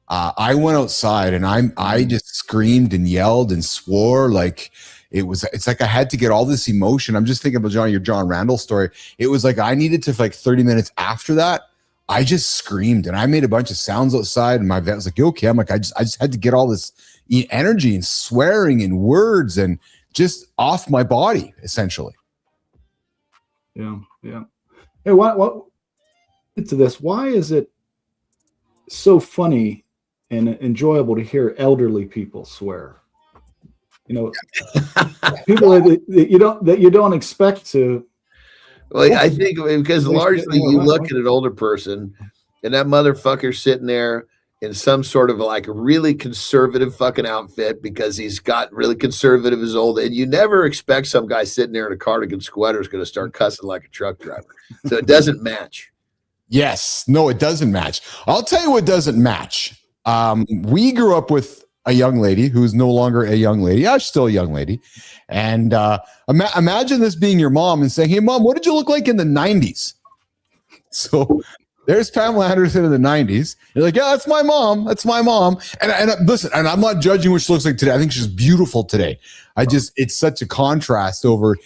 I went outside and I just screamed and yelled and swore like it's like I had to get all this emotion. I'm just thinking about your John Randall story. It was like I needed to, 30 minutes after that, I just screamed and I made a bunch of sounds outside, and my vet was like, "You okay?" I'm like, I just had to get all this energy and swearing and words and just off my body, essentially. Yeah. Hey, what to this? Why is it so funny and enjoyable to hear elderly people swear? People that you don't expect to. Well, I think because largely you look at an older person, and that motherfucker's sitting there in some sort of like a really conservative fucking outfit, because he's got really conservative as old, and you never expect some guy sitting there in a cardigan sweater is going to start cussing like a truck driver. So it doesn't match. Yes, no, it doesn't match. I'll tell you what doesn't match. We grew up with a young lady who's no longer a young lady. Yeah, she's still a young lady. And imagine this being your mom and saying, "Hey, Mom, what did you look like in the 90s?" So there's Pamela Anderson in the 90s. You're like, "Yeah, that's my mom. That's my mom." And listen, and I'm not judging what she looks like today. I think she's beautiful today. It's such a contrast over,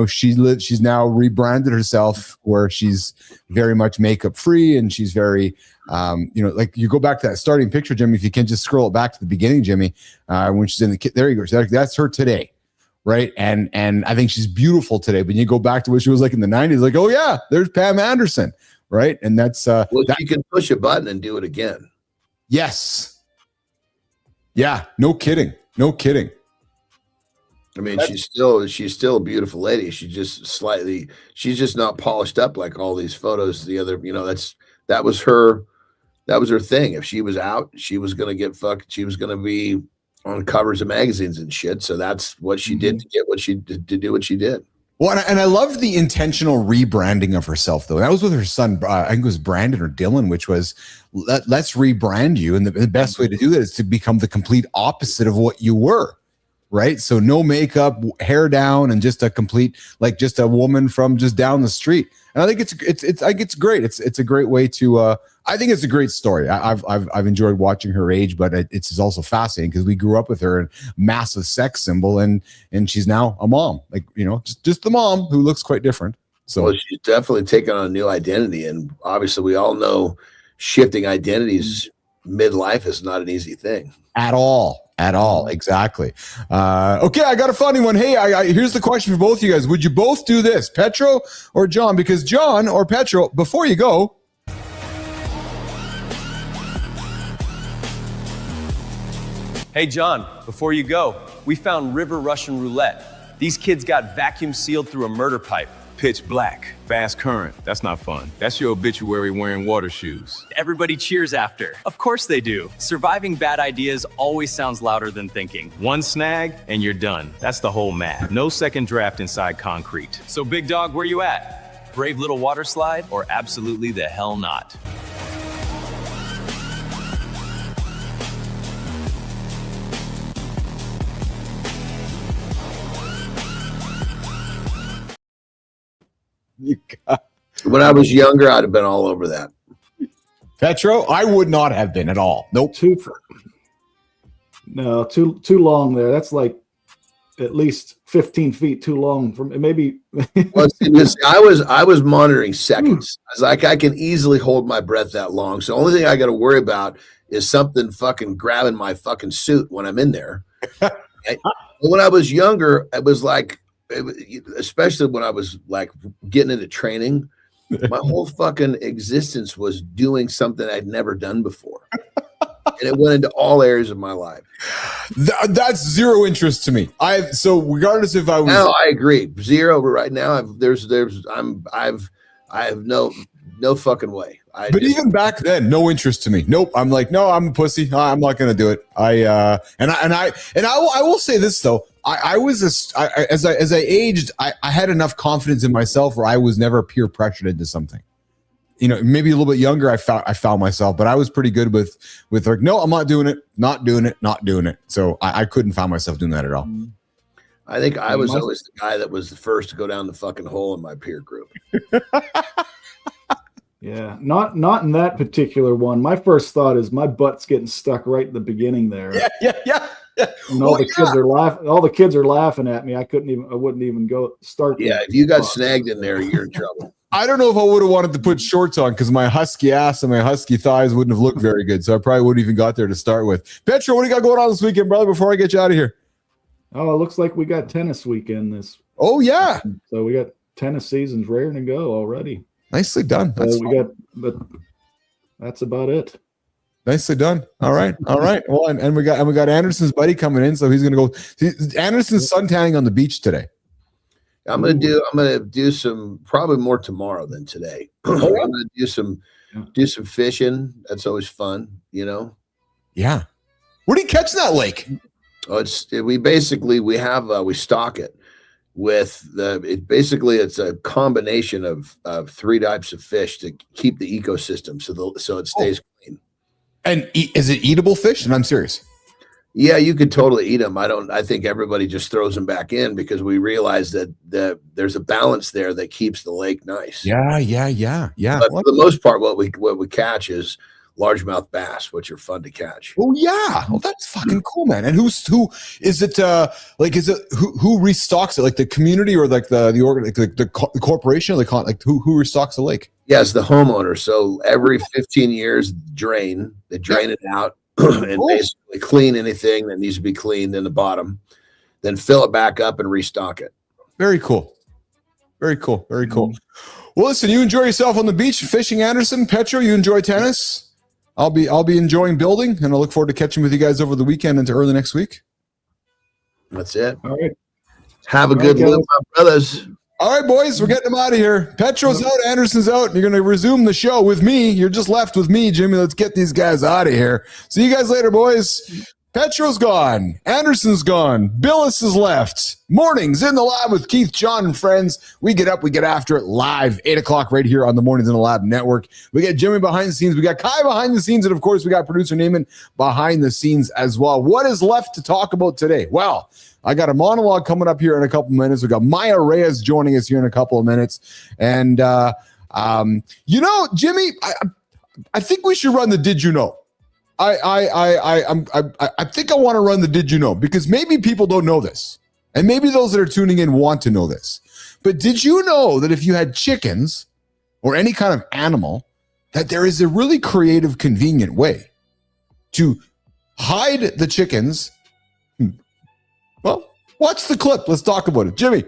she's now rebranded herself where she's very much makeup free, and she's very, like you go back to that starting picture, Jimmy, if you can just scroll it back to the beginning, Jimmy, when she's in the kid, there you go. That's her today. Right. And I think she's beautiful today. But you go back to what she was like in the 90s, like, oh yeah, there's Pam Anderson. Right. And that's you can push a button and do it again. Yes. Yeah. No kidding. I mean, she's still a beautiful lady. She's just not polished up like all these photos. The other, that was her That was her thing. If she was out, she was gonna get fucked. She was gonna be on covers of magazines and shit. So that's what she did to get what she did, to do what she did. Well, and I loved the intentional rebranding of herself, though. That was with her son, I think it was Brandon or Dylan, which was, let's rebrand you. And the best way to do that is to become the complete opposite of what you were, right? So no makeup, hair down, and just a complete, like just a woman from just down the street. And I think it's I think it's great. It's a great way to. I think it's a great story. I've enjoyed watching her age, but it's also fascinating because we grew up with her, and massive sex symbol, and she's now a mom, like, you know, just the mom who looks quite different. So well, she's definitely taken on a new identity, and obviously we all know shifting identities midlife is not an easy thing at all. Exactly. Okay, I got a funny one. Hey, here's the question for both of you guys. Would you both do this, Petro or John? Because John or Petro, before you go. Hey, John, before you go, we found River Russian Roulette. These kids got vacuum sealed through a murder pipe. Pitch black, fast current. That's not fun. That's your obituary wearing water shoes. Everybody cheers after. Of course they do. Surviving bad ideas always sounds louder than thinking. One snag and you're done. That's the whole math. No second draft inside concrete. So big dog, where you at? Brave little water slide or absolutely the hell not? When I was younger, I'd have been all over that. Petro, I would not have been at all. Nope. Too long there. That's like at least 15 feet too long from maybe. Well, I was monitoring seconds. I was like, I can easily hold my breath that long. So the only thing I got to worry about is something fucking grabbing my fucking suit when I'm in there. When I was younger, it was like, especially when I was like getting into training, my whole fucking existence was doing something I'd never done before. And it went into all areas of my life. That's zero interest to me. So regardless if I was, now I agree, zero. But right now, I have no fucking way. Even back then, no interest to me. Nope. I'm like, no, I'm a pussy. I'm not going to do it. I will say this though. As I aged, I had enough confidence in myself where I was never peer pressured into something. You know, maybe a little bit younger, I found myself, but I was pretty good with like, no, I'm not doing it, not doing it. So I couldn't find myself doing that at all. I think I was always the guy that was the first to go down the fucking hole in my peer group. Yeah, not in that particular one. My first thought is my butt's getting stuck right at the beginning there. Yeah. And all the kids are laughing. All the kids are laughing at me. I wouldn't even go start. Yeah, if you got snagged in there, you're in trouble. I don't know if I would have wanted to put shorts on because my husky ass and my husky thighs wouldn't have looked very good. So I probably wouldn't even got there to start with. Petro, what do you got going on this weekend, brother? Before I get you out of here. Oh, it looks like we got tennis weekend this. Oh yeah. So we got tennis seasons raring to go already. Nicely done. But that's about it. Nicely done. All right. Well, and we got Anderson's buddy coming in, so he's gonna go. Anderson's suntanning on the beach today. I'm gonna do some, probably more tomorrow than today. I'm gonna do some fishing. That's always fun, you know. Yeah. Where do you catch that lake? Oh, we stock it with it's a combination of three types of fish to keep the ecosystem so it stays clean. And is it eatable fish? And I'm serious. Yeah, you could totally eat them. I think everybody just throws them back in because we realize that there's a balance there that keeps the lake nice. Yeah. But for the most part, what we catch is largemouth bass, which are fun to catch. Oh yeah, well that's fucking cool, man. And who is it? Who restocks it? Like the community or like the corporation? Like who restocks the lake? Yes, the homeowner. So every 15 years, they drain it out and basically clean anything that needs to be cleaned in the bottom, then fill it back up and restock it. Very cool. Well, listen, you enjoy yourself on the beach fishing, Anderson. Petro, you enjoy tennis. I'll be enjoying building, and I look forward to catching with you guys over the weekend into early next week. That's it. All right. Have a good look, my brothers. All right, boys, we're getting them out of here. Petro's out, Anderson's out. You're going to resume the show with me. You're just left with me, Jimmy. Let's get these guys out of here. See you guys later, boys. Petro's gone. Anderson's gone. Billis is left. Mornings in the Lab with Keith, John, and friends. We get up, we get after it live, 8 o'clock right here on the Mornings in the Lab network. We got Jimmy behind the scenes. We got Kai behind the scenes. And, of course, we got producer Neiman behind the scenes as well. What is left to talk about today? Well, I got a monologue coming up here in a couple minutes. We got Maya Reyes joining us here in a couple of minutes. And, Jimmy, I think we should run the Did You Know? I think I want to run the Did You Know? Because maybe people don't know this. And maybe those that are tuning in want to know this. But did you know that if you had chickens or any kind of animal, that there is a really creative, convenient way to hide the chickens? Well, watch the clip. Let's talk about it. Jimmy.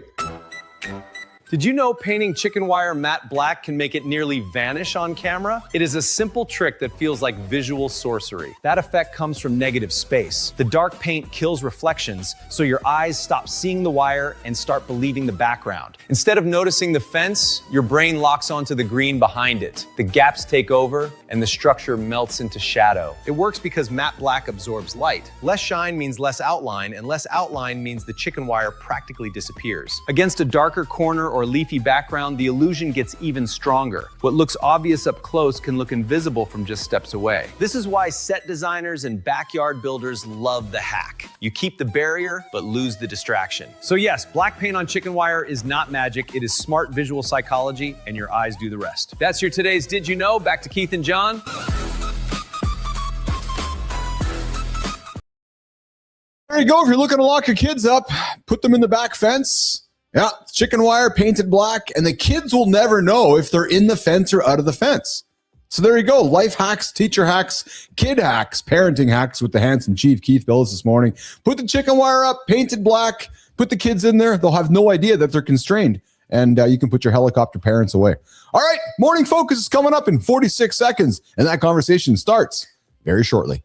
Did you know painting chicken wire matte black can make it nearly vanish on camera? It is a simple trick that feels like visual sorcery. That effect comes from negative space. The dark paint kills reflections, so your eyes stop seeing the wire and start believing the background. Instead of noticing the fence, your brain locks onto the green behind it. The gaps take over, and the structure melts into shadow. It works because matte black absorbs light. Less shine means less outline, and less outline means the chicken wire practically disappears. Against a darker corner or leafy background, the illusion gets even stronger. What looks obvious up close can look invisible from just steps away. This is why set designers and backyard builders love the hack. You keep the barrier, but lose the distraction. So yes, black paint on chicken wire is not magic. It is smart visual psychology, and your eyes do the rest. That's your today's Did You Know? Back to Keith and John. There you go. If you're looking to lock your kids up, put them in the back fence. Yeah, chicken wire painted black, and the kids will never know if they're in the fence or out of the fence. So there you go. Life hacks, teacher hacks, kid hacks, parenting hacks with the handsome Chief Keith Billis this morning. Put the chicken wire up, painted black, put the kids in there. They'll have no idea that they're constrained, and you can put your helicopter parents away. All right, Morning Focus is coming up in 46 seconds, and that conversation starts very shortly.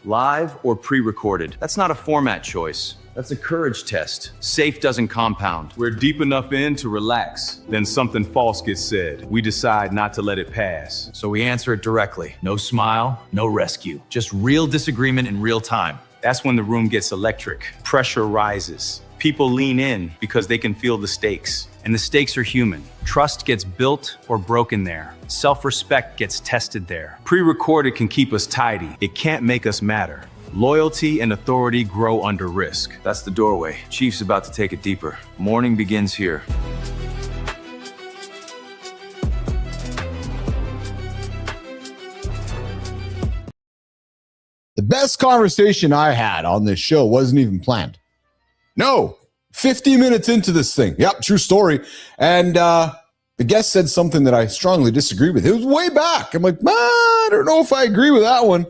Live or pre-recorded? That's not a format choice. That's a courage test. Safe doesn't compound. We're deep enough in to relax. Then something false gets said. We decide not to let it pass. So we answer it directly. No smile, no rescue. Just real disagreement in real time. That's when the room gets electric. Pressure rises. People lean in because they can feel the stakes. And the stakes are human. Trust gets built or broken there. Self-respect gets tested there. Pre-recorded can keep us tidy. It can't make us matter. Loyalty and authority grow under risk. That's the doorway. Chief's about to take it deeper. Morning begins here. The best conversation I had on this show wasn't even planned. No, 50 minutes into this thing. Yep, true story. And the guest said something that I strongly disagree with. It was way back. I'm like, I don't know if I agree with that one.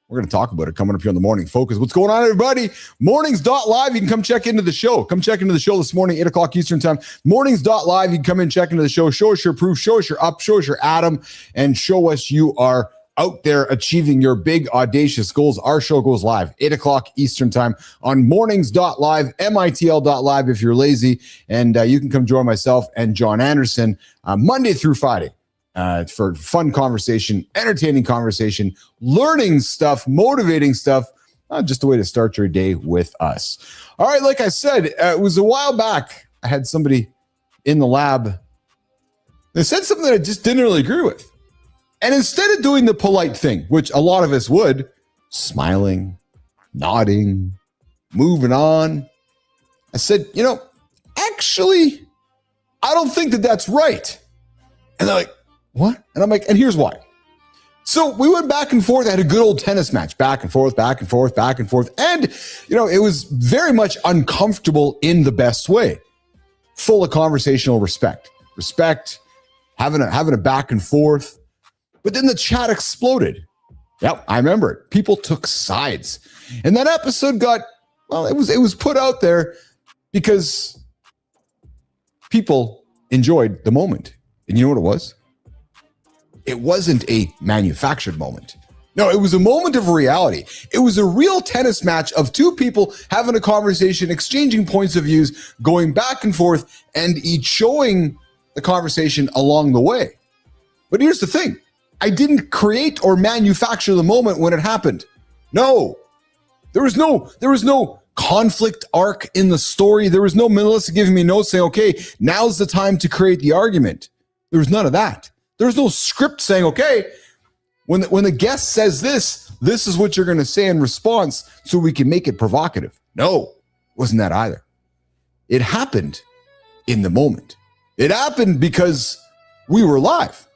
We're going to talk about it coming up here on the Morning Focus. What's going on, everybody? Mornings.live. You can come check into the show. Come check into the show this morning, 8 o'clock Eastern time. Mornings.live. You can come in, check into the show. Show us your proof. Show us your up. Show us your Adam. And show us you are out there achieving your big, audacious goals. Our show goes live, 8 o'clock Eastern time on mornings.live, mitl.live if you're lazy. And you can come join myself and John Anderson Monday through Friday. For fun conversation, entertaining conversation, learning stuff, motivating stuff, just a way to start your day with us. All right, like I said, it was a while back. I had somebody in the lab. They said something that I just didn't really agree with. And instead of doing the polite thing, which a lot of us would, smiling, nodding, moving on, I said, actually, I don't think that that's right. And they're like, what? And I'm like, and here's why. So we went back and forth. I had a good old tennis match, back and forth, back and forth, back and forth. And, it was very much uncomfortable in the best way, full of conversational respect, having a back and forth. But then the chat exploded. Yep, I remember it. People took sides. And that episode it was put out there because people enjoyed the moment. And you know what it was? It wasn't a manufactured moment. No, it was a moment of reality. It was a real tennis match of two people having a conversation, exchanging points of views, going back and forth, and each showing the conversation along the way. But here's the thing. I didn't create or manufacture the moment when it happened. No. There was no conflict arc in the story. There was no Melissa giving me notes saying, okay, now's the time to create the argument. There was none of that. There was no script saying, okay, when the guest says this is what you're going to say in response so we can make it provocative. No, wasn't that either. It happened in the moment. It happened because we were live.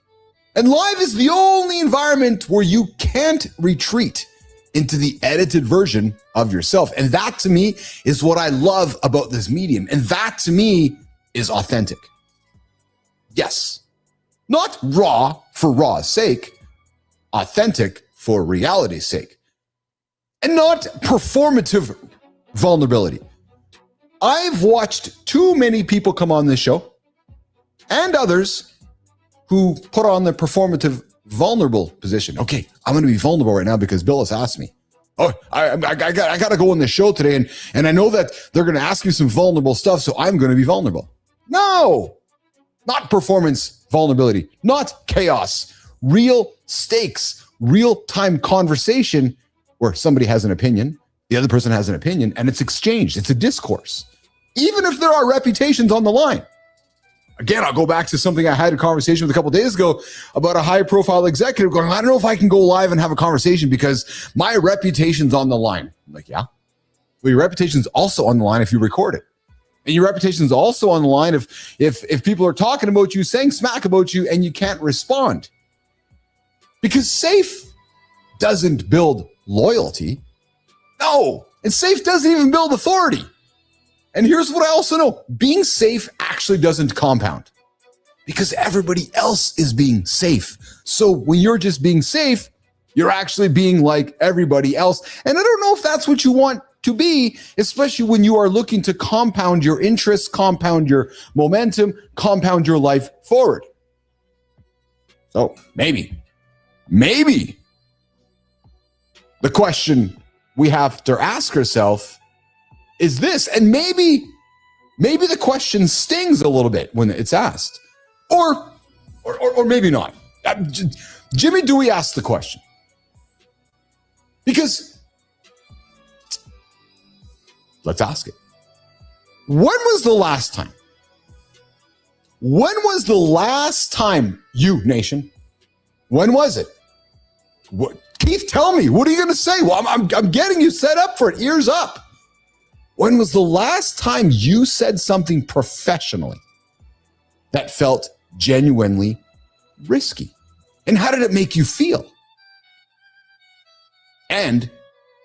And live is the only environment where you can't retreat into the edited version of yourself. And that to me is what I love about this medium. And that to me is authentic. Yes, not raw for raw's sake, authentic for reality's sake, and not performative vulnerability. I've watched too many people come on this show and others who put on the performative vulnerable position. Okay, I'm going to be vulnerable right now because Bill has asked me. Oh, I got to go on this show today, and I know that they're going to ask me some vulnerable stuff, so I'm going to be vulnerable. No, not performance vulnerability, not chaos, real stakes, real-time conversation where somebody has an opinion, the other person has an opinion, and it's exchanged. It's a discourse, even if there are reputations on the line. Again, I'll go back to something I had a conversation with a couple of days ago about a high-profile executive going, I don't know if I can go live and have a conversation because my reputation's on the line. I'm like, yeah. Well, your reputation's also on the line if you record it. And your reputation's also on the line if people are talking about you, saying smack about you, and you can't respond. Because safe doesn't build loyalty. No. And safe doesn't even build authority. And here's what I also know. Being safe actually doesn't compound because everybody else is being safe. So when you're just being safe, you're actually being like everybody else. And I don't know if that's what you want to be, especially when you are looking to compound your interests, compound your momentum, compound your life forward. So maybe the question we have to ask ourselves is this, and maybe the question stings a little bit when it's asked, or maybe not. Jimmy Dewey asked the question because let's ask it. When was the last time? When was the last time you, nation? When was it? What, Keith? Tell me. What are you going to say? Well, I'm getting you set up for it. Ears up. When was the last time you said something professionally that felt genuinely risky? And how did it make you feel? And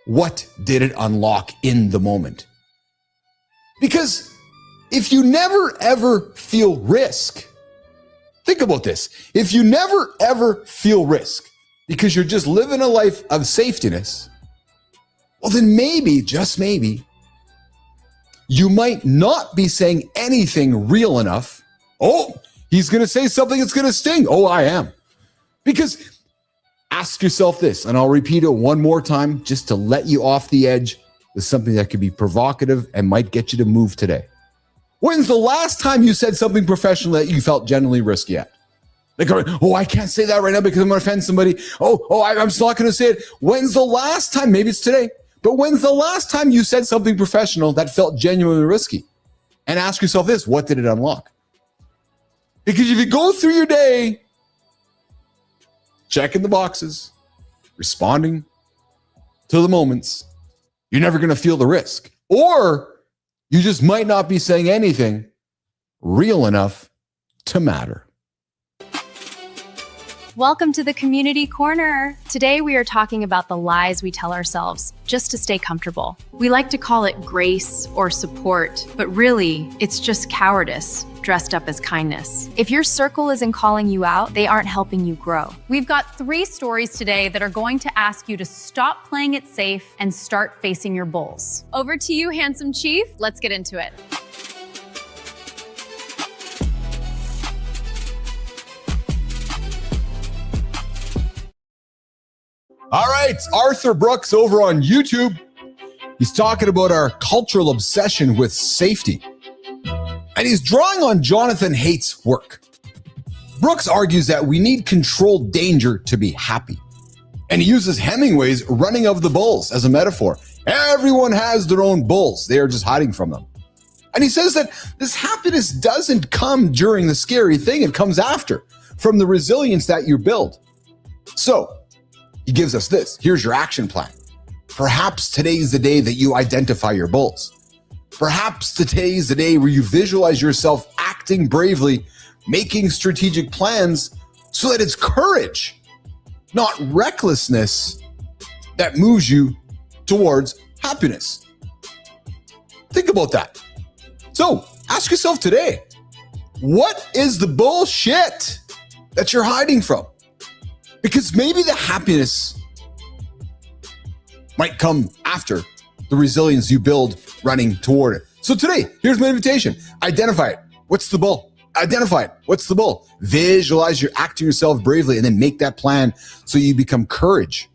what did it unlock in the moment? Because if you never ever feel risk, think about this. If you never ever feel risk because you're just living a life of safetiness, well then maybe, just maybe, you might not be saying anything real enough. Oh, he's going to say something that's going to sting. Oh, I am. Because ask yourself this, and I'll repeat it one more time just to let you off the edge with something that could be provocative and might get you to move today. When's the last time you said something professional that you felt genuinely risky at? Like, oh, I can't say that right now because I'm going to offend somebody. I'm still not going to say it. When's the last time? Maybe it's today. But when's the last time you said something professional that felt genuinely risky? And ask yourself this, what did it unlock? Because if you go through your day, checking the boxes, responding to the moments, you're never going to feel the risk. Or you just might not be saying anything real enough to matter. Welcome to the Community Corner. Today we are talking about the lies we tell ourselves just to stay comfortable. We like to call it grace or support, but really it's just cowardice dressed up as kindness. If your circle isn't calling you out, they aren't helping you grow. We've got 3 stories today that are going to ask you to stop playing it safe and start facing your bulls. Over to you, handsome chief. Let's get into it. All right, Arthur Brooks over on YouTube. He's talking about our cultural obsession with safety. And he's drawing on Jonathan Haidt's work. Brooks argues that we need controlled danger to be happy. And he uses Hemingway's Running of the Bulls as a metaphor. Everyone has their own bulls. They are just hiding from them. And he says that this happiness doesn't come during the scary thing. It comes after, from the resilience that you build. So he gives us this. Here's your action plan. Perhaps today's the day that you identify your bulls. Perhaps today's the day where you visualize yourself acting bravely, making strategic plans so that it's courage, not recklessness, that moves you towards happiness. Think about that. So ask yourself today, what is the bullshit that you're hiding from? Because maybe the happiness might come after the resilience you build running toward it. So today, here's my invitation. Identify it. What's the bull? Identify it. What's the bull? Visualize you're acting yourself bravely and then make that plan so you become courage.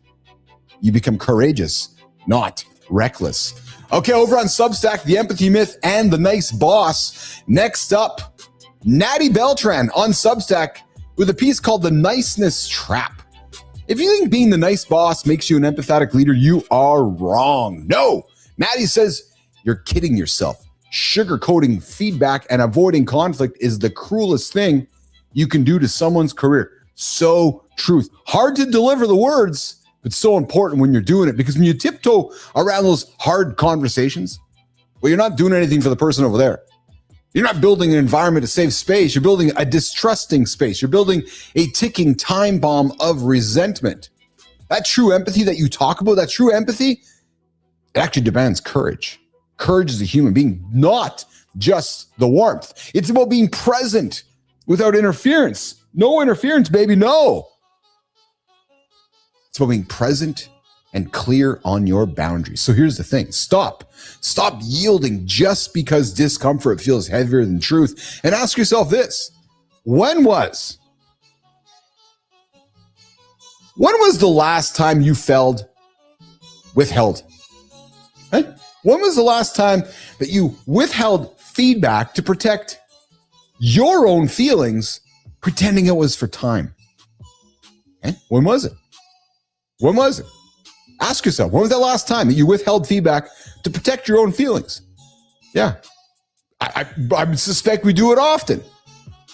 You become courageous, not reckless. Okay, over on Substack, The Empathy Myth and The Nice Boss. Next up, Natty Beltran on Substack with a piece called The Niceness Trap. If you think being the nice boss makes you an empathetic leader, you are wrong. No, Natty says you're kidding yourself. Sugarcoating feedback and avoiding conflict is the cruelest thing you can do to someone's career. So truth. Hard to deliver the words, but so important when you're doing it, because when you tiptoe around those hard conversations, well, you're not doing anything for the person over there. You're not building an environment to save space. You're building a distrusting space. You're building a ticking time bomb of resentment. That true empathy that you talk about, that true empathy, it actually demands courage. Courage as a human being, not just the warmth. It's about being present without interference. No interference, baby, no. It's about being present and clear on your boundaries. So here's the thing. Stop yielding just because discomfort feels heavier than truth. And ask yourself this. When was the last time you felt withheld? Right? When was the last time that you withheld feedback to protect your own feelings, pretending it was for time? Okay? When was it? When was it? Ask yourself, when was that last time that you withheld feedback to protect your own feelings? Yeah. I suspect we do it often.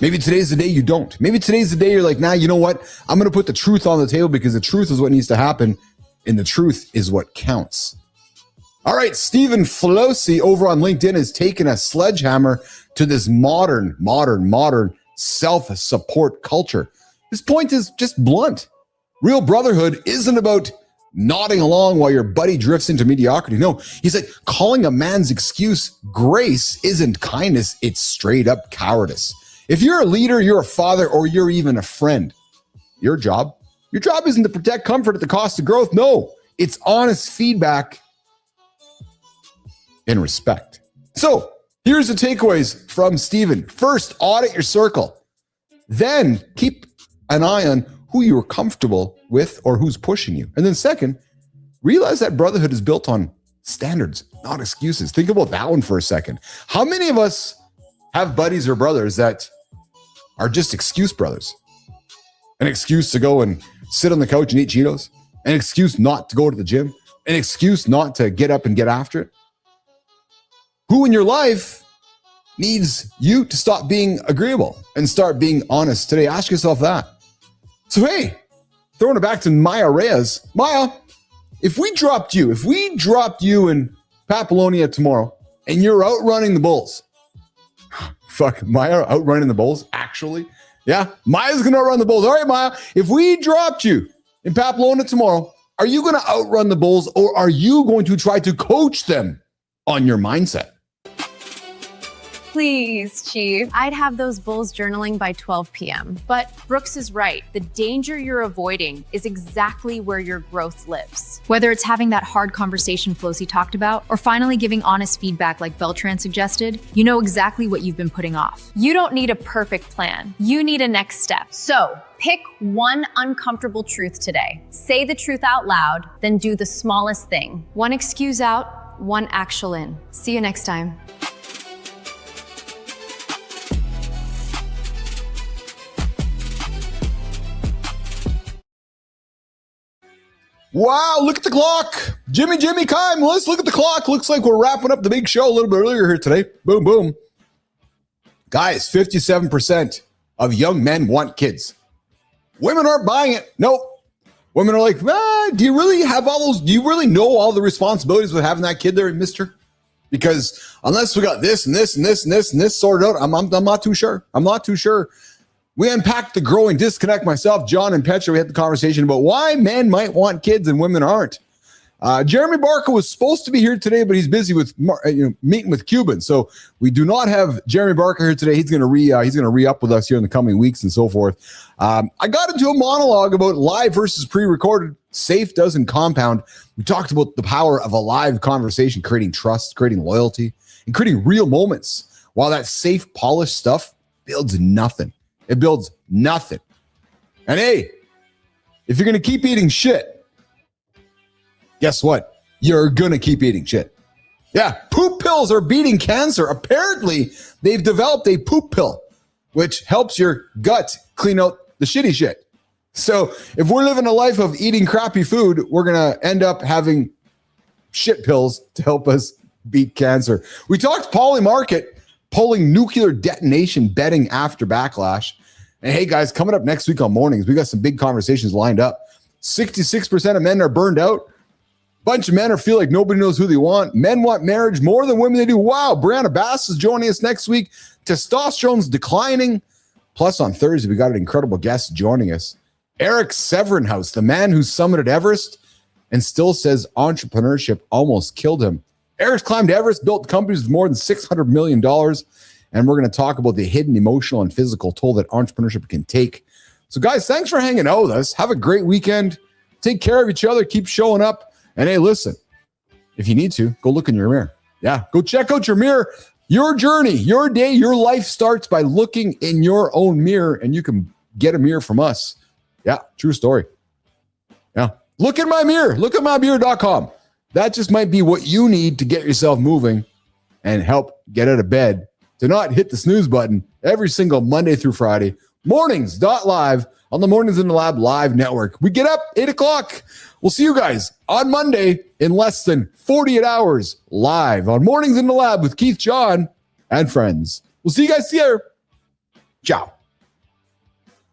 Maybe today's the day you don't. Maybe today's the day you're like, nah, you know what? I'm going to put the truth on the table because the truth is what needs to happen, and the truth is what counts. All right, Stephen Flosi over on LinkedIn has taken a sledgehammer to this modern self-support culture. His point is just blunt. Real brotherhood isn't about nodding along while your buddy drifts into mediocrity. No, he's like, calling a man's excuse grace isn't kindness, it's straight up cowardice. If you're a leader, you're a father, or you're even a friend, your job isn't to protect comfort at the cost of growth. No, it's honest feedback and respect. So here's the takeaways from Stephen. First, audit your circle. Then keep an eye on who you're comfortable with or who's pushing you. And then second, realize that brotherhood is built on standards, not excuses. Think about that one for a second. How many of us have buddies or brothers that are just excuse brothers? An excuse to go and sit on the couch and eat Cheetos, an excuse not to go to the gym, an excuse not to get up and get after it. Who in your life needs you to stop being agreeable and start being honest today? Ask yourself that. So, hey, throwing it back to Maya Reyes. Maya, if we dropped you in Papillonia tomorrow and you're outrunning the bulls, fuck, Maya outrunning the bulls, actually? Yeah, Maya's going to outrun the bulls. All right, Maya, if we dropped you in Papillonia tomorrow, are you going to outrun the bulls, or are you going to try to coach them on your mindset? Please, Chief. I'd have those bulls journaling by 12 p.m. But Brooks is right. The danger you're avoiding is exactly where your growth lives. Whether it's having that hard conversation Flosi talked about, or finally giving honest feedback like Beltran suggested, you know exactly what you've been putting off. You don't need a perfect plan. You need a next step. So pick one uncomfortable truth today. Say the truth out loud, then do the smallest thing. One excuse out, one actual in. See you next time. Wow, look at the clock. Jimmy, Kai, let's look at the clock. Looks like we're wrapping up the big show a little bit earlier here today. Boom, boom. Guys, 57% of young men want kids. Women aren't buying it. Nope. Women are like, do you really have do you really know all the responsibilities with having that kid there, mister? Because unless we got this and this and this and this and this sorted out, I'm not too sure. I'm not too sure. We unpacked the growing disconnect. Myself, John, and Petra, we had the conversation about why men might want kids and women aren't. Jeremy Barker was supposed to be here today, but he's busy with meeting with Cubans. So we do not have Jeremy Barker here today. He's going to re-up with us here in the coming weeks and so forth. I got into a monologue about live versus pre-recorded. Safe doesn't compound. We talked about the power of a live conversation, creating trust, creating loyalty, and creating real moments. While that safe, polished stuff builds nothing. It builds nothing. And hey, if you're going to keep eating shit, guess what? You're going to keep eating shit. Yeah, poop pills are beating cancer. Apparently, they've developed a poop pill, which helps your gut clean out the shitty shit. So if we're living a life of eating crappy food, we're going to end up having shit pills to help us beat cancer. We talked Polymarket pulling nuclear detonation betting after backlash. And hey, guys, coming up next week on Mornings, we got some big conversations lined up. 66% of men are burned out. Bunch of men feel like nobody knows who they want. Men want marriage more than women they do. Wow, Brianna Bass is joining us next week. Testosterone's declining. Plus, on Thursday, we got an incredible guest joining us. Eric Severinhouse, the man who summited Everest and still says entrepreneurship almost killed him. Eric's climbed Everest, built companies with more than $600 million. And we're going to talk about the hidden emotional and physical toll that entrepreneurship can take. So, guys, thanks for hanging out with us. Have a great weekend. Take care of each other. Keep showing up. And hey, listen, if you need to, go look in your mirror. Yeah, go check out your mirror. Your journey, your day, your life starts by looking in your own mirror, and you can get a mirror from us. Yeah, true story. Yeah, look in my mirror. Look at mymirror.com. That just might be what you need to get yourself moving and help get out of bed. To not hit the snooze button every single Monday through Friday. Mornings.live on the Mornings in the Lab live network. We get up 8 o'clock. We'll see you guys on Monday in less than 48 hours live on Mornings in the Lab with Keith, John, and friends. We'll see you guys here. Ciao.